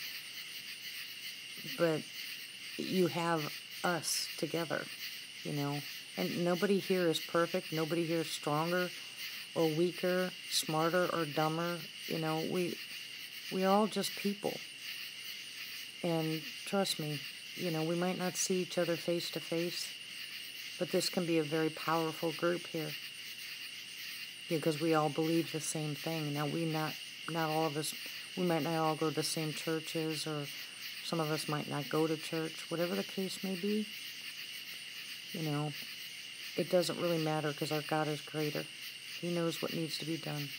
But you have us together, and nobody here is perfect, nobody here is stronger or weaker, smarter or dumber. We're all just people. And trust me, we might not see each other face to face, but this can be a very powerful group here, because we all believe the same thing. Now, not all of us, we might not all go to the same churches, or some of us might not go to church, whatever the case may be. It doesn't really matter, because our God is greater. He knows what needs to be done.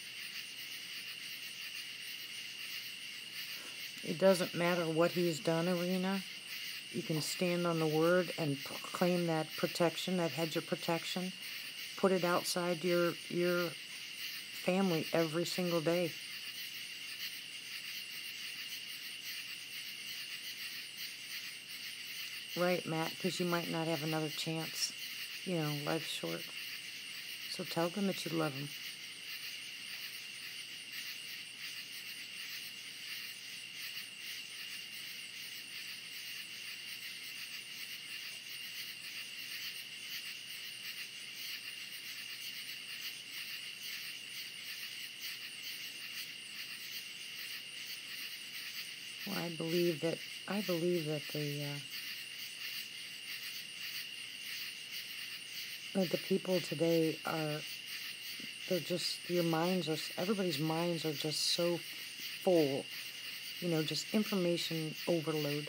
It doesn't matter what he's done, Arena. You can stand on the word and claim that protection, that hedge of protection. Put it outside your family every single day. Right, Matt, because you might not have another chance. Life's short. So tell them that you love them. Well, I believe that the people today everybody's minds are just so full, just information overload.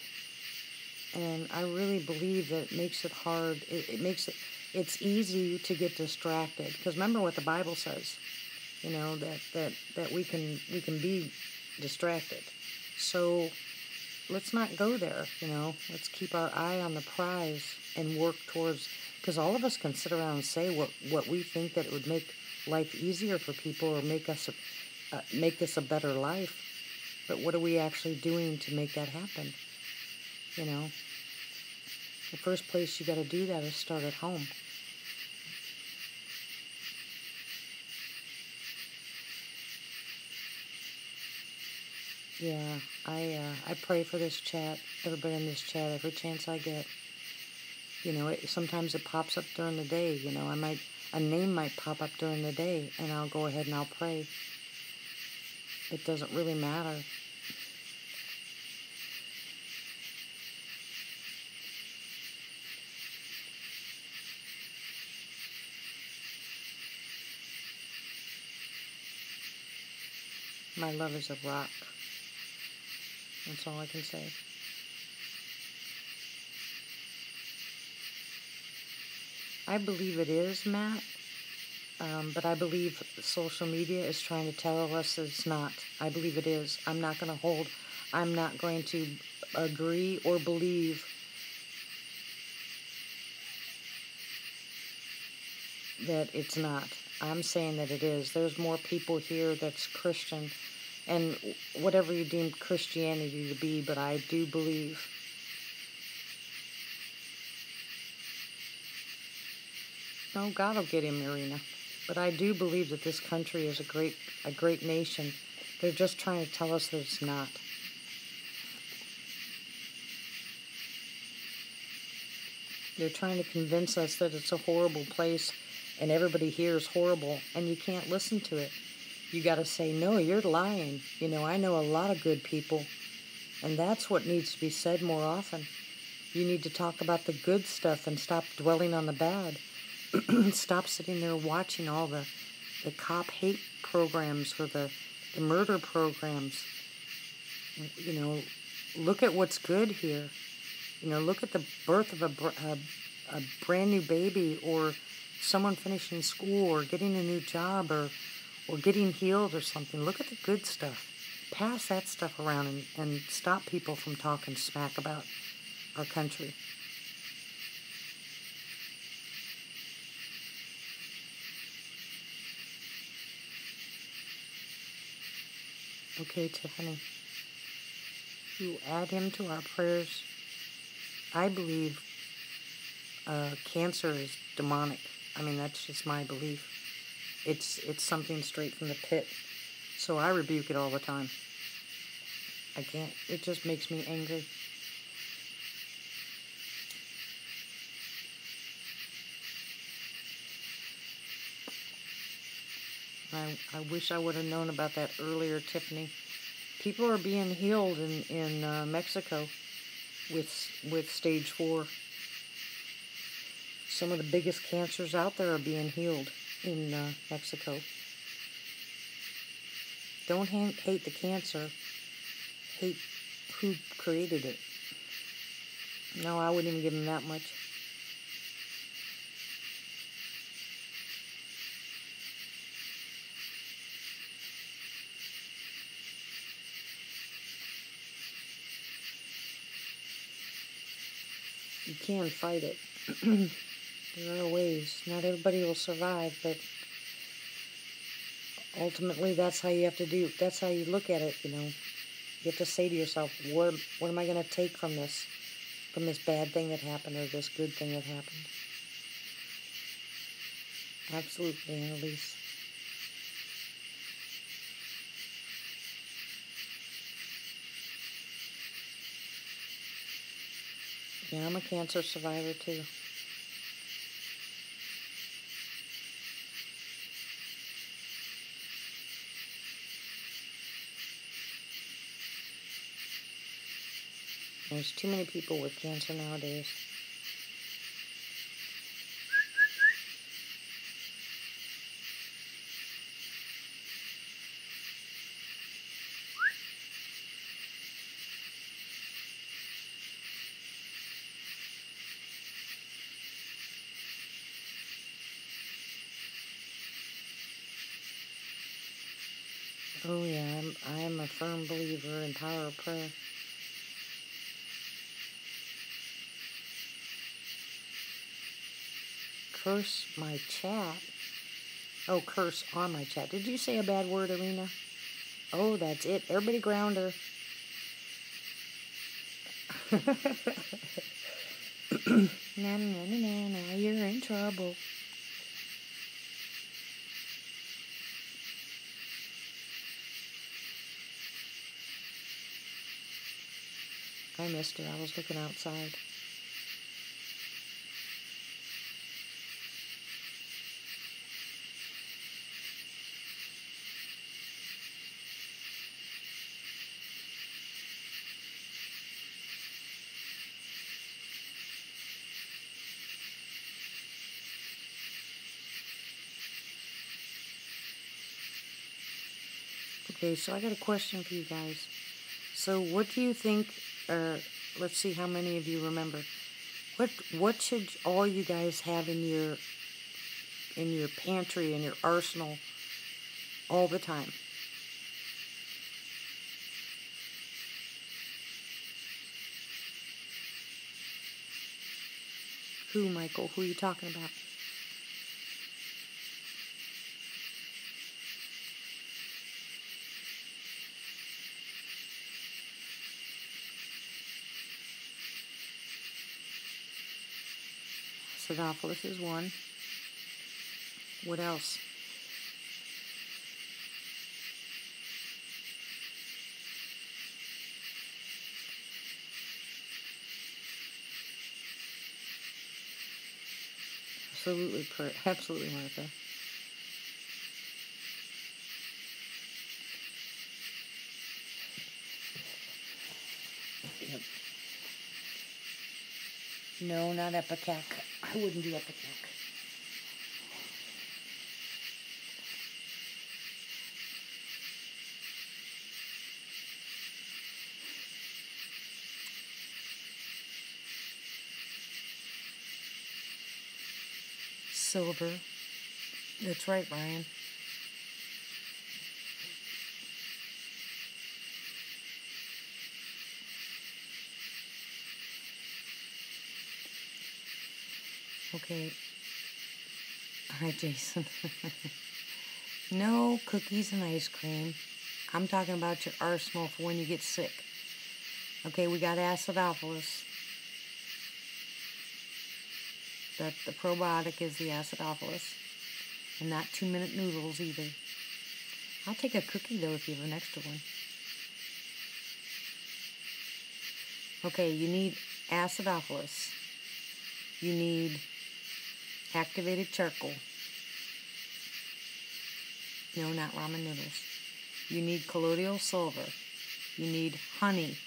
And I really believe that it makes it hard. It's easy to get distracted. Because remember what the Bible says, that we can be distracted. So let's not go there, Let's keep our eye on the prize and work towards, because all of us can sit around and say what we think that it would make life easier for people, or make this a better life. But what are we actually doing to make that happen? You know, the first place you got to do that is start at home. Yeah, I pray for this chat, everybody in this chat, every chance I get. You know, sometimes it pops up during the day. You know, a name might pop up during the day, and I'll go ahead and I'll pray. It doesn't really matter. My love is a rock. That's all I can say. I believe it is, Matt, but I believe social media is trying to tell us that it's not. I believe it is. I'm not going to agree or believe that it's not. I'm saying that it is. There's more people here that's Christian, and whatever you deem Christianity to be, but I do believe no, God will get him, Marina. But I do believe that this country is a great nation. They're just trying to tell us that it's not. They're trying to convince us that it's a horrible place and everybody here is horrible, and you can't listen to it. You got to say, no, you're lying. You know, I know a lot of good people, and that's what needs to be said more often. You need to talk about the good stuff and stop dwelling on the bad. Stop sitting there watching all the cop hate programs or the murder programs. You know, look at what's good here. You know, look at the birth of a brand new baby, or someone finishing school, or getting a new job, or getting healed or something. Look at the good stuff. Pass that stuff around and stop people from talking smack about our country. Okay, Tiffany. You add him to our prayers. I believe cancer is demonic. I mean, that's just my belief. It's something straight from the pit. So I rebuke it all the time. I can't. It just makes me angry. I wish I would have known about that earlier, Tiffany. People are being healed in Mexico with stage 4. Some of the biggest cancers out there are being healed in Mexico. Don't hate the cancer. Hate who created it. No, I wouldn't even give them that much. You can fight it. There are ways. Not everybody will survive, but ultimately that's how you have to do. That's how you look at it, you know. You have to say to yourself, what am I going to take from this bad thing that happened or this good thing that happened? Absolutely, Annalise. Yeah, I'm a cancer survivor too. There's too many people with cancer nowadays. Oh yeah, I'm a firm believer in power of prayer. Curse my chat. Oh, curse on my chat. Did you say a bad word, Arena? Oh, that's it. Everybody ground her. Na na na na na, you're in trouble. I missed her. I was looking outside. Okay, so I got a question for you guys. So what do you think, let's see how many of you remember. What should all you guys have in your pantry, in your arsenal, all the time? Who, Michael? Who are you talking about? Acidophilus is one. What else? Absolutely, Martha. Yep. No, not Epicac. I wouldn't do Epicac. Silver. That's right, Ryan. Okay. Hi, Jason. No cookies and ice cream. I'm talking about your arsenal for when you get sick. Okay, we got acidophilus. The probiotic is the acidophilus. And not 2-minute noodles either. I'll take a cookie, though, if you have an extra one. Okay, you need acidophilus. You need activated charcoal. No, not ramen noodles. You need colloidal silver. You need honey.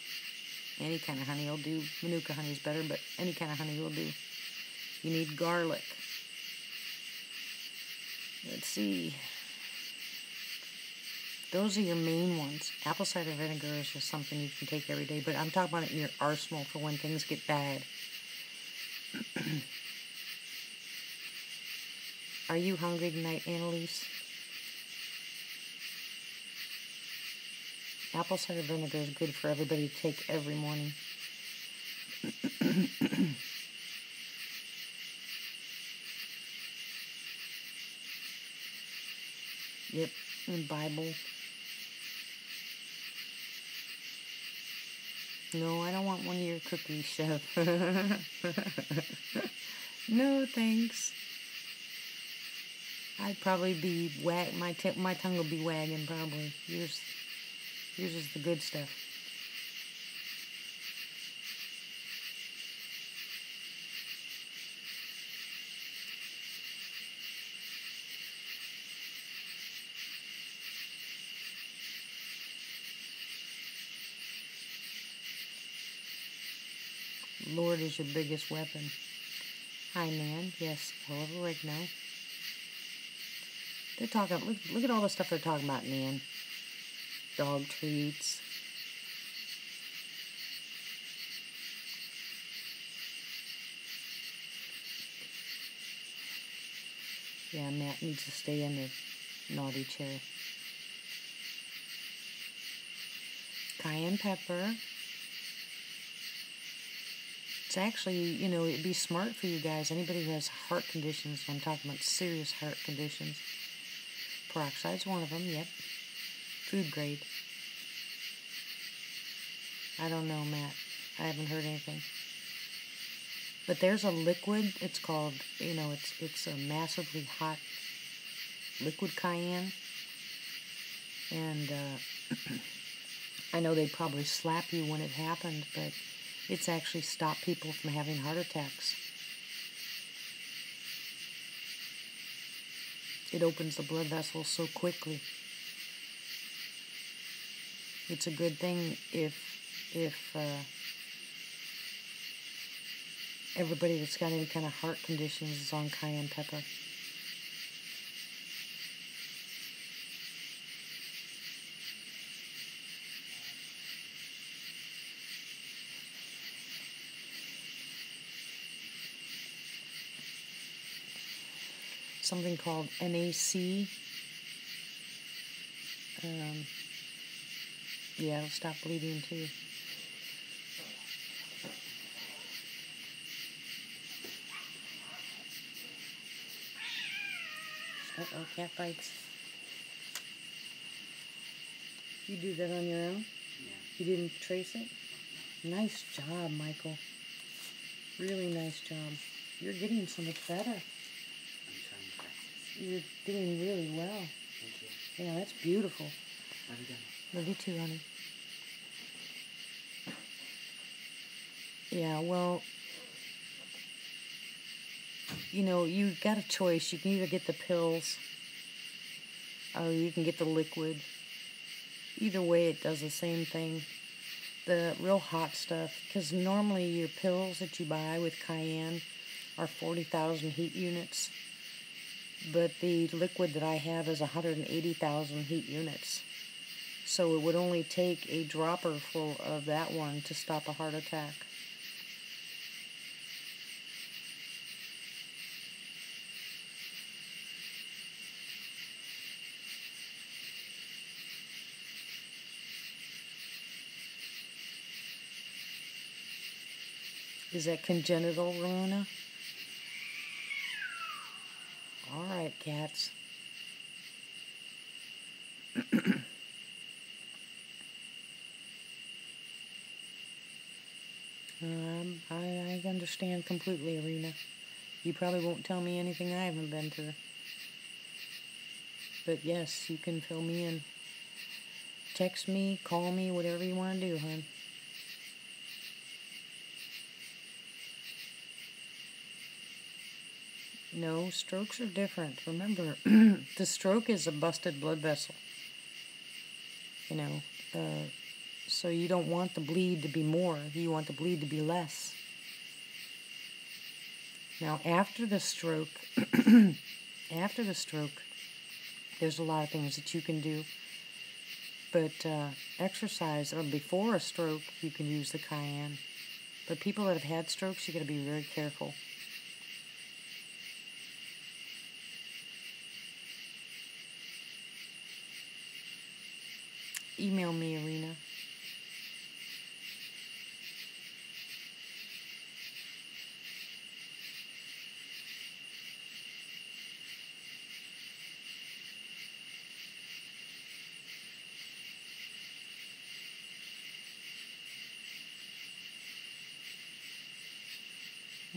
Any kind of honey will do. Manuka honey is better, but any kind of honey will do. You need garlic. Let's see. Those are your main ones. Apple cider vinegar is just something you can take every day, but I'm talking about it in your arsenal for when things get bad. Are you hungry tonight, Annalise? Apple cider vinegar is good for everybody to take every morning. Yep, and Bible. No, I don't want one of your cookies, Chef. No, thanks. I'd probably be my tongue will be wagging probably. Yours is the good stuff. Lord is your biggest weapon. Hi, man. Yes, full of oregano. They're talking. Look at all the stuff they're talking about, man. Dog treats. Yeah, Matt needs to stay in the naughty chair. Cayenne pepper. It's actually, it'd be smart for you guys. Anybody who has heart conditions, I'm talking about serious heart conditions. Peroxide's one of them, yep. Food grade. I don't know, Matt. I haven't heard anything. But there's a liquid. It's called, it's a massively hot liquid cayenne. And I know they'd probably slap you when it happened, but it's actually stopped people from having heart attacks. It opens the blood vessels so quickly. It's a good thing if everybody that's got any kind of heart conditions is on cayenne pepper. Something called NAC. Yeah, it'll stop bleeding too. Uh-oh, cat bites. You do that on your own? Yeah. You didn't trace it? Nice job, Michael. Really nice job. You're getting so much better. I'm trying to practice. You're doing really well. Thank you. Yeah, that's beautiful. Love you, Dad. Love you too, honey. Yeah, well, you got a choice. You can either get the pills or you can get the liquid. Either way, it does the same thing. The real hot stuff, because normally your pills that you buy with cayenne are 40,000 heat units, but the liquid that I have is 180,000 heat units. So it would only take a dropper full of that one to stop a heart attack. Is that congenital, Ramona? All right, cats. I understand completely, Arena. You probably won't tell me anything I haven't been through. But yes, you can fill me in. Text me, call me, whatever you want to do, hon. No, strokes are different. Remember, the stroke is a busted blood vessel. So you don't want the bleed to be more. You want the bleed to be less. Now, after the stroke, there's a lot of things that you can do. But exercise, or before a stroke, you can use the cayenne. But people that have had strokes, you got to be very careful. Email me, Arena.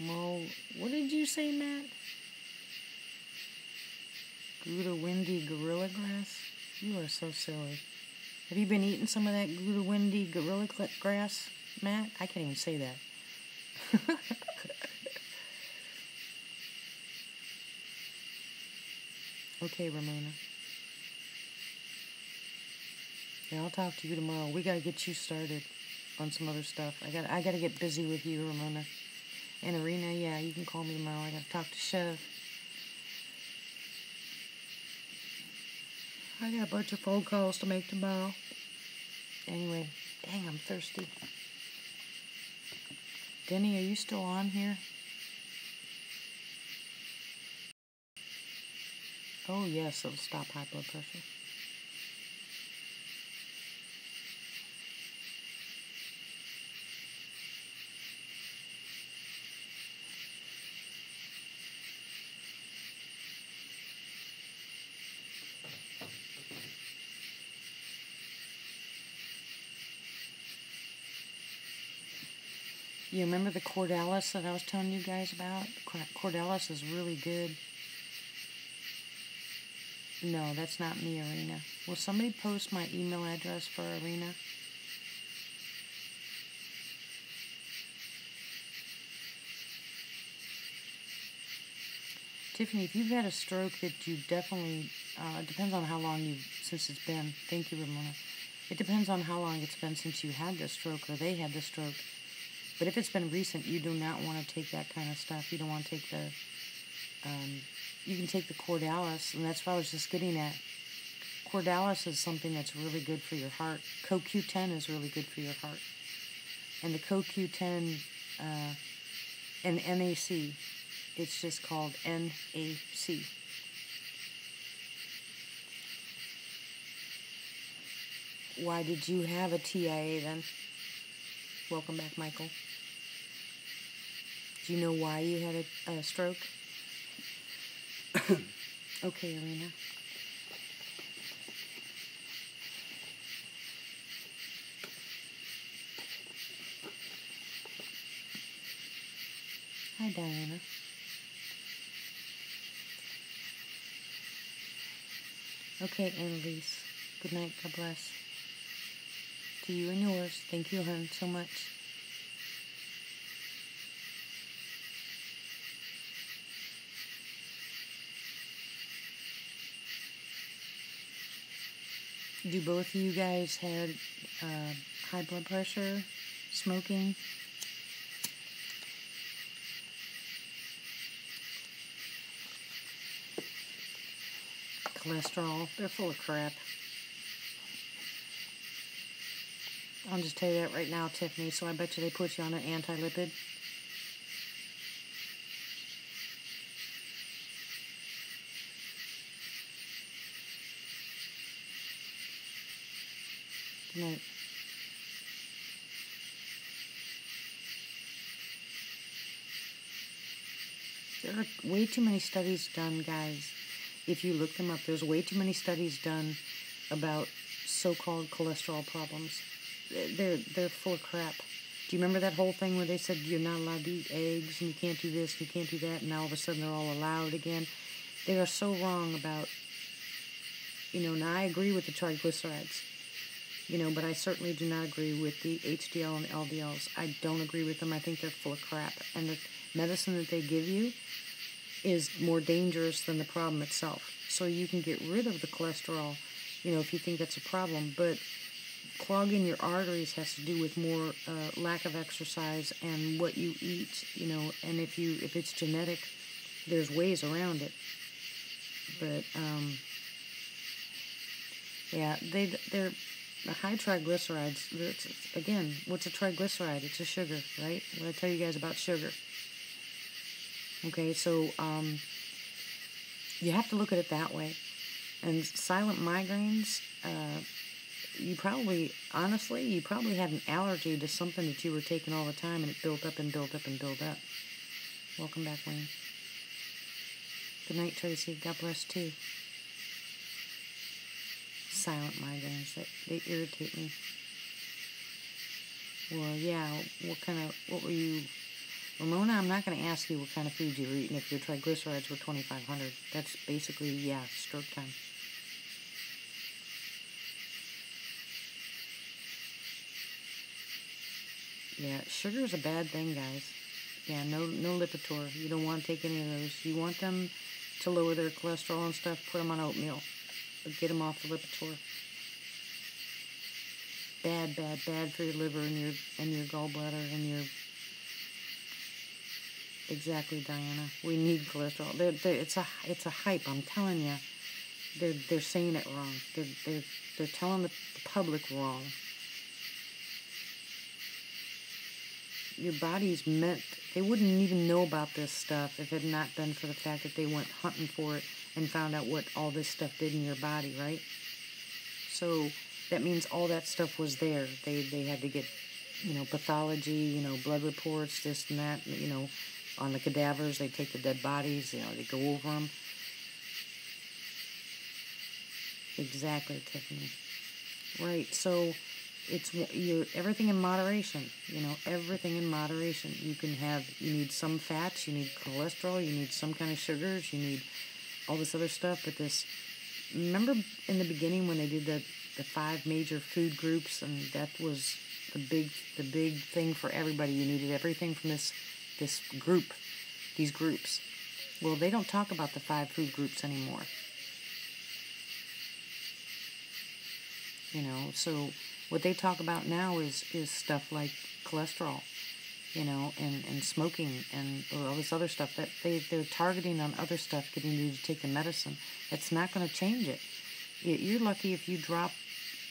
Well, what did you say, Matt? Gouda windy gorilla grass? You are so silly. Have you been eating some of that Gouda windy gorilla grass, Matt? I can't even say that. Okay, Ramona. Yeah, I'll talk to you tomorrow. We gotta get you started on some other stuff. I gotta get busy with you, Ramona. And Arena, yeah, you can call me tomorrow. I gotta talk to Chev. I got a bunch of phone calls to make tomorrow. Anyway, dang, I'm thirsty. Denny, are you still on here? Oh, yes, it'll stop high blood pressure. You remember the Cordalis that I was telling you guys about? Cordalis is really good. No, that's not me, Arena. Will somebody post my email address for Arena? Tiffany, if you've had a stroke that you definitely, it depends on how long since it's been. Thank you, Ramona. It depends on how long it's been since you had the stroke or they had the stroke. But if it's been recent, you do not want to take that kind of stuff. You don't want to take the, you can take the Cordalis, and that's what I was just getting at. Cordalis is something that's really good for your heart. CoQ10 is really good for your heart. And the CoQ10 and NAC, it's just called NAC. Why did you have a TIA then? Welcome back, Michael. Do you know why you had a stroke? Okay, Arena. Hi, Diana. Okay, Annalise. Good night. God bless. To you and yours. Thank you, hon, so much. Do both of you guys had high blood pressure, smoking? Cholesterol? They're full of crap. I'll just tell you that right now, Tiffany, so I bet you they put you on an anti-lipid. Good night. There are way too many studies done, guys. If you look them up, there's way too many studies done about so-called cholesterol problems. They're full of crap. Do you remember that whole thing where they said you're not allowed to eat eggs and you can't do this, you can't do that, and now all of a sudden they're all allowed again? They are so wrong about, now I agree with the triglycerides, but I certainly do not agree with the HDL and LDLs. I don't agree with them. I think they're full of crap. And the medicine that they give you is more dangerous than the problem itself. So you can get rid of the cholesterol, if you think that's a problem, but clogging your arteries has to do with more lack of exercise and what you eat, and if it's genetic, there's ways around it. But yeah, they're the high triglycerides. Again, what's a triglyceride? It's a sugar, right? What I tell you guys about sugar. Okay, so you have to look at it that way. And silent migraines, you probably had an allergy to something that you were taking all the time, and it built up and built up and built up. Welcome back, Wayne. Good night, Tracy. God bless, too. Silent migraines, they irritate me. Well, yeah, what were you... Ramona, I'm not going to ask you what kind of food you were eating if your triglycerides were 2,500. That's basically, stroke time. Yeah, sugar is a bad thing, guys. Yeah, no Lipitor. You don't want to take any of those. You want them to lower their cholesterol and stuff, put them on oatmeal. But get them off the Lipitor. Bad, bad, bad for your liver and your gallbladder and your... Exactly, Diana. We need cholesterol. It's a hype. I'm telling you. They're saying it wrong. They're telling the public wrong. Your body's meant... They wouldn't even know about this stuff if it had not been for the fact that they went hunting for it and found out what all this stuff did in your body, right? So that means all that stuff was there. They had to get, pathology, blood reports, this and that, on the cadavers. They take the dead bodies, they go over them. Exactly, Tiffany. Right, so you're everything in moderation. Everything in moderation. You need some fats, you need cholesterol, you need some kind of sugars, you need all this other stuff. But remember in the beginning when they did the 5 major food groups, and that was the big thing for everybody. You needed everything from these groups. Well, they don't talk about the 5 food groups anymore. So what they talk about now is stuff like cholesterol, and smoking and all this other stuff that they're targeting on other stuff, getting you to take the medicine. That's not going to change it. You're lucky if you drop,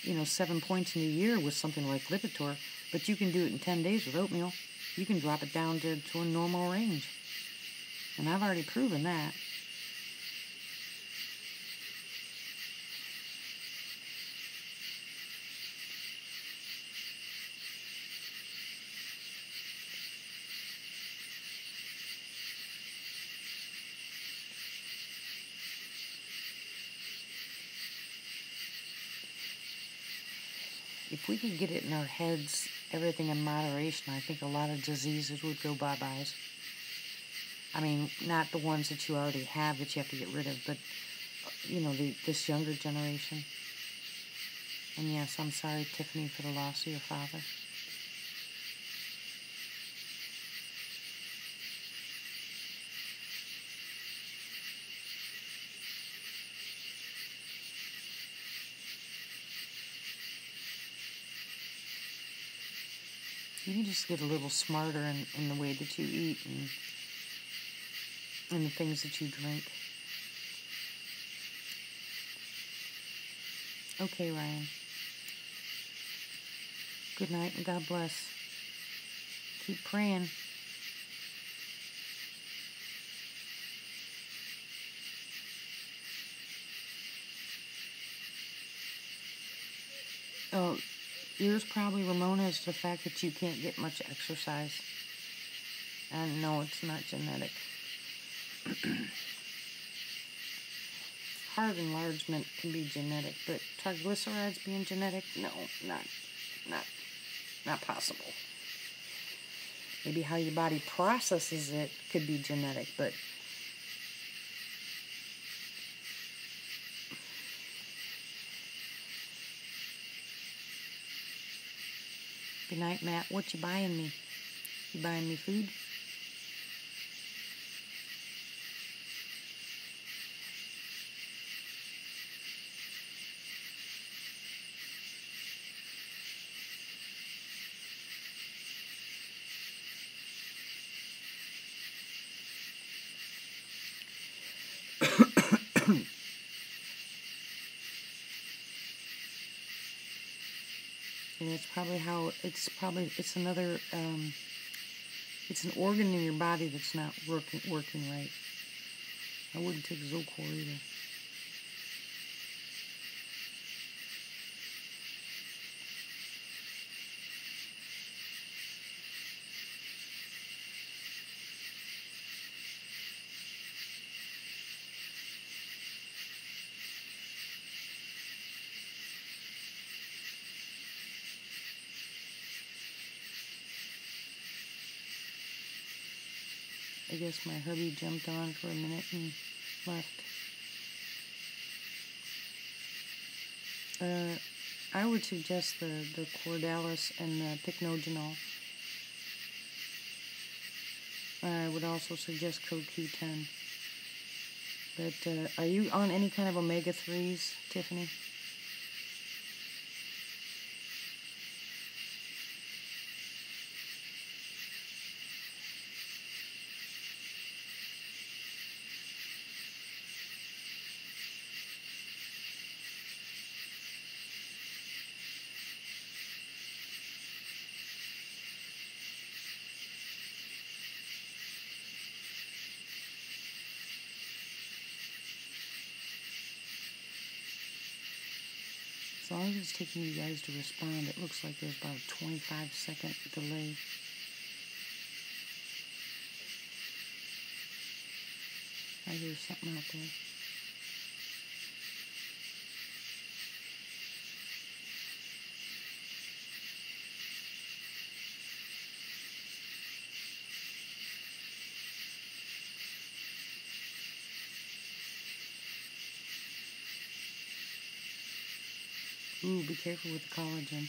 7 points in a year with something like Lipitor, but you can do it in 10 days with oatmeal. You can drop it down to a normal range. And I've already proven that. If we could get it in our heads, everything in moderation, I think a lot of diseases would go bye-byes. I mean, not the ones that you already have that you have to get rid of, but, this younger generation. And yes, I'm sorry, Tiffany, for the loss of your father. You can just get a little smarter in the way that you eat and the things that you drink. Okay, Ryan. Good night and God bless. Keep praying. Oh, yours probably, Ramona, is the fact that you can't get much exercise. And no, it's not genetic. Heart enlargement can be genetic, but triglycerides being genetic, no, not possible. Maybe how your body processes it could be genetic, but good night, Matt. What you buying me? You buying me food? And it's another, it's an organ in your body that's not working right. I wouldn't take Zocor either. I guess my hubby jumped on for a minute and left. I would suggest the Cordalis and the Pycnogenol. I would also suggest CoQ10. But are you on any kind of omega-3s, Tiffany? As long as it's taking you guys to respond, it looks like there's about a 25-second delay. I hear something out there. Ooh, be careful with the collagen.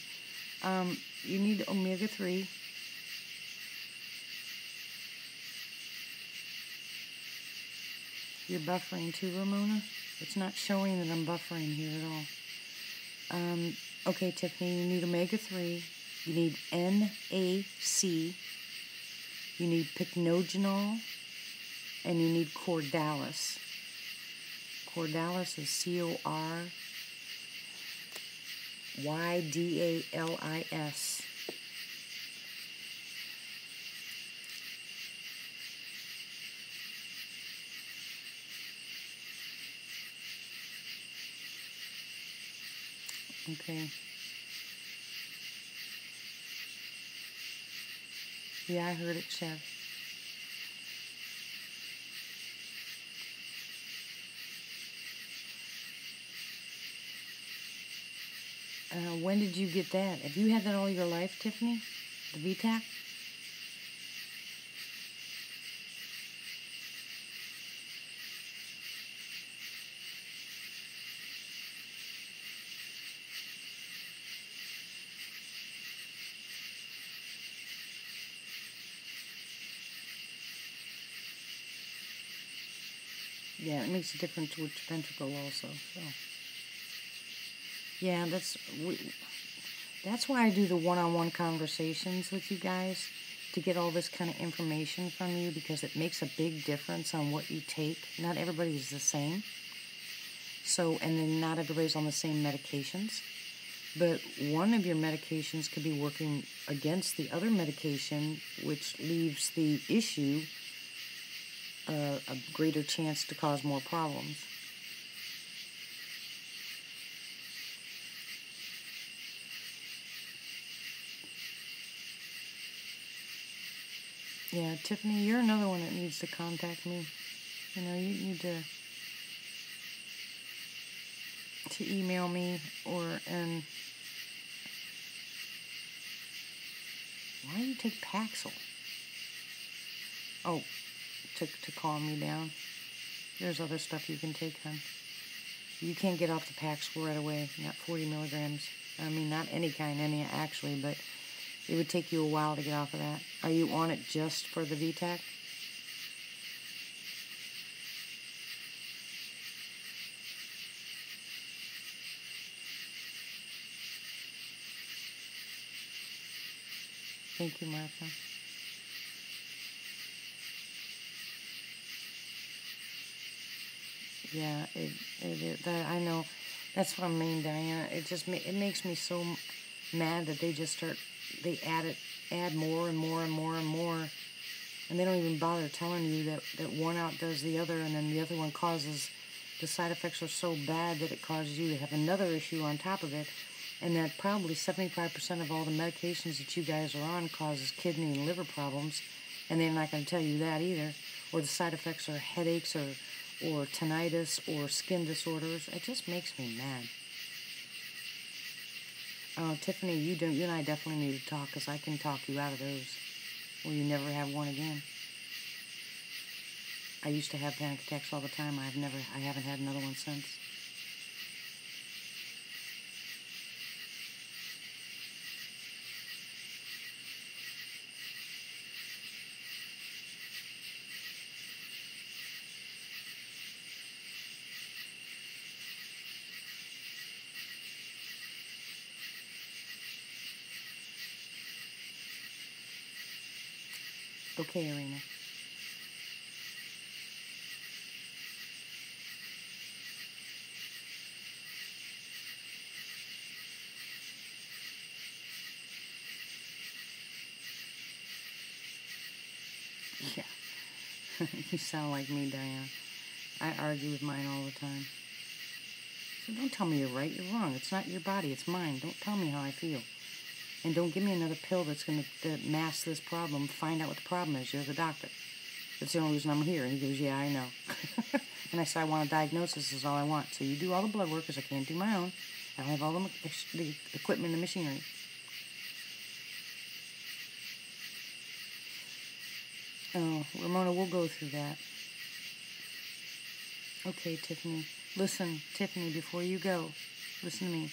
You need omega-3. You're buffering too, Ramona? It's not showing that I'm buffering here at all. Okay, Tiffany, you need omega-3. You need NAC. You need pycnogenol. And you need Cordalis. Cordalis is CorYdalis. Okay. Yeah, I heard it, Chev. When did you get that? Have you had that all your life, Tiffany? The VTAC? Yeah, it makes a difference with ventricle also. So. Yeah, that's why I do the one-on-one conversations with you guys, to get all this kind of information from you, because it makes a big difference on what you take. Not everybody's the same. So, and then not everybody's on the same medications. But one of your medications could be working against the other medication, which leaves the issue a greater chance to cause more problems. Yeah, Tiffany, you're another one that needs to contact me. You know, you need to email me, and why do you take Paxil? Oh, to calm me down. There's other stuff you can take, hon. You can't get off the Paxil right away, not 40 milligrams. I mean, not any kind, actually, but it would take you a while to get off of that. Are you on it just for the VTAC? Thank you, Martha. Yeah, I know. That's what I mean, Diana. It makes me so mad that they add more and more and more and more, and they don't even bother telling you that one outdoes the other, and then the other one causes, the side effects are so bad that it causes you to have another issue on top of it, and that probably 75% of all the medications that you guys are on causes kidney and liver problems, and they're not going to tell you that either, or the side effects are headaches or tinnitus or skin disorders. It just makes me mad. Tiffany, you and I definitely need to talk, because I can talk you out of those, or you never have one again. I used to have panic attacks all the time. I haven't had another one since. Okay, Irina. Yeah. You sound like me, Diane. I argue with mine all the time. So don't tell me you're right, you're wrong. It's not your body, it's mine. Don't tell me how I feel. And don't give me another pill that's going to mask this problem. Find out what the problem is. You're the doctor. That's the only reason I'm here. And he goes, yeah, I know. And I said, I want a diagnosis is all I want. So you do all the blood work, because I can't do my own. I don't have all the equipment and machinery. Oh, Ramona, we'll go through that. Okay, Tiffany. Listen, Tiffany, before you go, listen to me.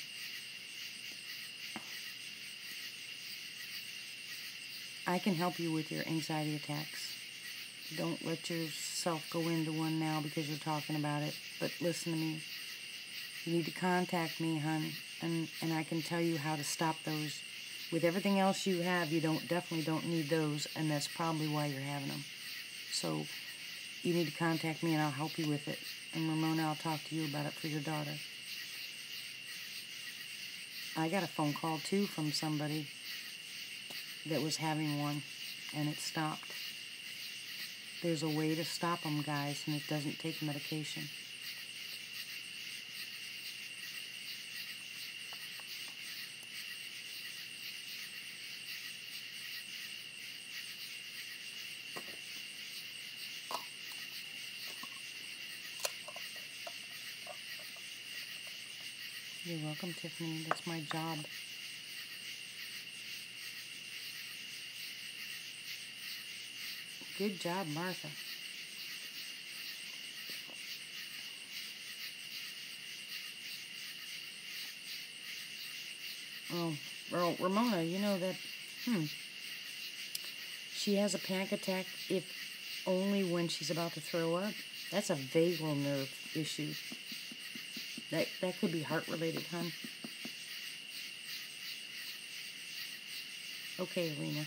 I can help you with your anxiety attacks. Don't let yourself go into one now because you're talking about it. But listen to me. You need to contact me, hon, and I can tell you how to stop those. With everything else you have, you definitely don't need those, and that's probably why you're having them. So you need to contact me, and I'll help you with it. And Ramona, I'll talk to you about it for your daughter. I got a phone call, too, from somebody that was having one, and it stopped. There's a way to stop them, guys, and it doesn't take medication. You're welcome, Tiffany. That's my job. Good job, Martha. Oh, well, Ramona, you know that, she has a panic attack if only when she's about to throw up. That's a vagal nerve issue. That could be heart-related, hon. Okay, Alina.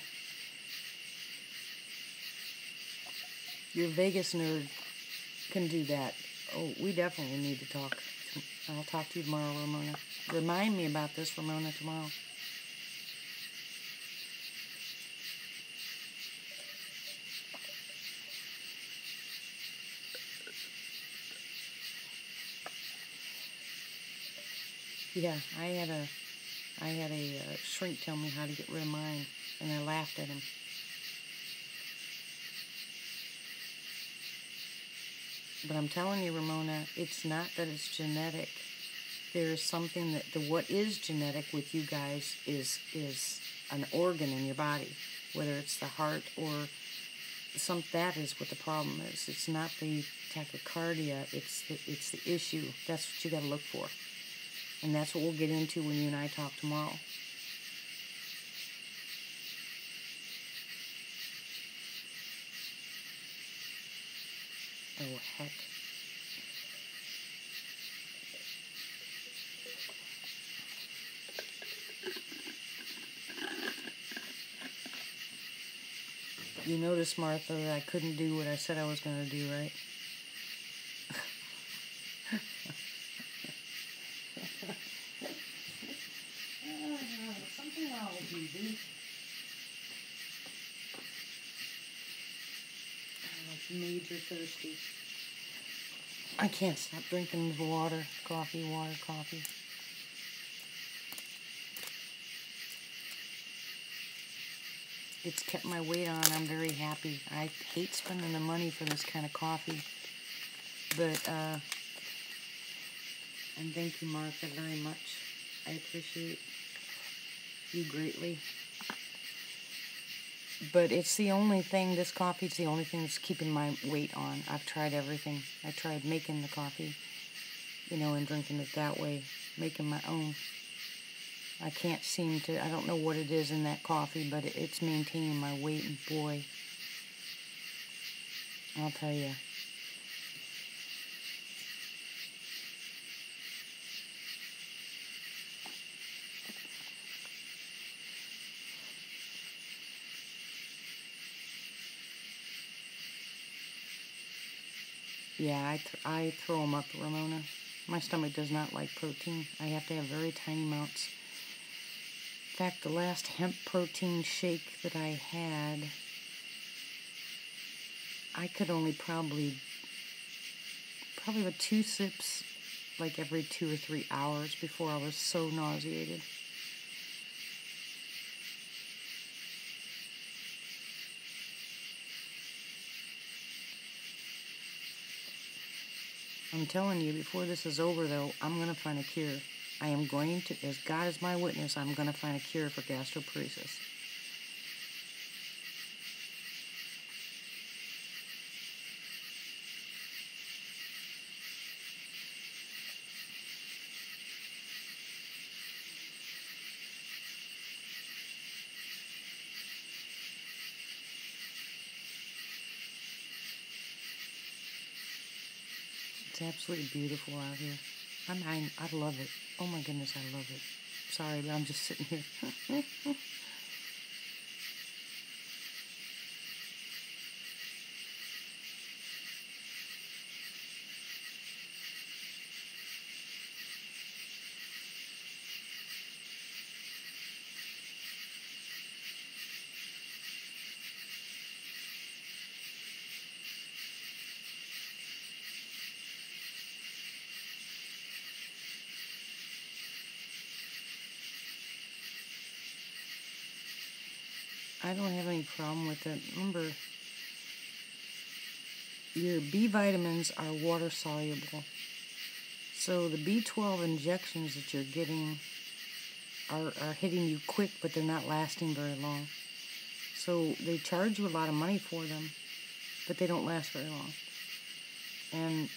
Your vagus nerve can do that. Oh, we definitely need to talk. I'll talk to you tomorrow, Ramona. Remind me about this, Ramona, tomorrow. Yeah, I had a shrink tell me how to get rid of mine, and I laughed at him. But I'm telling you, Ramona, it's not that it's genetic. There is something that what is genetic with you guys is an organ in your body, whether it's the heart or that is what the problem is. It's not the tachycardia. It's the issue. That's what you got to look for. And that's what we'll get into when you and I talk tomorrow. Oh, heck. You notice, Martha, that I couldn't do what I said I was going to do, right? Something wrong with you, dude. I'm major thirsty. I can't stop drinking water, coffee. It's kept my weight on. I'm very happy. I hate spending the money for this kind of coffee. But, and thank you, Martha, very much. I appreciate you greatly. But it's the only thing, this coffee's the only thing that's keeping my weight on. I've tried everything. I tried making the coffee, and drinking it that way, making my own. I can't seem to, I don't know what it is in that coffee, but it's maintaining my weight, and boy, I'll tell you. Yeah, I throw them up, Ramona. My stomach does not like protein. I have to have very tiny amounts. In fact, the last hemp protein shake that I had, I could only probably about 2 sips, like every 2 or 3 hours before I was so nauseated. I'm telling you, before this is over, though, I'm going to find a cure. I am going to, as God is my witness, I'm going to find a cure for gastroparesis. It's absolutely beautiful out here. I love it. Oh my goodness, I love it. Sorry, but I'm just sitting here. I don't have any problem with it. Remember, your B vitamins are water soluble. So the B12 injections that you're getting are hitting you quick, but they're not lasting very long. So they charge you a lot of money for them, but they don't last very long. And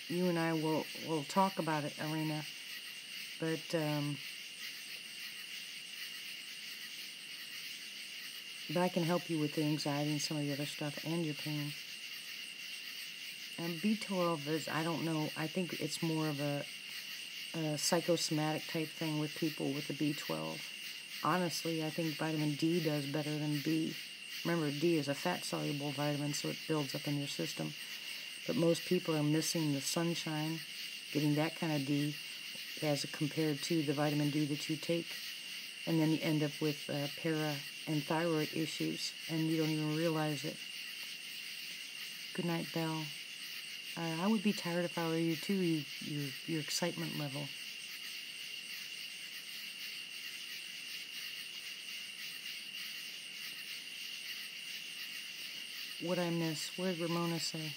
you and I will talk about it, Arena. But I can help you with the anxiety and some of the other stuff and your pain. And B12 is, I don't know, I think it's more of a psychosomatic type thing with people with the B12. Honestly, I think vitamin D does better than B. Remember, D is a fat-soluble vitamin, so it builds up in your system. But most people are missing the sunshine, getting that kind of D as compared to the vitamin D that you take. And then you end up with para and thyroid issues, and you don't even realize it. Good night, Belle. I would be tired if I were you too, your excitement level. What I miss? What did Ramona say?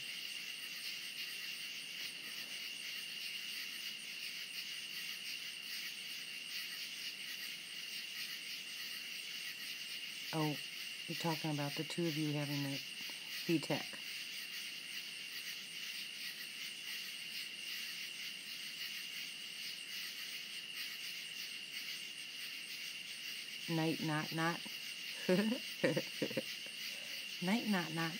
Oh, you're talking about the two of you having the VTech. Night, not. Night, not.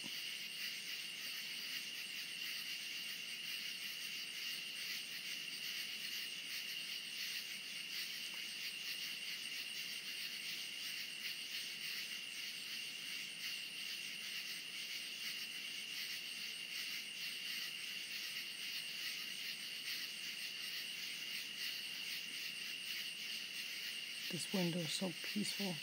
This window is so peaceful.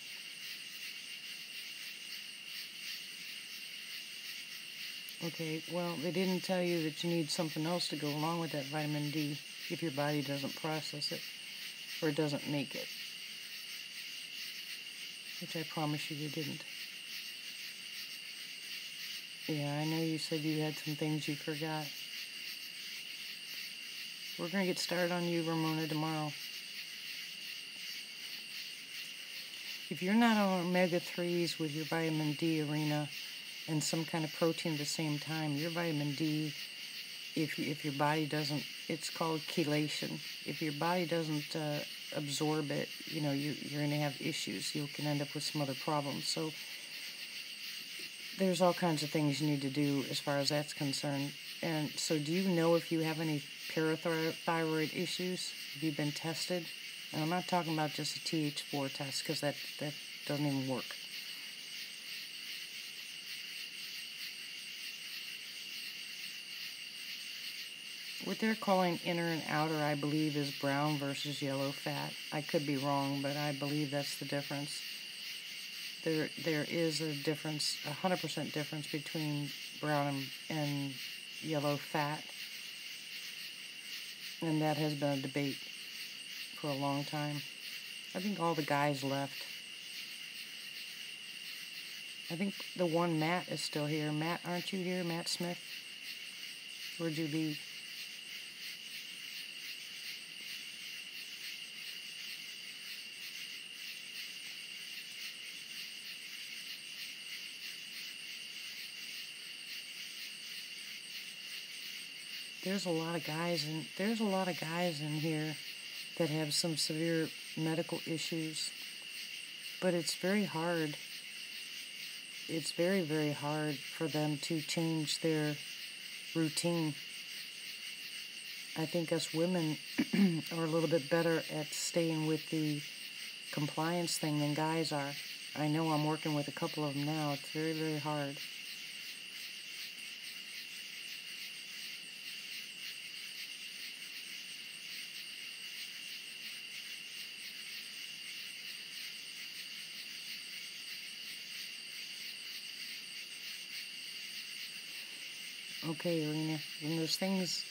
Okay, well, they didn't tell you that you need something else to go along with that vitamin D if your body doesn't process it or doesn't make it. Which I promise you they didn't. Yeah, I know you said you had some things you forgot. We're going to get started on you, Ramona, tomorrow. If you're not on omega-3s with your vitamin D, Arena, and some kind of protein at the same time, your vitamin D, if your body doesn't, it's called chelation. If your body doesn't absorb it, you're going to have issues. You can end up with some other problems. So there's all kinds of things you need to do as far as that's concerned. And so do you know if you have any parathyroid issues? Have you been tested? And I'm not talking about just a TH4 test, because that doesn't even work. What they're calling inner and outer, I believe, is brown versus yellow fat. I could be wrong, but I believe that's the difference. There is a difference, 100% difference between brown and yellow fat. And that has been a debate for a long time. I think all the guys left. I think the one Matt is still here. Matt, aren't you here? Matt Smith? Where'd you leave? There's a lot of guys in here that have some severe medical issues, but it's very hard. It's very, very hard for them to change their routine. I think us women are a little bit better at staying with the compliance thing than guys are. I know I'm working with a couple of them now. It's very, very hard. Okay, Irina, and there's things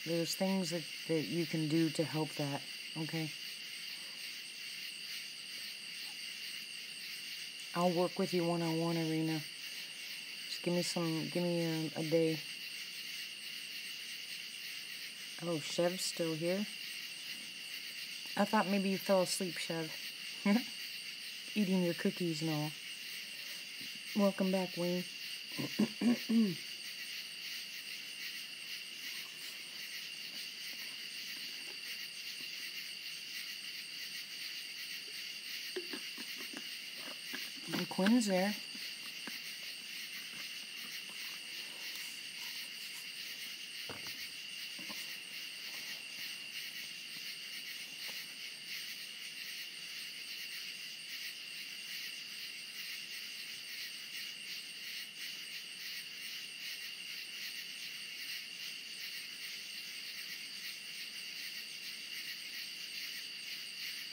that you can do to help that, okay? I'll work with you one-on-one, Irina. Just give me a day. Oh, Chev's still here? I thought maybe you fell asleep, Chev. Eating your cookies and all. Welcome back, Wayne. And Quinn's there.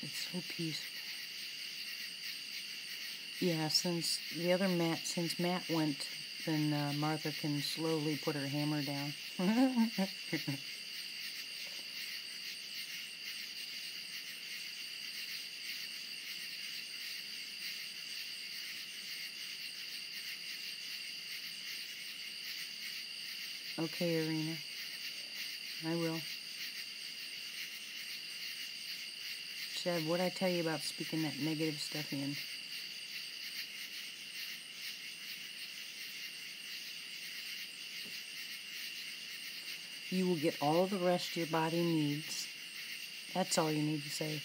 It's so peaceful. Yeah, since Matt went, then Martha can slowly put her hammer down. Okay, Irina. I will. Chad, what'd I tell you about speaking that negative stuff in? You will get all the rest your body needs. That's all you need to say.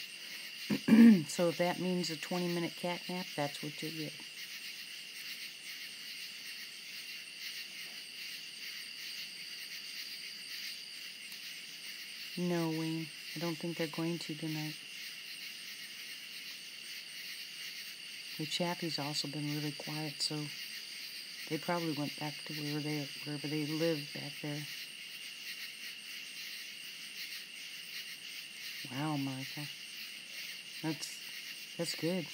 So if that means a 20-minute cat nap, that's what you'll get. No, Wayne. I don't think they're going to tonight. The Chappie's also been really quiet, so they probably went back to wherever they lived back there. Wow, Martha. That's good.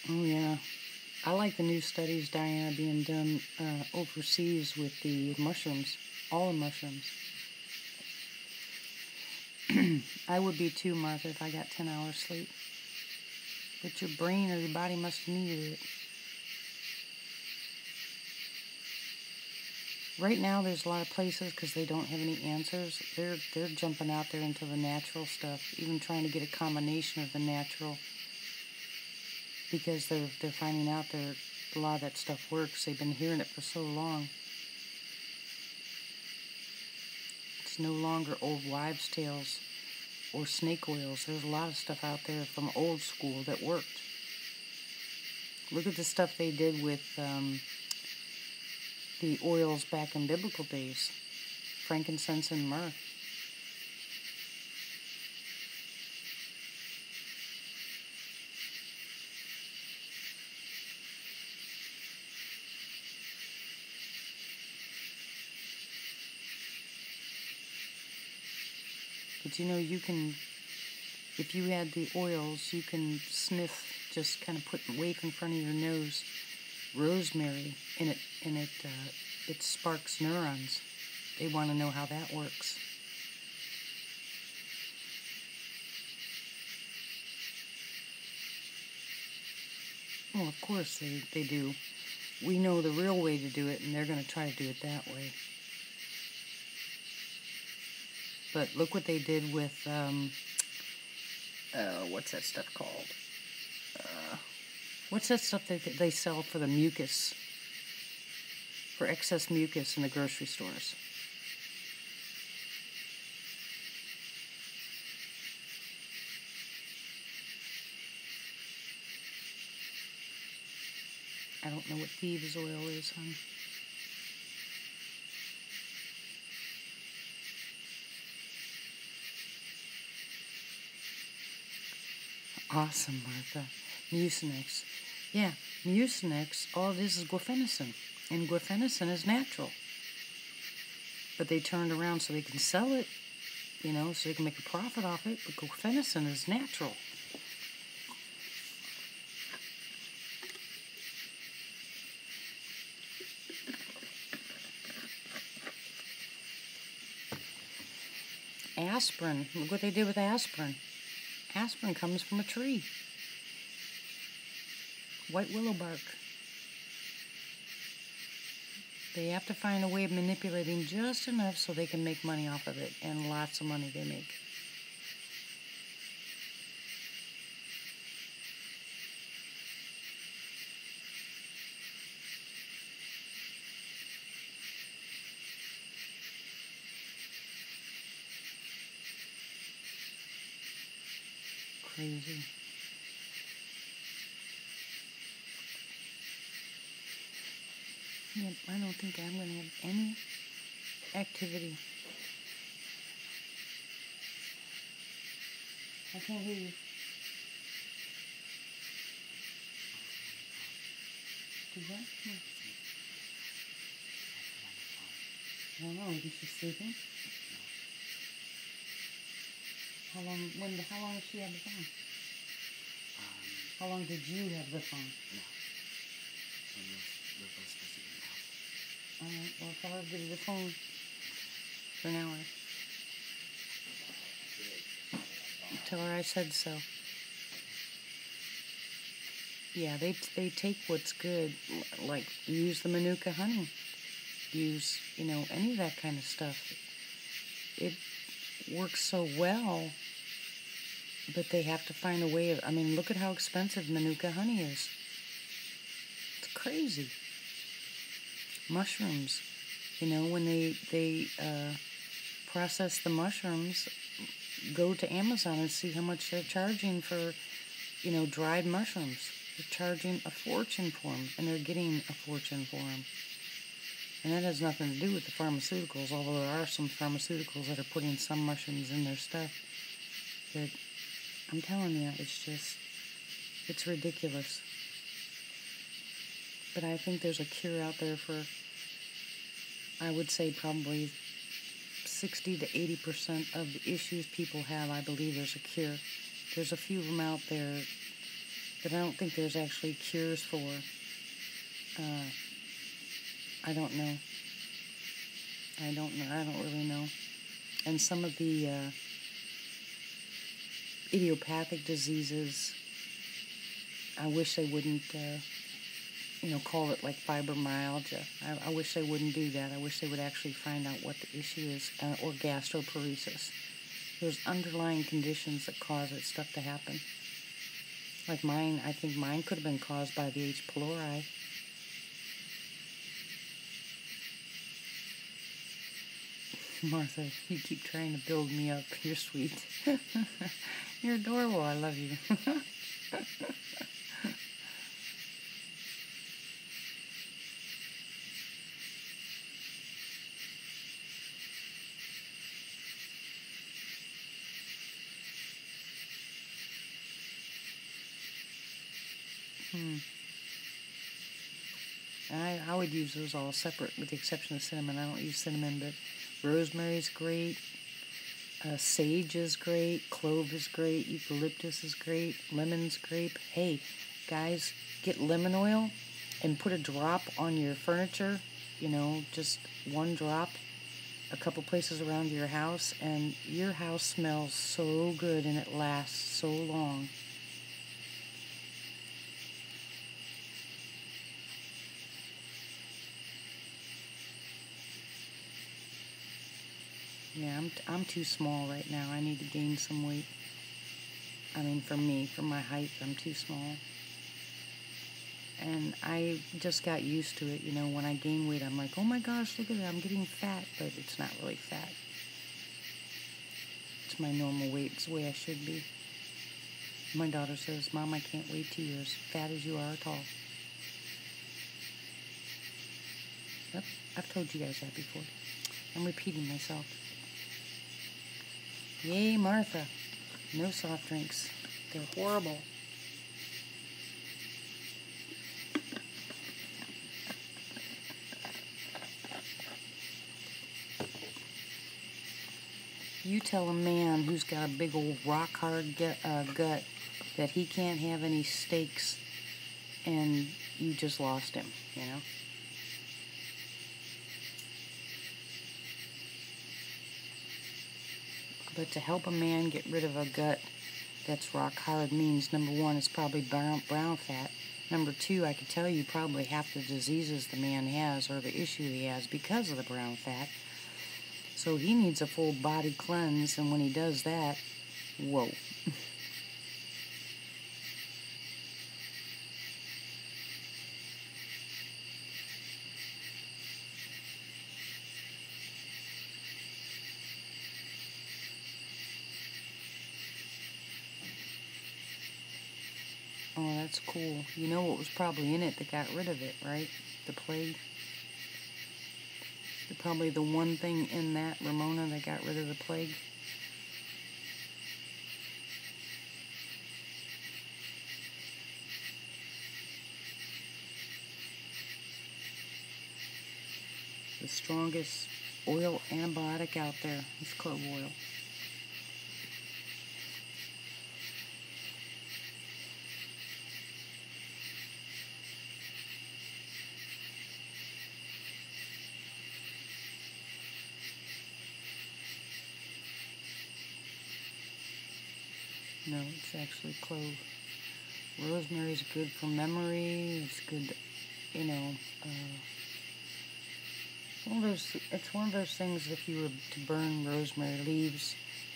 Oh yeah. I like the new studies, Diana, being done overseas with the mushrooms. All the mushrooms. I would be too, Martha, if I got 10 hours sleep. But your brain or your body must have needed it. Right now, there's a lot of places, because they don't have any answers, they're jumping out there into the natural stuff, even trying to get a combination of the natural, because they're finding out that a lot of that stuff works. They've been hearing it for so long. It's no longer old wives' tales or snake oils. There's a lot of stuff out there from old school that worked. Look at the stuff they did with the oils back in biblical days. Frankincense and myrrh. But you know, you can, if you had the oils, you can sniff, just kind of wave in front of your nose, rosemary, and it sparks neurons. They want to know how that works. Well, of course they do. We know the real way to do it, and they're going to try to do it that way. But look what they did with, what's that stuff called? What's that stuff that they sell for the mucus? For excess mucus in the grocery stores. I don't know what thieves oil is, hon. Awesome, Martha. Mucinex. Yeah, Mucinex, all it is guaifenesin. And guaifenesin is natural. But they turned around so they can sell it, so they can make a profit off it. But guaifenesin is natural. Aspirin. Look what they did with aspirin. Aspirin comes from a tree. White willow bark. They have to find a way of manipulating just enough so they can make money off of it, and lots of money they make. Crazy. Yep, I don't think I'm going to have any activity. I can't hear you. Do what? No. I don't know. Is she sleeping? How long did she have the phone? How long did you have the phone? No. When we're both supposed to be in the house. Alright, well, tell her to give her the phone for an hour. Tell her I said so. Yeah, they take what's good, like use the Manuka honey. Use, any of that kind of stuff. It works so well, but they have to find a way of, look at how expensive Manuka honey is. It's crazy. Mushrooms, when they process the mushrooms, go to Amazon and see how much they're charging for, dried mushrooms. They're charging a fortune for them, and they're getting a fortune for them. And that has nothing to do with the pharmaceuticals, although there are some pharmaceuticals that are putting some mushrooms in their stuff. But I'm telling you, it's ridiculous. But I think there's a cure out there for, I would say probably 60 to 80% of the issues people have. I believe there's a cure. There's a few of them out there that I don't think there's actually cures for. I don't know. I don't really know. And some of the idiopathic diseases, I wish they wouldn't, call it like fibromyalgia. I wish they wouldn't do that. I wish they would actually find out what the issue is, or gastroparesis. There's underlying conditions that cause that stuff to happen. Like mine, I think mine could have been caused by the H. pylori. Martha, you keep trying to build me up. You're sweet. You're adorable. I love you. I would use those all separate, with the exception of cinnamon. I don't use cinnamon, but rosemary's great. Sage is great. Clove is great. Eucalyptus is great. Lemon's great. Hey, guys, get lemon oil and put a drop on your furniture. Just one drop, a couple places around your house, and your house smells so good and it lasts so long. Yeah, I'm too small right now. I need to gain some weight. For me, for my height, I'm too small. And I just got used to it. When I gain weight, I'm like, oh my gosh, look at it, I'm getting fat. But it's not really fat. It's my normal weight. It's the way I should be. My daughter says, Mom, I can't wait till you're as fat as you are tall. I've told you guys that before. I'm repeating myself. Yay, Martha. No soft drinks. They're horrible. You tell a man who's got a big old rock-hard gut that he can't have any steaks, and you just lost him, you know? But to help a man get rid of a gut that's rock-hard means, number one, it's probably brown fat. Number two, I could tell you probably half the diseases the man has or the issue he has because of the brown fat. So he needs a full body cleanse, and when he does that, whoa. Oh, that's cool. You know what was probably in it that got rid of it, right? The plague. Probably the one thing in that, Ramona, that got rid of the plague. The strongest oil antibiotic out there is clove oil. No, it's actually clove. Rosemary's good for memory. It's good, you know. It's one of those things. If you were to burn rosemary leaves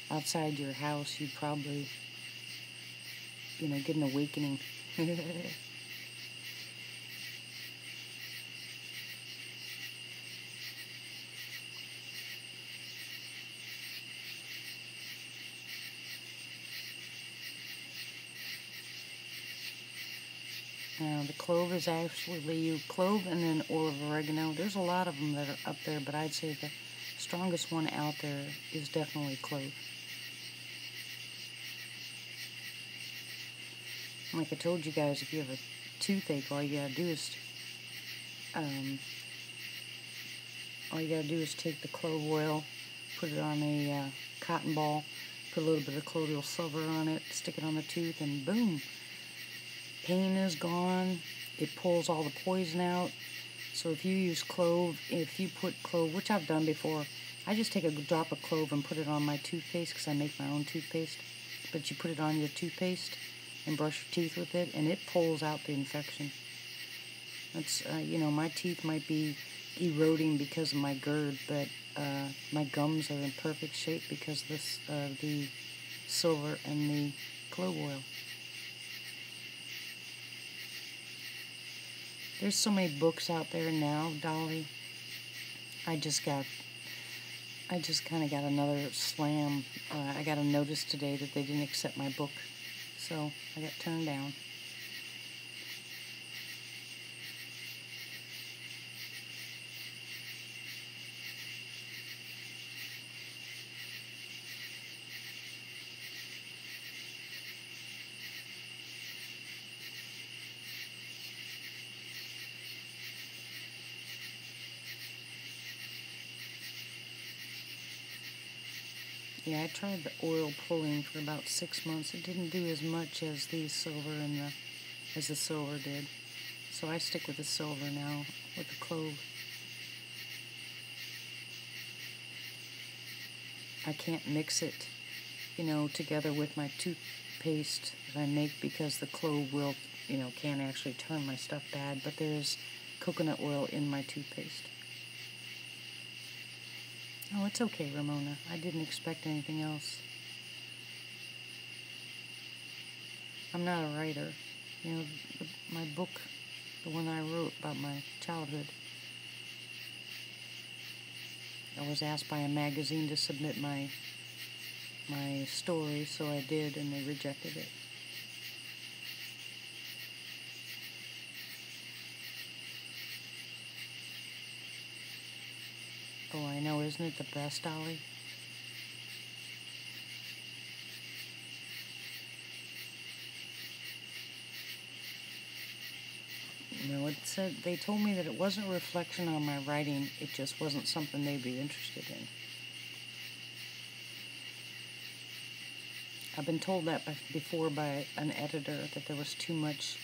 outside your house, you'd probably, you know, get an awakening. Now, the clove is actually clove and then oil of oregano. There's a lot of them that are up there, but I'd say the strongest one out there is definitely clove. Like I told you guys, if you have a toothache, all you gotta do is take the clove oil, put it on a cotton ball, put a little bit of colloidal silver on it, stick it on the tooth, and boom. Pain is gone. It pulls all the poison out. So if you use clove, if you put clove, which I've done before, I just take a drop of clove and put it on my toothpaste because I make my own toothpaste. But you put it on your toothpaste and brush your teeth with it, and it pulls out the infection. That's, you know, my teeth might be eroding because of my GERD, but my gums are in perfect shape because of the silver and the clove oil. There's so many books out there now, Dolly. I just kind of got another slam. I got a notice today that they didn't accept my book, so I got turned down. Yeah, I tried the oil pulling for about 6 months. It didn't do as much as the silver as the silver did. So I stick with the silver now, with the clove. I can't mix it, you know, together with my toothpaste that I make because the clove will, you know, can actually turn my stuff bad. But there's coconut oil in my toothpaste. Oh, it's okay, Ramona. I didn't expect anything else. I'm not a writer. You know, my book, the one I wrote about my childhood, I was asked by a magazine to submit my story, so I did, and they rejected it. know, isn't it the best, Dolly? No, it said, they told me that it wasn't a reflection on my writing, it just wasn't something they'd be interested in. I've been told that before by an editor, that there was too much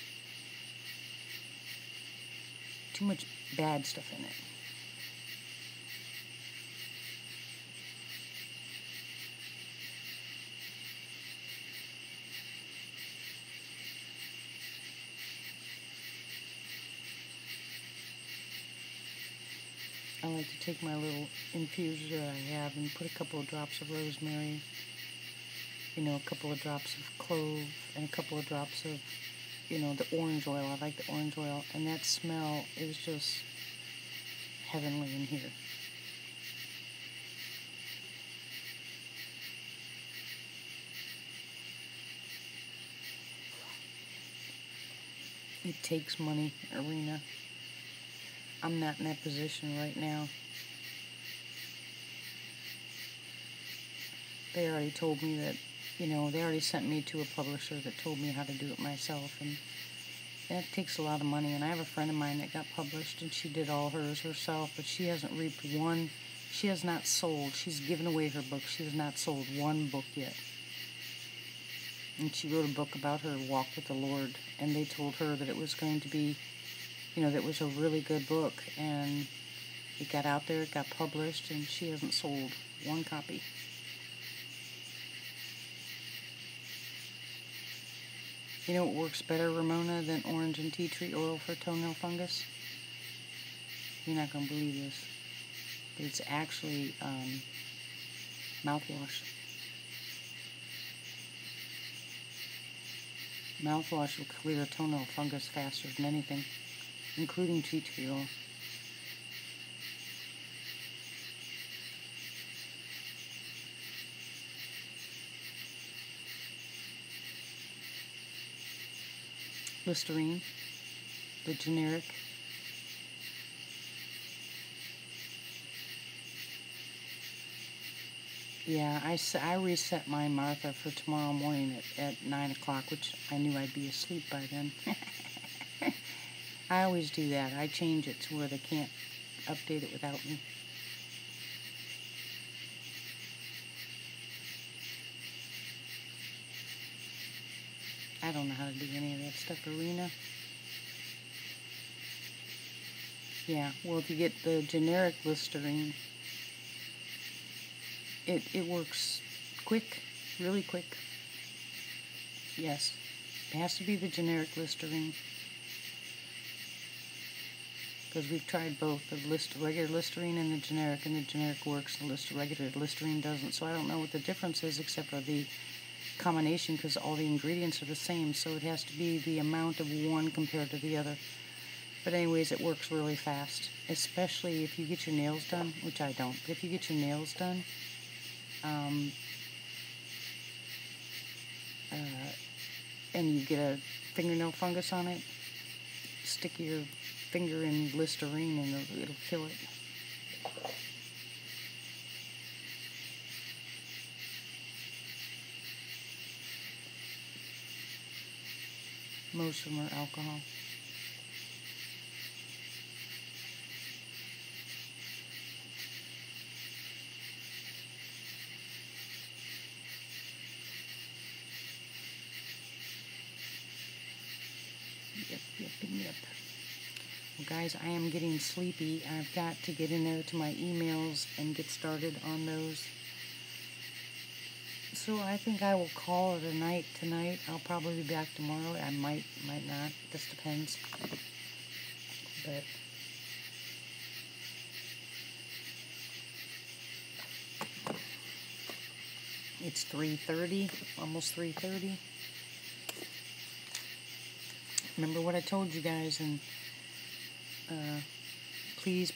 bad stuff in it. I like to take my little infuser that I have and put a couple of drops of rosemary, you know, a couple of drops of clove, and a couple of drops of, you know, the orange oil. I like the orange oil, and that smell is just heavenly in here. It takes money, Irina. I'm not in that position right now. They already told me that, you know, they already sent me to a publisher that told me how to do it myself, and that takes a lot of money. And I have a friend of mine that got published, and she did all hers herself, but she hasn't reaped one. She has not sold. She's given away her book. She has not sold one book yet. And she wrote a book about her walk with the Lord, and they told her that it was going to be, you know, that it was a really good book, and it got out there, it got published, and she hasn't sold one copy. You know what works better, Ramona, than orange and tea tree oil for toenail fungus? You're not going to believe this, but it's actually mouthwash. Mouthwash will clear toenail fungus faster than anything, including tea tree oil. Listerine, the generic. Yeah, I reset mine, Martha, for tomorrow morning at 9 o'clock, which I knew I'd be asleep by then. I always do that. I change it to where they can't update it without me. I don't know how to do any of that stuff, Irina. Yeah, well, if you get the generic Listerine, it works quick, really quick. Yes, it has to be the generic Listerine. Because we've tried both, the regular Listerine and the generic works, the regular Listerine doesn't. So I don't know what the difference is except for the combination, because all the ingredients are the same, so it has to be the amount of one compared to the other. But anyways, it works really fast, especially if you get your nails done, which I don't, but if you get your nails done, and you get a fingernail fungus on it, stick your finger in Listerine and it'll kill it. Most of them are alcohol. Yep. Well, guys, I am getting sleepy. I've got to get in there to my emails and get started on those. So I think I will call it a night tonight. I'll probably be back tomorrow. I might not. This depends. But it's 3:30, almost 3:30. Remember what I told you guys, and please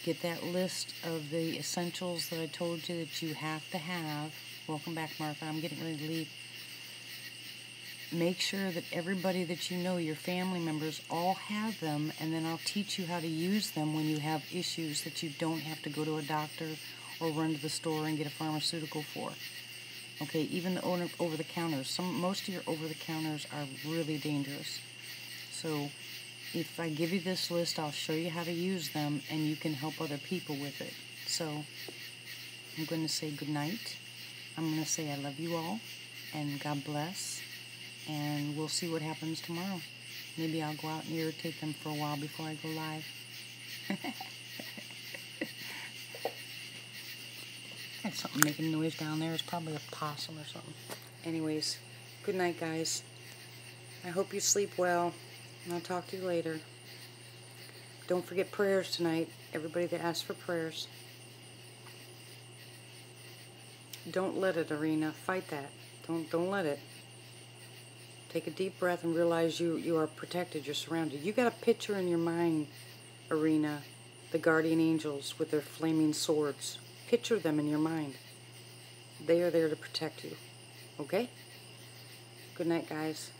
get that list of the essentials that I told you that you have to have. Welcome back, Martha. I'm getting ready to leave. make sure that everybody that you know, your family members, all have them, and then I'll teach you how to use them when you have issues that you don't have to go to a doctor or run to the store and get a pharmaceutical for. Okay, even the over-the-counters. Most of your over-the-counters are really dangerous. So if I give you this list, I'll show you how to use them, and you can help other people with it. So I'm going to say good night. I'm going to say I love you all, and God bless, and we'll see what happens tomorrow. Maybe I'll go out and irritate them for a while before I go live. Got something making noise down there. It's probably a possum or something. Anyways, good night, guys. I hope you sleep well, and I'll talk to you later. Don't forget prayers tonight, everybody that asked for prayers. Don't let it, Arena. Fight that. Don't let it. Take a deep breath and realize you are protected, you're surrounded. You got a picture in your mind, Arena, the guardian angels with their flaming swords. Picture them in your mind. They are there to protect you. Okay? Good night, guys.